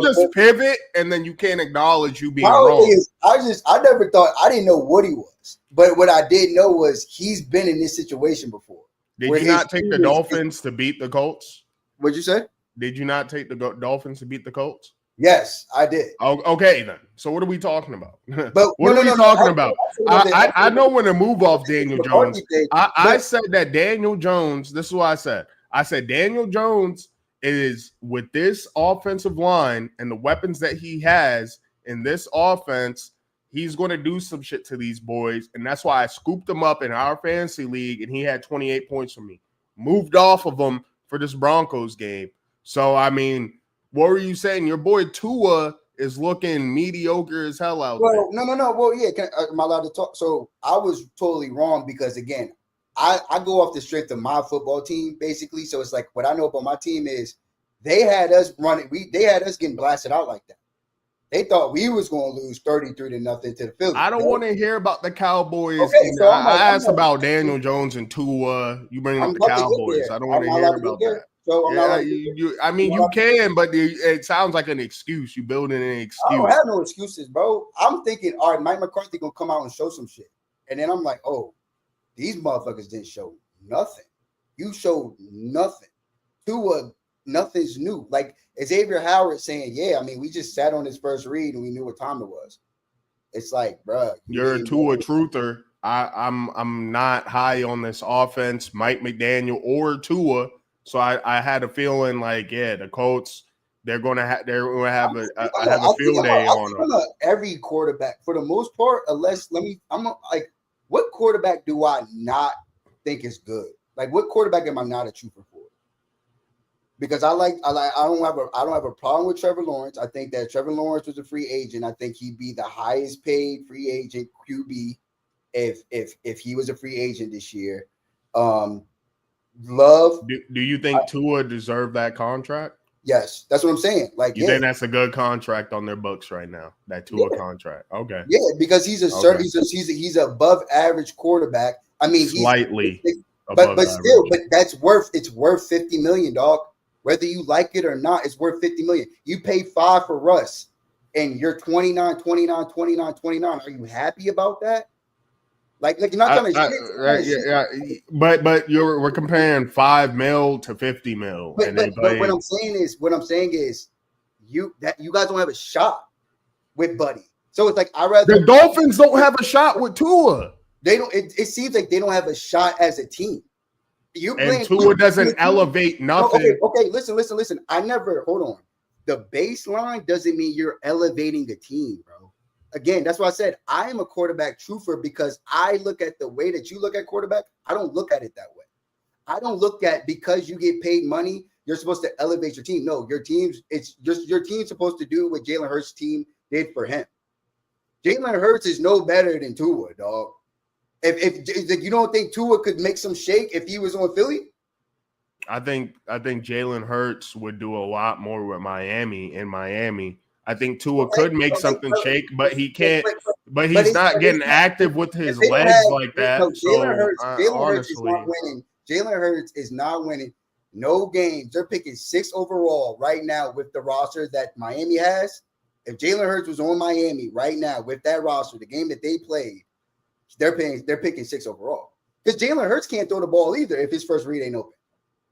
just pivot, and then you can't acknowledge you being wrong. I never thought. I didn't know what he was, but what I did know was he's been in this situation before. Did you not take the Dolphins to beat the Colts? What'd you say? Did you not take the Dolphins to beat the Colts? Yes, I did. Oh, okay, then. So what are we talking about? But what are we talking about? I know when to move off Daniel Jones. I said that Daniel Jones, this is what I said. I said Daniel Jones is with this offensive line and the weapons that he has in this offense, he's going to do some shit to these boys. And that's why I scooped him up in our fantasy league, and he had 28 points for me. Moved off of him for this Broncos game. So, I mean, what were you saying? Your boy Tua is looking mediocre as hell out there. No. Well, yeah, am I allowed to talk? So I was totally wrong because, again, I go off the strength of my football team, basically. So it's like what I know about my team is they had us running. They had us getting blasted out like that. They thought we was going to lose 33-0 to the Phillies. I don't want to hear about the Cowboys. Okay, so I asked about Daniel Jones and Tua. You bring up the Cowboys. I don't want to hear about that. So you can, but it sounds like an excuse. You building an excuse. I don't have no excuses, bro. I'm thinking, all right, Mike McCarthy gonna come out and show some shit, and then I'm like, oh, these motherfuckers didn't show nothing. You showed nothing. Tua, nothing's new. Like Xavier Howard saying, yeah, I mean, we just sat on his first read and we knew what time it was. It's like, bro, you're a Tua truther. I'm not high on this offense, Mike McDaniel or Tua. So I had a feeling like, yeah, the Colts, they're gonna have a field day on them. Every quarterback, for the most part, what quarterback do I not think is good? Like, what quarterback am I not a trooper for? Because I don't have a problem with Trevor Lawrence. I think that Trevor Lawrence was a free agent. I think he'd be the highest paid free agent QB if he was a free agent this year. Love. Do you think Tua deserved that contract? Yes, that's what I'm saying. Like, you think that's a good contract on their books right now? That Tua contract. Okay. Yeah, because he's he's above average quarterback. I mean, slightly but still, but it's worth $50 million, dog. Whether you like it or not, it's worth $50 million. You pay 5 for Russ, and you're 29. Are you happy about that? Like you're not trying to but we're comparing $5 million to $50 million. But what I'm saying is you guys don't have a shot with Buddy. So it's like the Dolphins don't have a shot with Tua. They don't. It seems like they don't have a shot as a team. And Tua doesn't elevate nothing. Okay. Listen. Hold on. The baseline doesn't mean you're elevating a team, bro. Again, that's why I said I am a quarterback truther because I look at the way that you look at quarterback. I don't look at it that way. I don't look at because you get paid money, you're supposed to elevate your team. No, your team's supposed to do what Jalen Hurts' team did for him. Jalen Hurts is no better than Tua, dog. If you don't think Tua could make some shake if he was on Philly, I think Jalen Hurts would do a lot more with Miami. In Miami, I think Tua could make something shake, but he can't. But he's not getting active with his legs like that. No, Jalen Hurts is not winning no games. They're picking 6 overall right now with the roster that Miami has. If Jalen Hurts was on Miami right now with that roster, the game that they played, they're picking 6 overall. Because Jalen Hurts can't throw the ball either if his first read ain't open.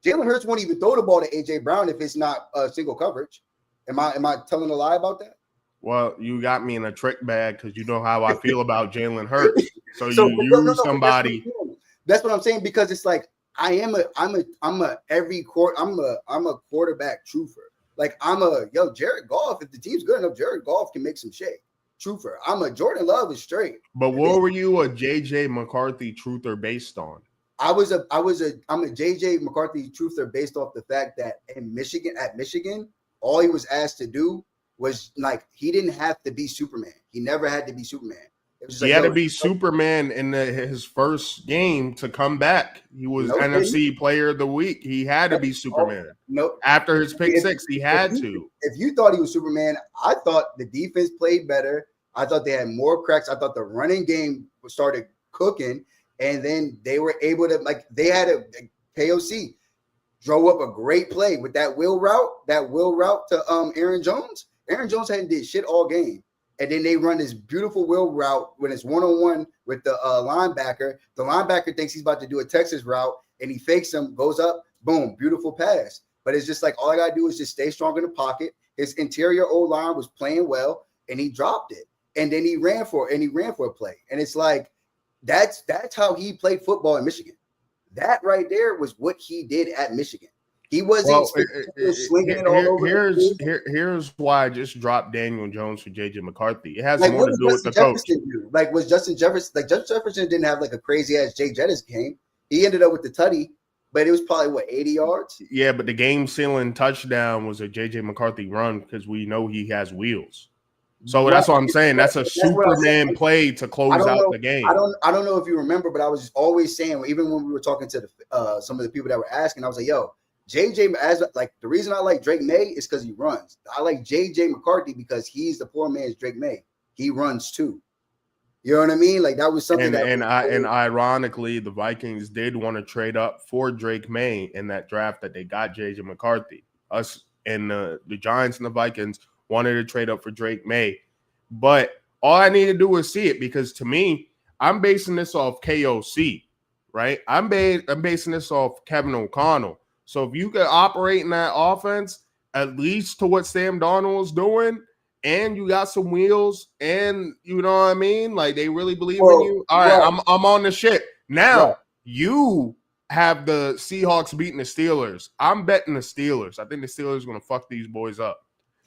Jalen Hurts won't even throw the ball to A.J. Brown if it's not single coverage. Am I telling a lie about that? Well, you got me in a trick bag because you know how I feel about Jalen Hurts. So you use somebody. That's what I'm saying, because it's like I'm a quarterback truther. Like Jared Goff, if the team's good enough, Jared Goff can make some shake. Truther. I'm a Jordan Love is straight. But what were you a JJ McCarthy truther based on? I'm a JJ McCarthy truther based off the fact that at Michigan, all he was asked to do was like he didn't have to be Superman. He never had to be Superman. He had to be Superman in his first game to come back. He was NFC Player of the Week. He had to be Superman. After his pick 6, he had to. If you thought he was Superman, I thought the defense played better. I thought they had more cracks. I thought the running game started cooking, and then they were able to they had a KOC drove up a great play with that wheel route to Aaron Jones. Aaron Jones hadn't did shit all game. And then they run this beautiful wheel route when it's one-on-one with the linebacker. The linebacker thinks he's about to do a Texas route, and he fakes him, goes up, boom, beautiful pass. But it's just like all I got to do is just stay strong in the pocket. His interior O-line was playing well, and he dropped it. And then he ran for a play. And it's like that's how he played football in Michigan. That right there was what he did at Michigan. He wasn't slinging it all over. Here's why I just dropped Daniel Jones for JJ McCarthy. It has more to do with the coach. Was Justin Jefferson Justin Jefferson didn't have a crazy ass Jay Jettis game. He ended up with the tutty, but it was probably 80 yards. Yeah, but the game sealing touchdown was a JJ McCarthy run because we know he has wheels. So that's what I'm saying. That's a Superman play to close out the game. I don't know if you remember, but I was always saying, even when we were talking to some of the people that were asking, I was like, yo, JJ, the reason I like Drake May is because he runs. I like JJ McCarthy because he's the poor man's Drake May. He runs too. You know what I mean? Like that was something. And ironically, the Vikings did want to trade up for Drake May in that draft that they got JJ McCarthy. Us and the Giants and the Vikings wanted to trade up for Drake May, but all I need to do is see it, because to me, I'm basing this off KOC, right? I'm basing this off Kevin O'Connell. So if you could operate in that offense, at least to what Sam Darnold is doing, and you got some wheels, and you know what I mean? Like they really believe in you. All right, I'm on the shit. Now you have the Seahawks beating the Steelers. I'm betting the Steelers. I think the Steelers are going to fuck these boys up.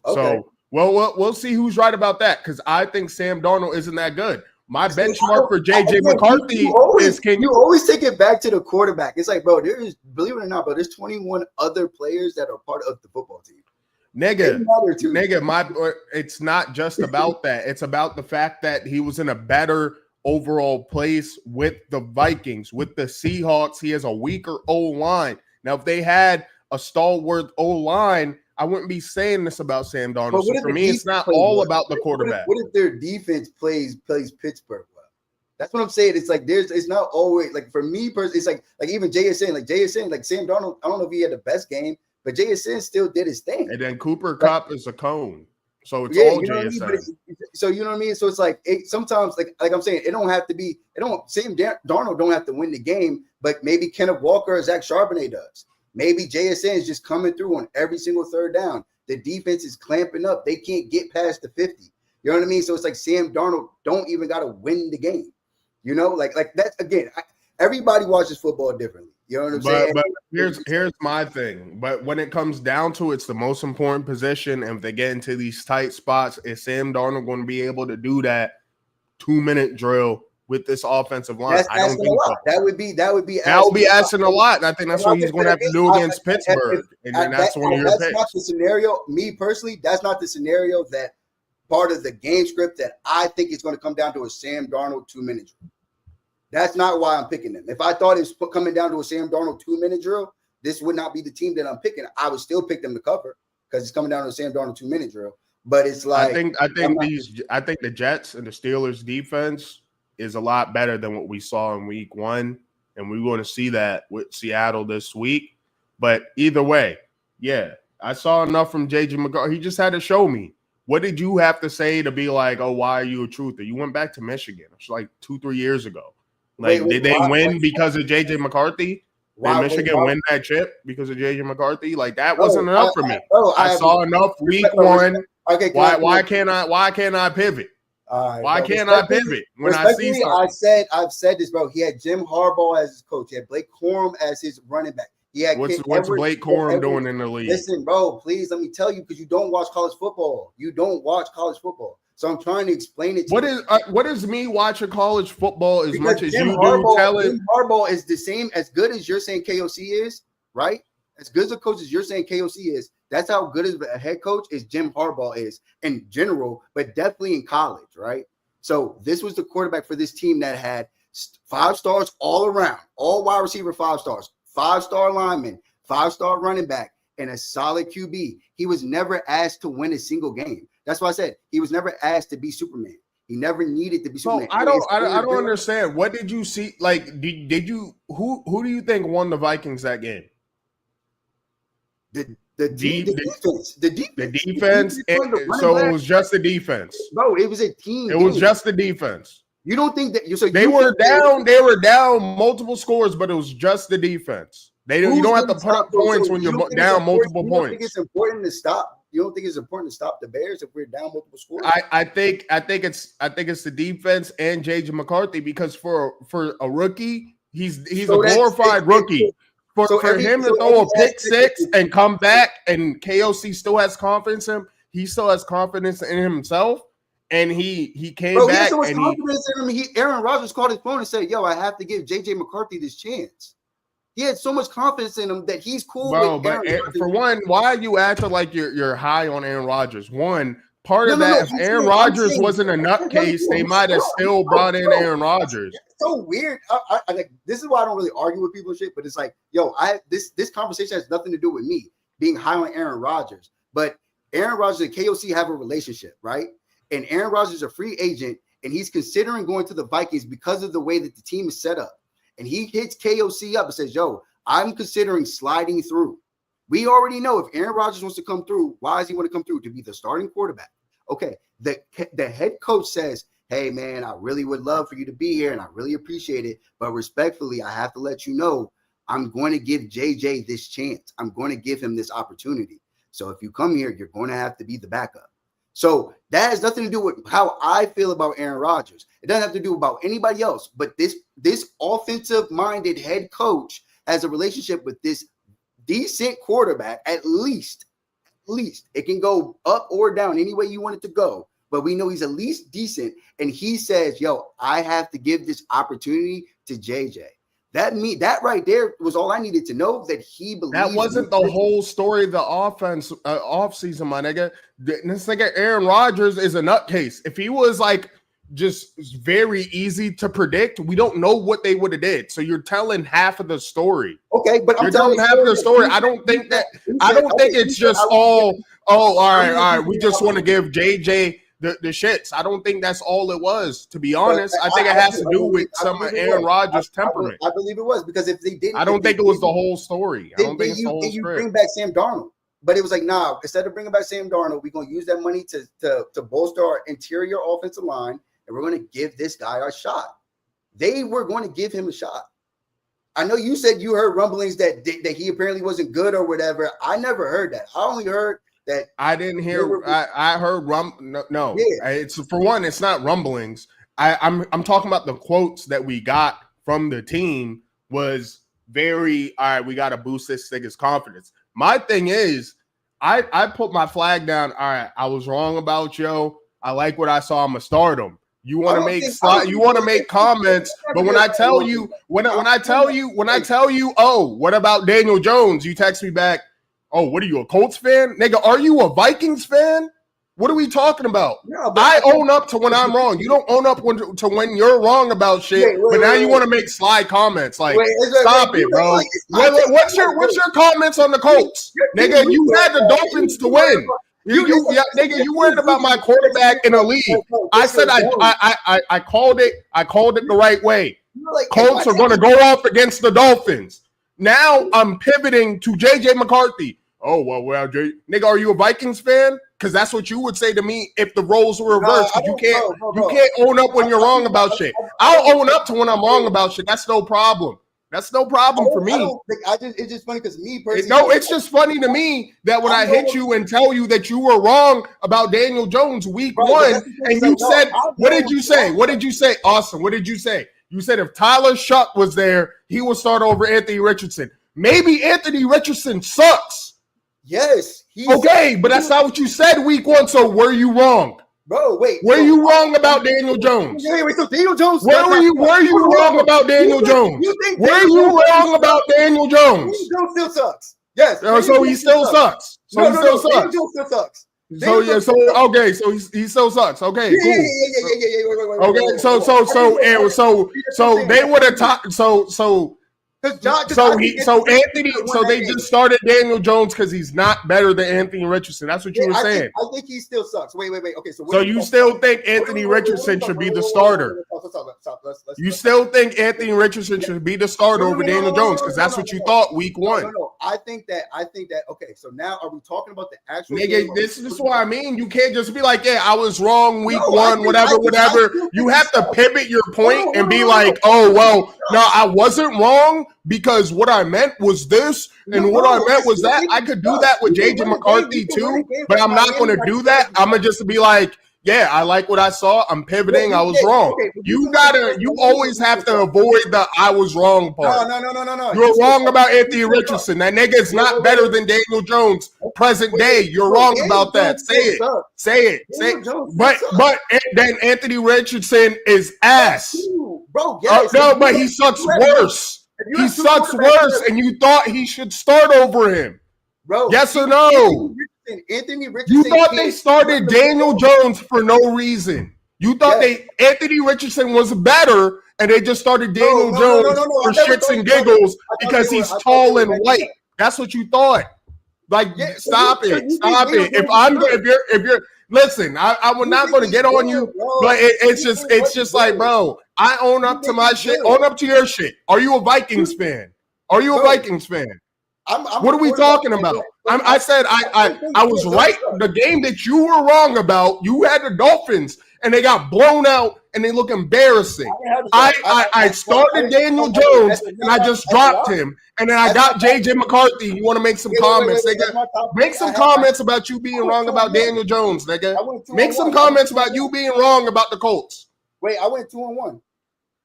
Okay. So we'll see who's right about that, because I think Sam Darnold isn't that good. My benchmark for JJ McCarthy is you always take it back to the quarterback. It's like, bro, believe it or not, bro, there's 21 other players that are part of the football team. Nigga, it's not just about that. It's about the fact that he was in a better overall place with the Vikings. With the Seahawks, he has a weaker O-line. Now, if they had a stalwart O-line, I wouldn't be saying this about Sam Darnold. So for me, it's not all about the quarterback. What if their defense plays Pittsburgh well? That's what I'm saying. It's like it's not always like for me personally. It's like even Jay is saying like Sam Darnold. I don't know if he had the best game, but JSN still did his thing. And then Cooper Kupp is a cone. So it's all JSN. So you know what I mean? So it's like sometimes like I'm saying, it don't have to be, Sam Darnold don't have to win the game, but maybe Kenneth Walker or Zach Charbonnet does. Maybe JSN is just coming through on every single third down. The defense is clamping up. They can't get past the 50. You know what I mean? So it's like Sam Darnold don't even got to win the game. You know, like that's again, everybody watches football differently. You know what I'm saying? But here's my thing. But when it comes down to it's the most important position, and if they get into these tight spots, is Sam Darnold going to be able to do that 2-minute drill with this offensive line? I don't think so. That would be asking a lot, and I think that's what he's going to have to do against Pittsburgh. And then that's one of your picks. That's not the scenario. Me personally, that's not the scenario that part of the game script that I think is going to come down to a Sam Darnold 2-minute drill. That's not why I'm picking them. If I thought it was coming down to a Sam Darnold 2-minute drill, this would not be the team that I'm picking. I would still pick them to cover because it's coming down to a Sam Darnold 2-minute drill. But it's like I think the Jets and the Steelers defense is a lot better than what we saw in week 1, and we're going to see that with Seattle this week. But either way, yeah, I saw enough from J.J. McCarthy. He just had to show me. What did you have to say to be like, oh, why are you a truther? You went back to Michigan. It's like 2-3 years ago. Like, did they win because of J.J. McCarthy? Did Michigan win that chip because of J.J. McCarthy? Like, that wasn't enough for me. I saw enough week 1. Okay, why can't I pivot? Why can't I pivot when I see something? I've said this, bro. He had Jim Harbaugh as his coach. He had Blake Corum as his running back. He had what's Blake Corum doing in the league? Listen, bro, please let me tell you, because you don't watch college football. You don't watch college football. So I'm trying to explain it to you. What is me watching college football as much as you do telling? Jim Harbaugh is the same, as good as you're saying KOC is, right? As good as a coach as you're saying KOC is, that's how good as a head coach is Jim Harbaugh is in general, but definitely in college, right? So this was the quarterback for this team that had 5 stars all around, all wide receiver 5 stars, 5-star lineman, 5-star running back, and a solid QB. He was never asked to win a single game. That's why I said he was never asked to be Superman. He never needed to be Superman. I don't understand. What did you see? Like, did you who do you think won the Vikings that game? The defense. The defense. So it was just the defense. Bro, it was a team. It was just the defense. You don't think that they were down? They were down multiple scores, but it was just the defense. You don't have to put up points when you're down multiple points. You think it's important to stop? You don't think it's important to stop the Bears if we're down multiple scores? I think it's the defense and J.J. McCarthy, because for a rookie, he's a glorified rookie. For him to throw a pick 6 and come back, and KOC still has confidence in him. He still has confidence in himself, and he came back. He has so much confidence in him. Aaron Rodgers called his phone and said, "Yo, I have to give J.J. McCarthy this chance." He had so much confidence in him that he's cool. With Aaron for one, why are you acting like you're high on Aaron Rodgers? One part of that, if Aaron Rodgers wasn't a nutcase, they might have still brought in Aaron Rodgers. It's so weird. I like, this is why I don't really argue with people and shit. But it's like, yo, this conversation has nothing to do with me being high on Aaron Rodgers. But Aaron Rodgers and KOC have a relationship, right? And Aaron Rodgers is a free agent, and he's considering going to the Vikings because of the way that the team is set up. And he hits KOC up and says, yo, I'm considering sliding through. We already know if Aaron Rodgers wants to come through, why does he want to come through? To be the starting quarterback. Okay, the head coach says, hey, man, I really would love for you to be here, and I really appreciate it. But respectfully, I have to let you know, I'm going to give JJ this chance. I'm going to give him this opportunity. So if you come here, you're going to have to be the backup. So that has nothing to do with how I feel about Aaron Rodgers. It doesn't have to do about anybody else. But this offensive-minded head coach has a relationship with this decent quarterback, at least. It can go up or down any way you want it to go. But we know he's at least decent. And he says, yo, I have to give this opportunity to JJ. That right there was all I needed to know, that he believes. That wasn't the whole story of the offseason, my nigga. This nigga Aaron Rodgers is a nutcase. If he was like just very easy to predict. We don't know what they would have did. So you're telling half of the story. Okay, but you're telling half of the story. I don't think it's just all right. We just want to give JJ the shits. I don't think that's all it was, to be honest. I think it has to do with some of Aaron Rodgers' temperament. I believe it was, because if they didn't, I don't think it was the whole story. I don't think it's the whole you script. Bring back Sam Darnold. But it was like, nah, instead of bringing back Sam Darnold, we're going to use that money to bolster our interior offensive line, and we're going to give this guy our shot. They were going to give him a shot. I know you said you heard rumblings that he apparently wasn't good or whatever. I never heard that. I only heard that. I didn't hear. I heard no. Yeah. It's for one. It's not rumblings. I'm talking about the quotes that we got from the team was very all right. We got to boost this nigga's confidence. My thing is, I put my flag down. All right, I was wrong about Joe. I like what I saw. I'm gonna start him. You want to make comments, but when I tell you, oh, what about Daniel Jones? You text me back, oh, what are you, a Colts fan, nigga? Are you a Vikings fan? What are we talking about? No, I own up to when I'm wrong. You don't own up to when you're wrong about shit. But now you want to make sly comments. Like, stop it, bro. What's your comments on the Colts, nigga? You had the Dolphins to win. Nigga, you worried about my quarterback in a league. I said I called it. I called it the right way. Colts are going to go off against the Dolphins. Now I'm pivoting to JJ McCarthy. Oh well, nigga, are you a Vikings fan? Because that's what you would say to me if the roles were reversed. You can't own up when you're wrong about shit. I'll own up to when I'm wrong about shit. That's no problem. That's no problem for me. It's just funny because me personally. No, it's just funny to me that when I hit you and tell you that you were wrong about Daniel Jones week one, and you said, what did you say? What did you say? Austin, what did you say? You said if Tyler Shuck was there, he would start over Anthony Richardson. Maybe Anthony Richardson sucks. Yes. Okay, but that's not what you said week one, so were you wrong? Bro, wait. Were you wrong about Daniel Jones? Wait, so Daniel Jones. Were you wrong about Daniel Jones? Were you wrong about Daniel Jones? Daniel Jones still sucks. Yes. So he still sucks. So he still sucks. Daniel Jones still sucks. He still sucks. Okay, cool. Yeah. Okay, so they would have talked. So they just started Daniel Jones because he's not better than Anthony Richardson. That's what you were saying. I think he still sucks. Wait. Okay, so you still think Anthony Richardson should be the starter? You still think Anthony Richardson should be the starter over Daniel Jones because that's what you thought week one. No. I think that. Okay, so now are we talking about the actual? Nigga, this is what I mean. You can't just be like, yeah, I was wrong week one, whatever. You have to pivot your point and be like, oh well, no, I wasn't wrong. Because what I meant was this, and what I meant was that. I could do that with JJ McCarthy too, but I'm not going to do that. I'm going to just be like, yeah, I like what I saw. I'm pivoting. I was wrong. You always have to avoid the I was wrong part. No. You're wrong about Anthony Richardson. That nigga is not better than Daniel Jones present day. You're wrong about that. Say it. But then Anthony Richardson is ass. Bro, yes. No, but he sucks worse. He sucks worse, and you thought he should start over him. Bro, yes or no? Anthony Richardson. You thought they started Daniel Jones for no reason. You thought Anthony Richardson was better, and they just started Daniel Jones for shits and giggles because he's tall and white. That's what you thought. Like, stop it. If you're listen, I'm not going to get on you, but it's just like, bro, I own up to my shit. Own up to your shit. Are you a Vikings fan? What are we talking about? I said I was right. The game that you were wrong about, you had the Dolphins, and they got blown out, and they look embarrassing. I started Daniel Jones, and I just dropped him, and then I got JJ McCarthy. You want to make some comments, nigga? Make some comments about you being wrong about Daniel Jones, nigga. Make some comments about you being wrong about the Colts. Wait, I went 2-1.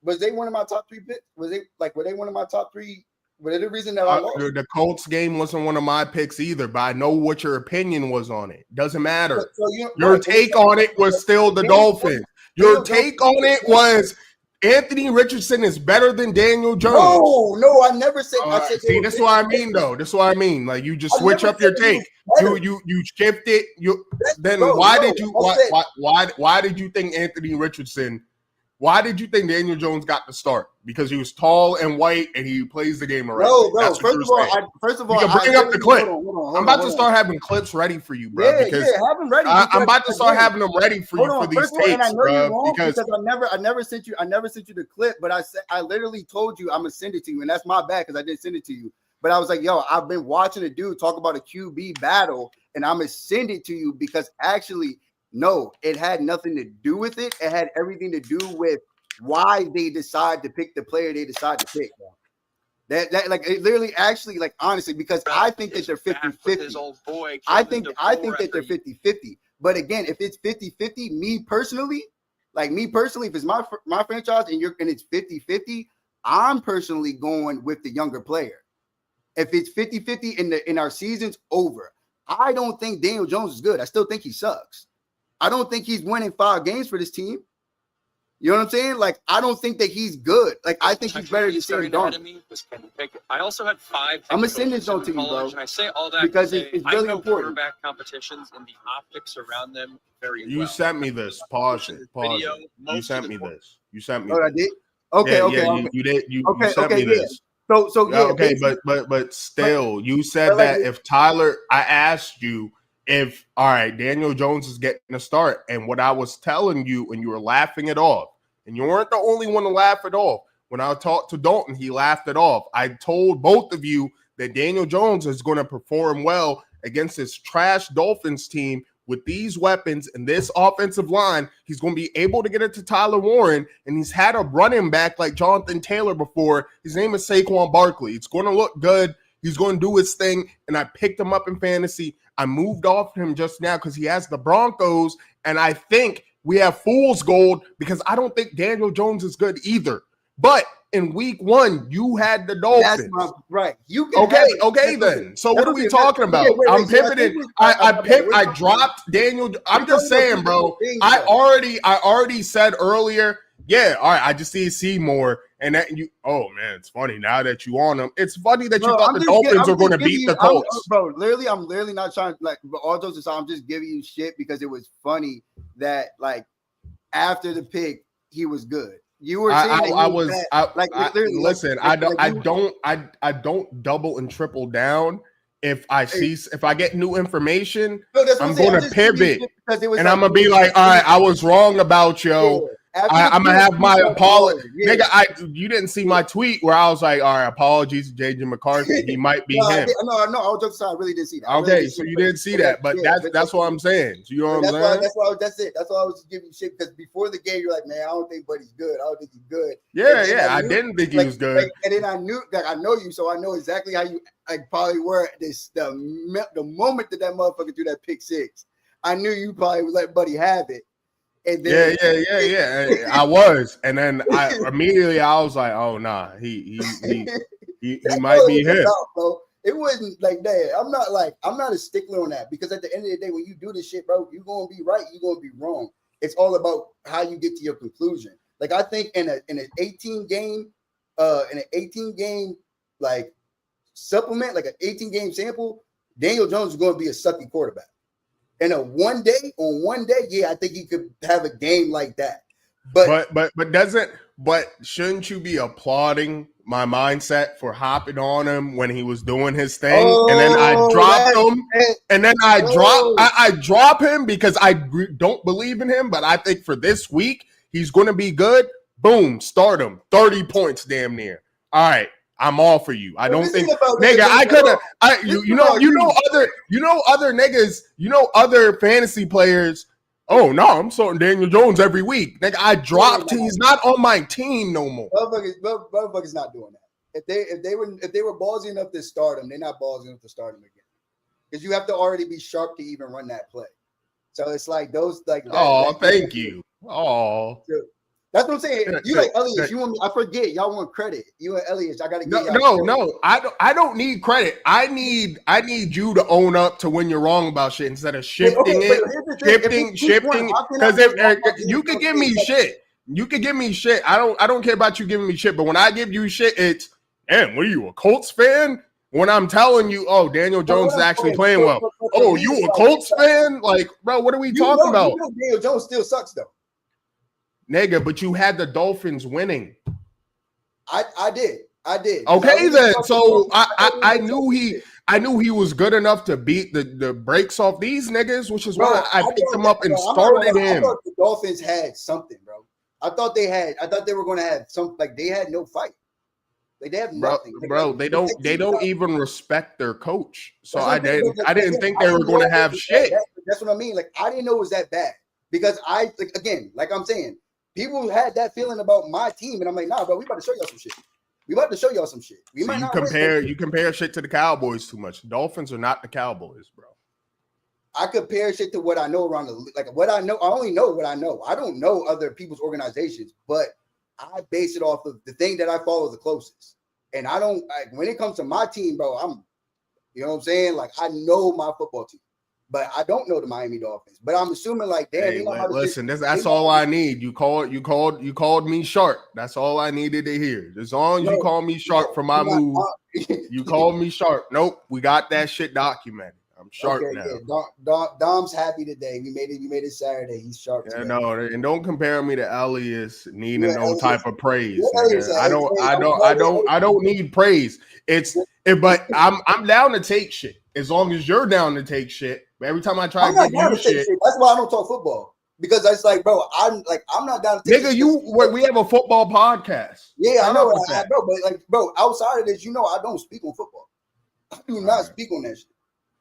Was they one of my top 3 picks? Were they one of my top 3? Was it the reason that I lost? The Colts game wasn't one of my picks either, but I know what your opinion was on it. Doesn't matter. Your take on it was still the Dolphins. Your take on it was Anthony Richardson is better than Daniel Jones. No, I never said. I said see, this is what I mean, though. This is what I mean. Like you just switch up your take. You shift it. Why did you think Anthony Richardson? Why did you think Daniel Jones got the start? Because he was tall and white and he plays the game around. No, bro. First of all, you can bring up the clip. I'm about to start having clips ready for you, bro. Yeah, have them ready. I'm about to start having them ready for you for these takes, bro. Because I never sent you the clip, but I literally told you I'm gonna send it to you, and that's my bad because I didn't send it to you. But I was like, yo, I've been watching a dude talk about a QB battle, and I'm gonna send it to you because actually. No, it had nothing to do with it. It had everything to do with why they decide to pick the player they decide to pick. That like it literally actually like honestly because I think that they're 50-50. I think that they're 50-50. But again, if it's 50-50, me personally, if it's my franchise and it's 50-50, I'm personally going with the younger player. If it's 50-50 in our season's over, I don't think Daniel Jones is good. I still think he sucks. I don't think he's winning 5 games for this team. You know what I'm saying? Like, I don't think that he's good. Like, I think he's better than Sam Darnold. I also had 5. I'm gonna send this on to you, bro. And I say all that because it's really important. Quarterback competitions and the optics around them very well. You sent me this. Pause it. You sent me this. Oh, I did. Okay. You did. You sent me this. So yeah. Okay, but still, you said that if Tyler, I asked you. If all right, Daniel Jones is getting a start, and what I was telling you, and you were laughing it off, and you weren't the only one to laugh it off. When I talked to Dalton, he laughed it off. I told both of you that Daniel Jones is going to perform well against this trash Dolphins team with these weapons and this offensive line. He's going to be able to get it to Tyler Warren, and he's had a running back like Jonathan Taylor before. His name is Saquon Barkley. It's going to look good. He's going to do his thing, and I picked him up in fantasy. I moved off him just now because he has the Broncos, and I think we have fool's gold because I don't think Daniel Jones is good either. But in week 1, you had the Dolphins. That's right. You can okay then. So what are we talking about? I'm pivoting. I dropped Daniel. I'm just saying, bro. I already said earlier. Yeah, all right. I just need to see more. And that you, oh man, it's funny now that you on them. It's funny that you thought the Dolphins are going to beat the Colts, bro. I'm literally not trying to like. But all those aside, I'm just giving you shit because it was funny that like after the pick he was good. You were saying listen. I don't double and triple down. If I get new information, I'm going to pivot and I'm gonna be like, all right, I was wrong about yo. I'm gonna have my apology, nigga. You didn't see my tweet where I was like, "All right, apologies to JJ McCarthy. He might be him." No, I was just saying. I really didn't see that. Okay, so you didn't see that, but that's what I'm saying. So you know what I'm saying? That's it. That's why I was just giving you shit because before the game, you're like, "Man, I don't think Buddy's good. I don't think he's good." Yeah, I didn't think he was good. And then I knew that I know you, so I know exactly how you probably were. The moment that motherfucker threw that pick 6, I knew you probably would let Buddy have it. Then, yeah. I was, and then I was like, "Oh nah, he might be him." It wasn't like that. I'm not a stickler on that because at the end of the day, when you do this shit, bro, you're gonna be right, you're gonna be wrong. It's all about how you get to your conclusion. Like I think in an 18 game like supplement, like an 18 game sample, Daniel Jones is going to be a sucky quarterback. And on one day, yeah, I think he could have a game like that. But shouldn't you be applauding my mindset for hopping on him when he was doing his thing? And then I dropped him. And then I drop him because I don't believe in him. But I think for this week, he's going to be good. Boom, start him. 30 points damn near. All right. I'm all for you. I don't think, nigga. I could have. Other niggas. Other fantasy players. Oh no, I'm starting Daniel Jones every week. Nigga, I dropped. He's not on my team no more. Motherfuckers not doing that. If they were ballsy enough to start him, they're not ballsy enough to start him again. Because you have to already be sharp to even run that play. So it's like those like. Thank you. Oh. That's what I'm saying. You like Elias. You want me? I forget. Y'all want credit. You and Elias. I gotta get No. I don't need credit. I need you to own up to when you're wrong about shit instead of shifting. Because if you could give me shit, You can give me shit. I don't care about you giving me shit. But when I give you shit, it's, damn, what are you, a Colts fan? When I'm telling you, oh, Daniel Jones is actually playing well. Oh, you a Colts fan? Like, bro, what are we talking about? You know Daniel Jones still sucks though. Nigga, but you had the Dolphins winning. I did. Okay, then. So I knew he was good enough to beat the brakes off these niggas, which is why I picked him up and started him. I thought the Dolphins had something, bro. I thought they were going to have some, like they had no fight. Like they have nothing, bro. They don't even respect their coach. So I didn't think they were going to have shit. That's what I mean. Like I didn't know it was that bad because like I'm saying, people had that feeling about my team, and I'm like, nah, bro, we about to show y'all some shit. We about to show y'all some shit. You compare shit to the Cowboys too much. Dolphins are not the Cowboys, bro. I compare shit to what I know around what I know. I only know what I know. I don't know other people's organizations, but I base it off of the thing that I follow the closest. And I don't when it comes to my team, bro, you know what I'm saying? Like I know my football team, but I don't know the Miami Dolphins. But I'm assuming like, damn, hey, listen, that's all I need. You called me sharp. That's all I needed to hear. As long as you call me sharp for my move, you called me sharp. Nope, we got that shit documented. I'm sharp now. Yeah. Dom's happy today. We made it Saturday. He's sharp today. No, and don't compare me to Elias needing no type of praise. I don't need praise. But I'm down to take shit as long as you're down to take shit. But every time I try to give you shit, that's why I don't talk football. Because it's like, bro, I'm not down to take nigga, we have a football podcast. Yeah, I know that, bro, outside of this, I don't speak on football. I do not speak on that shit.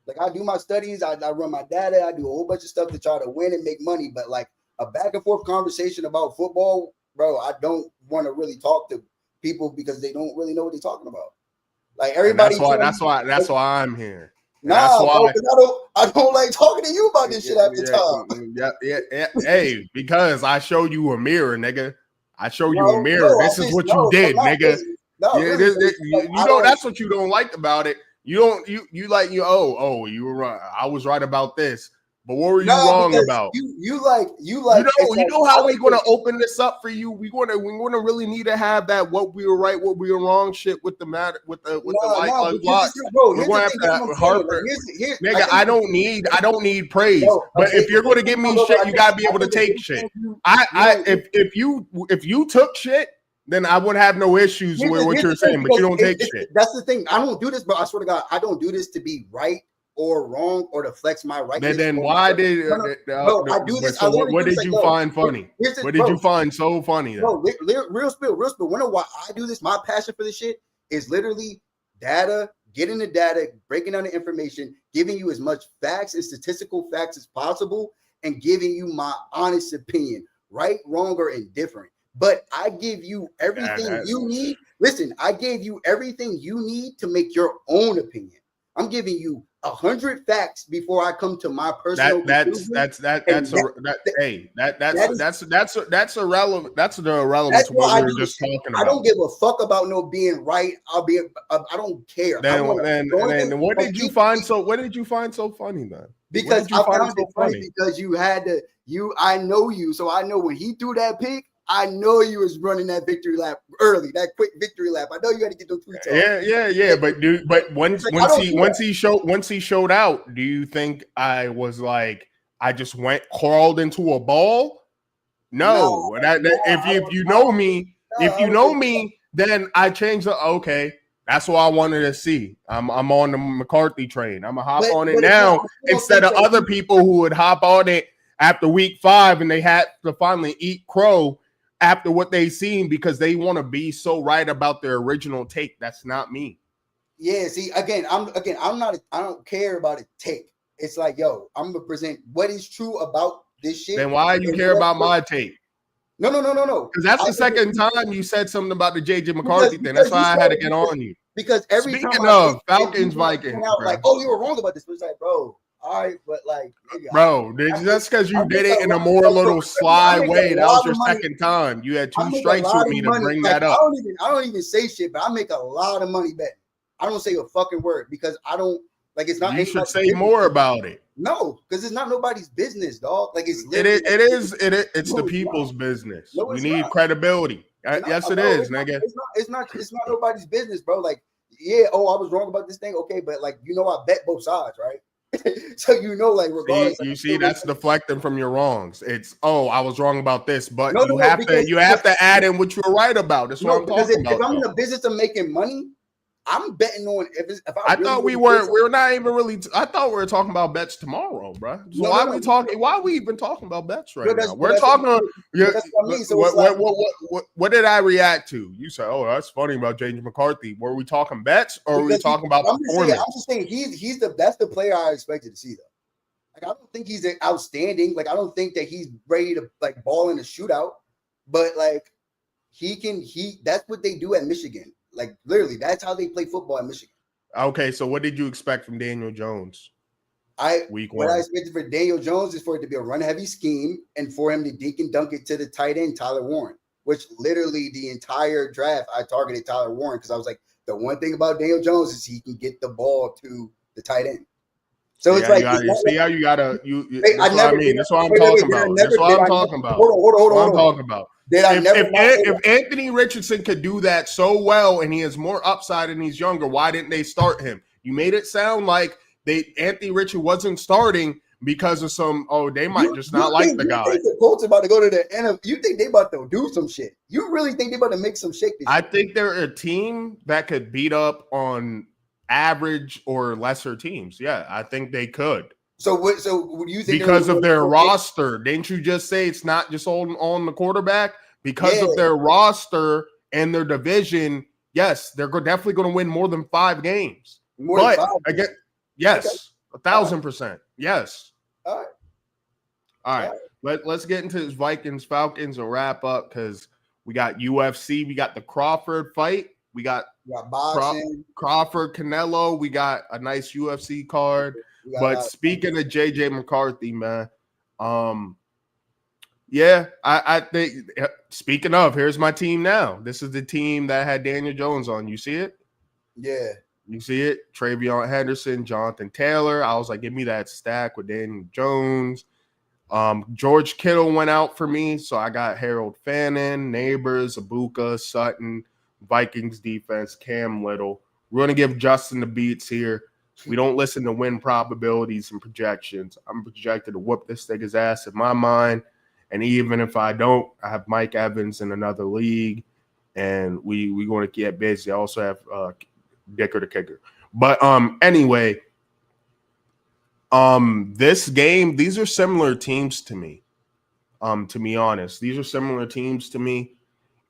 Like I do my studies, I run my data, I do a whole bunch of stuff to try to win and make money. But like a back and forth conversation about football, bro, I don't want to really talk to people because they don't really know what they're talking about. Like everybody, that's why I'm here. Nah, bro, I don't like talking to you about this shit after time. Yeah. Hey, because I show you a mirror, nigga. I show you a mirror. This is what you did, nigga. That's what you don't like about it. You were right. I was right about this. But what were you wrong about? You know how we're gonna open this up for you. We wanna really need to have that what we were right, what we were wrong shit with the matter with the lot. We're gonna have to Harper. Nigga, I don't need praise. But if you're gonna give me shit, you gotta be able to take shit. If you took shit, then I would have no issues with what you're saying, but you don't take shit. That's the thing. I don't do this, bro. I swear to God, I don't do this to be right or wrong or to flex my right. Then why did I do this? So what did you find funny? What did you find so funny? Bro, real spill. Wonder why I do this? My passion for this shit is literally data, getting the data, breaking down the information, giving you as much facts and statistical facts as possible, and giving you my honest opinion, right, wrong, or indifferent. But I give you everything you need. Listen, I gave you everything you need to make your own opinion. I'm giving you 100 facts before I come to my personal. That's irrelevant. That's the irrelevance of what we were just talking about. I don't give a fuck about no being right. I don't care. Then what did you find so? What did you find so funny then? Because I found it funny because I know you, so I know when he threw that pick. I know you was running that victory lap early, that quick victory lap. I know you got to get those tweets off. Yeah. But once he showed out, do you think I was like I just crawled into a ball? No. If you know me, then I changed the okay. That's what I wanted to see. I'm on the McCarthy train. I'm gonna hop on it now instead of other people who would hop on it after week 5 and they had to finally eat crow after what they seen because they want to be so right about their original take. That's not me. Yeah, see, I don't care about a take. It's like, yo, I'm gonna present what is true about this shit. Then why do you care about my take? No. Because that's the second time you said something about the JJ McCarthy thing. That's why I had to get on you. Because Speaking of Falcons, Vikings, like, oh, you were wrong about this. But it's like, bro, all right, but like, bro, just because you did it in a more little sly way, that was your second time. You had 2 strikes with me to bring that up. I don't even say shit, but I make a lot of money betting. I don't say a fucking word because I don't Like it's not. You should say business. more about it. No, because it's not nobody's business, dog. Like it's it's the people's business. No, we need credibility. Yes, it is, nigga. It's not nobody's business, bro. Like, yeah, I was wrong about this thing. Okay, but like I bet both sides, right? So like regardless, you see that's deflecting from your wrongs. It's I was wrong about this, but no, you have to add in what you're right about. That's what I'm talking about. If I'm in the business of making money, I'm betting on if I thought we're not even really. I thought we were talking about bets tomorrow, bro. So why are we even talking about bets right now? We're talking. That's what I mean. So what did I react to? You said, "Oh, that's funny about James McCarthy." Were we talking bets or were we talking about performance? I'm just saying that's the player I expected to see though. Like I don't think he's outstanding. Like I don't think that he's ready to like ball in a shootout, but like that's what they do at Michigan. Like literally, that's how they play football at Michigan. Okay, so what did you expect from Daniel Jones? Week 1. What I expected for Daniel Jones is for it to be a run-heavy scheme and for him to dink and dunk it to the tight end, Tyler Warren. Which literally the entire draft I targeted Tyler Warren because I was like, the one thing about Daniel Jones is he can get the ball to the tight end. So it's like that's what I mean. That's what I'm talking about. That's what I'm talking about. Hold on. I'm talking about. If Anthony Richardson could do that so well and he has more upside and he's younger, why didn't they start him? You made it sound like Anthony Richardson wasn't starting because of some. They might just not like the guy. The Colts about to go to the NFL. You think they about to do some shit? You really think they about to make some shake? I think they're a team that could beat up on average or lesser teams. Yeah, I think they could. So what do you think? Because of their roster, didn't you just say it's not just on the quarterback? Because of their roster and their division, yes, they're definitely going to win more than 5 games. Yes, 1,000%. Yes. All right. Let's get into this Vikings Falcons and wrap up because we got UFC, we got the Crawford fight. We got Crawford, Canelo. We got a nice UFC card. But speaking of JJ McCarthy, man, I think speaking of, here's my team now. This is the team that had Daniel Jones on. You see it? Yeah. You see it? Travion Henderson, Jonathan Taylor. I was like, give me that stack with Daniel Jones. George Kittle went out for me, so I got Harold Fannin, Neighbors, Ibuka, Sutton, Vikings defense, Cam Little. We're going to give Justin the beats here. We don't listen to win probabilities and projections. I'm projected to whoop this nigga's ass in my mind. And even if I don't, I have Mike Evans in another league. And we're going to get busy. I also have Dicker the kicker. But anyway, this game, these are similar teams to me. To be honest, these are similar teams to me.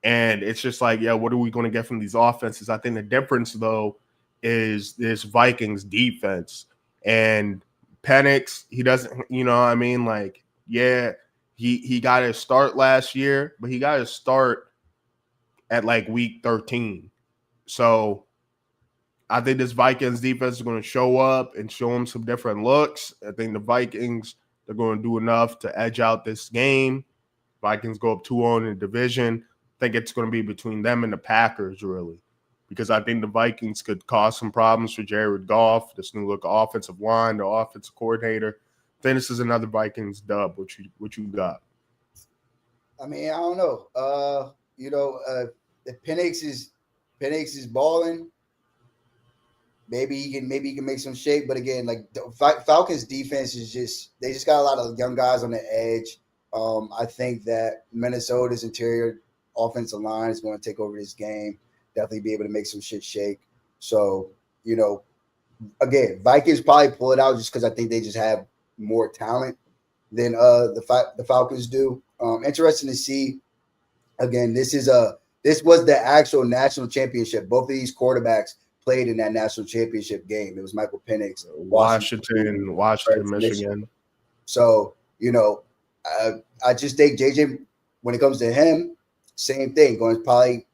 And it's just like, what are we going to get from these offenses? I think the difference, though, is this Vikings defense. And Penix, he doesn't, he got his start last year, but he got his start at like week 13. So I think this Vikings defense is going to show up and show him some different looks. I think the Vikings, they're going to do enough to edge out this game. Vikings go up 2-0 in the division. I think it's going to be between them and the Packers, really, because I think the Vikings could cause some problems for Jared Goff, this new look offensive line, the offensive coordinator. I think this is another Vikings dub. What you got? I mean, I don't know. If Penix is balling, maybe he can make some shake. But again, like the Falcons defense they just got a lot of young guys on the edge. I think that Minnesota's interior offensive line is going to take over this game. Definitely be able to make some shit shake. So, again, Vikings probably pull it out just because I think they just have more talent than the Falcons do. Interesting to see. Again, this was the actual national championship. Both of these quarterbacks played in that national championship game. It was Michael Penix, Washington, Michigan. So, I just think JJ, when it comes to him, same thing.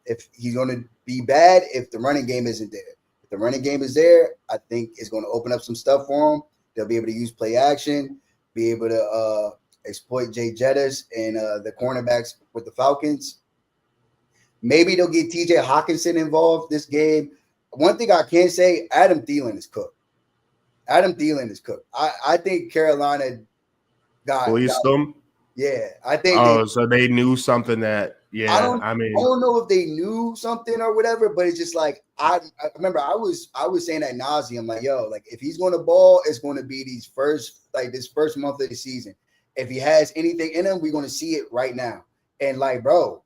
If he's going to be bad, if the running game isn't there. If the running game is there, I think it's going to open up some stuff for him. They'll be able to use play action, be able to exploit Jay Jettis and the cornerbacks with the Falcons. Maybe they'll get TJ Hawkinson involved this game. One thing I can say, Adam Thielen is cooked. Adam Thielen is cooked. I think Carolina got them. Yeah, I think. So they knew something that. Yeah, I don't know if they knew something or whatever, but it's just like I remember I was saying ad nauseum, like, yo, like if he's going to ball, it's going to be this first month of the season. If he has anything in him, we're going to see it right now. And like, bro,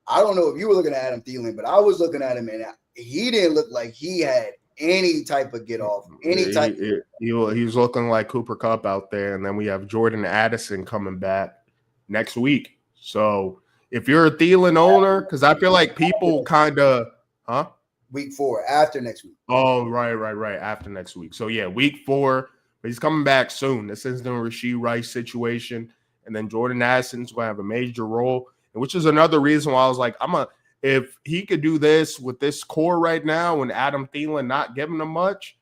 I don't know if you were looking at Adam Thielen, but I was looking at him, and he didn't look like he had any type of get off, He was looking like Cooper Kupp out there, and then we have Jordan Addison coming back next week. So if you're a Thielen owner, because I feel like people kind of, Week 4 after next week. Oh, right. After next week. So yeah, week 4, but he's coming back soon. This isn't a Rashee Rice situation, and then Jordan Addison's going to have a major role, which is another reason why I was like, if he could do this with this core right now and Adam Thielen not giving him much,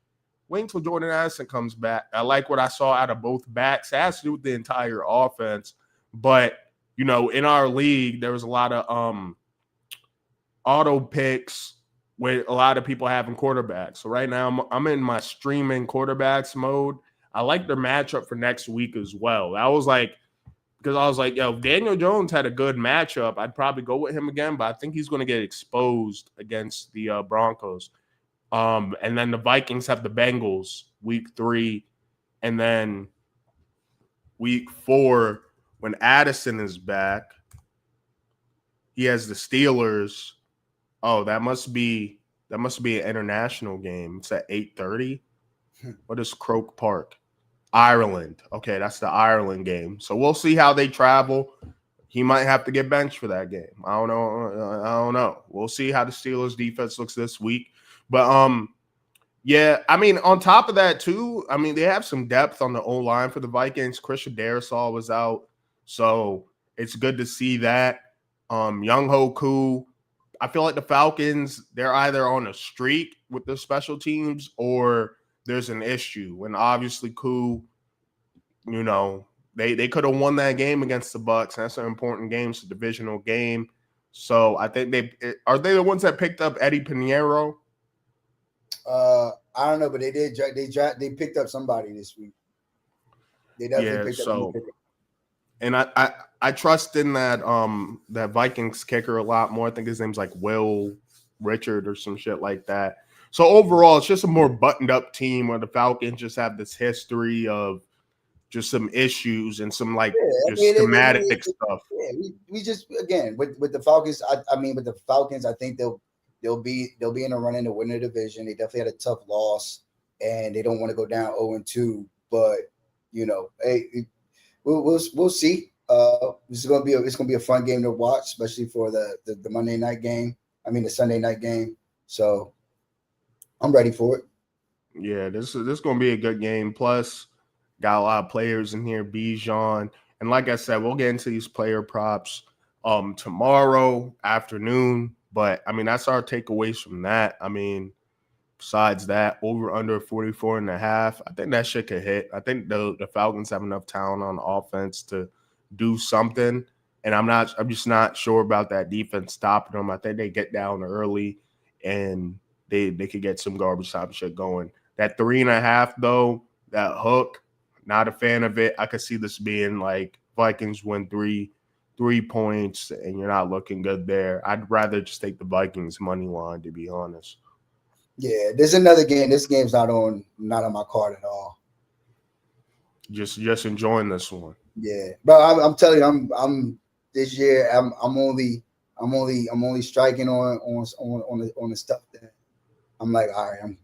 wait until Jordan Addison comes back. I like what I saw out of both backs. It has to do with the entire offense. But, in our league, there was a lot of auto picks with a lot of people having quarterbacks. So right now I'm in my streaming quarterbacks mode. I like their matchup for next week as well. Because I was like, yo, if Daniel Jones had a good matchup, I'd probably go with him again, but I think he's going to get exposed against the Broncos. And then the Vikings have the Bengals week 3. And then week 4, when Addison is back, he has the Steelers. Oh, that must be an international game. It's at 8:30. What is Croke Park? Ireland. Okay, that's the Ireland game. So we'll see how they travel. He might have to get benched for that game. I don't know. We'll see how the Steelers defense looks this week. But yeah, I mean, on top of that too, I mean, they have some depth on the O-line for the Vikings. Christian Darrisaw was out, so it's good to see that. Young Ho Koo. I feel like the Falcons, they're either on a streak with their special teams or there's an issue. And obviously, Koo, they could have won that game against the Bucs. That's an important game. It's a divisional game. So I think are they the ones that picked up Eddie Pinheiro? I don't know, but they did. They picked up somebody this week. They definitely picked up. And I trust in that Vikings kicker a lot more. I think his name's like Will Richard or some shit like that. So overall, it's just a more buttoned up team where the Falcons just have this history of just some issues and some schematic stuff. Yeah, we just again with the Falcons. With the Falcons, I think they'll be in a run in the winner division. They definitely had a tough loss, and they don't want to go down 0-2. But hey. We'll see. It's gonna be a fun game to watch, especially for the Monday night game. The Sunday night game. So I'm ready for it. Yeah, this is gonna be a good game. Plus, got a lot of players in here. Bijan, and like I said, we'll get into these player props tomorrow afternoon. But that's our takeaways from that. Besides that, over under 44.5. I think that shit could hit. I think the Falcons have enough talent on offense to do something. And I'm just not sure about that defense stopping them. I think they get down early and they could get some garbage time shit going. That 3.5 though, that hook, not a fan of it. I could see this being like Vikings win 3 points and you're not looking good there. I'd rather just take the Vikings money line, to be honest. Yeah, there's another game. This game's not on my card at all. Just enjoying this one. Yeah, but I'm telling you, I'm this year. I'm only striking on the stuff that I'm like, all right, I'm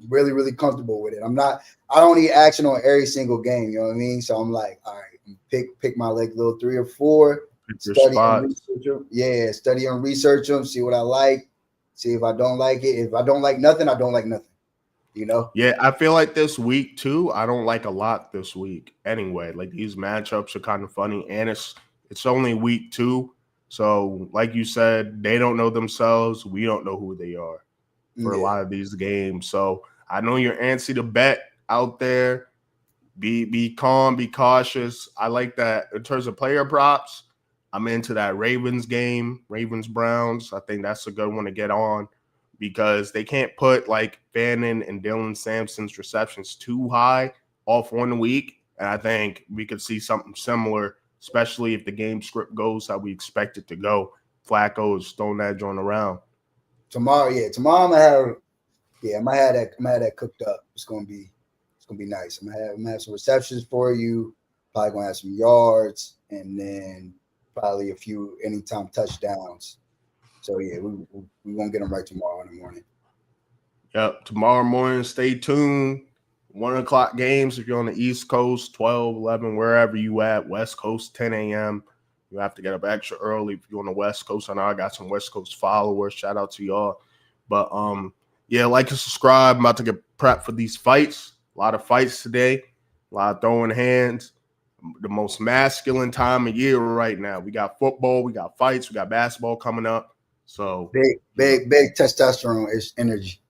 really really comfortable with it. I don't need action on every single game. You know what I mean? So I'm like, all right, pick my little 3 or 4. Study and research them. Yeah, study and research them. See what I like. See if I don't like it. If I don't like nothing, I don't like nothing. Yeah, I feel like this week too, I don't like a lot this week anyway. Like these matchups are kind of funny, and it's only week 2. So like you said, they don't know themselves. We don't know who they are for a lot of these games. So I know you're antsy to bet out there. Be calm, be cautious. I like that. In terms of player props, I'm into that Ravens game, Ravens-Browns. I think that's a good one to get on. because they can't put like Bannon and Dylan Sampson's receptions too high off on the week. And I think we could see something similar, especially if the game script goes how we expect it to go. Flacco is throwing that joint around. Tomorrow I'm gonna have that cooked up. It's gonna be nice. I'm gonna have some receptions for you. Probably gonna have some yards, and then probably a few anytime touchdowns. So yeah, we won't get them right tomorrow in the morning. Yep, tomorrow morning, stay tuned. 1 o'clock games if you're on the East Coast, 12, 11, wherever you at. West Coast, 10 a.m. You have to get up extra early if you're on the West Coast. I know I got some West Coast followers. Shout out to y'all. But yeah, like and subscribe. I'm about to get prepped for these fights. A lot of fights today. A lot of throwing hands. The most masculine time of year right now. We got football, we got fights, we got basketball coming up. So big testosterone is energy.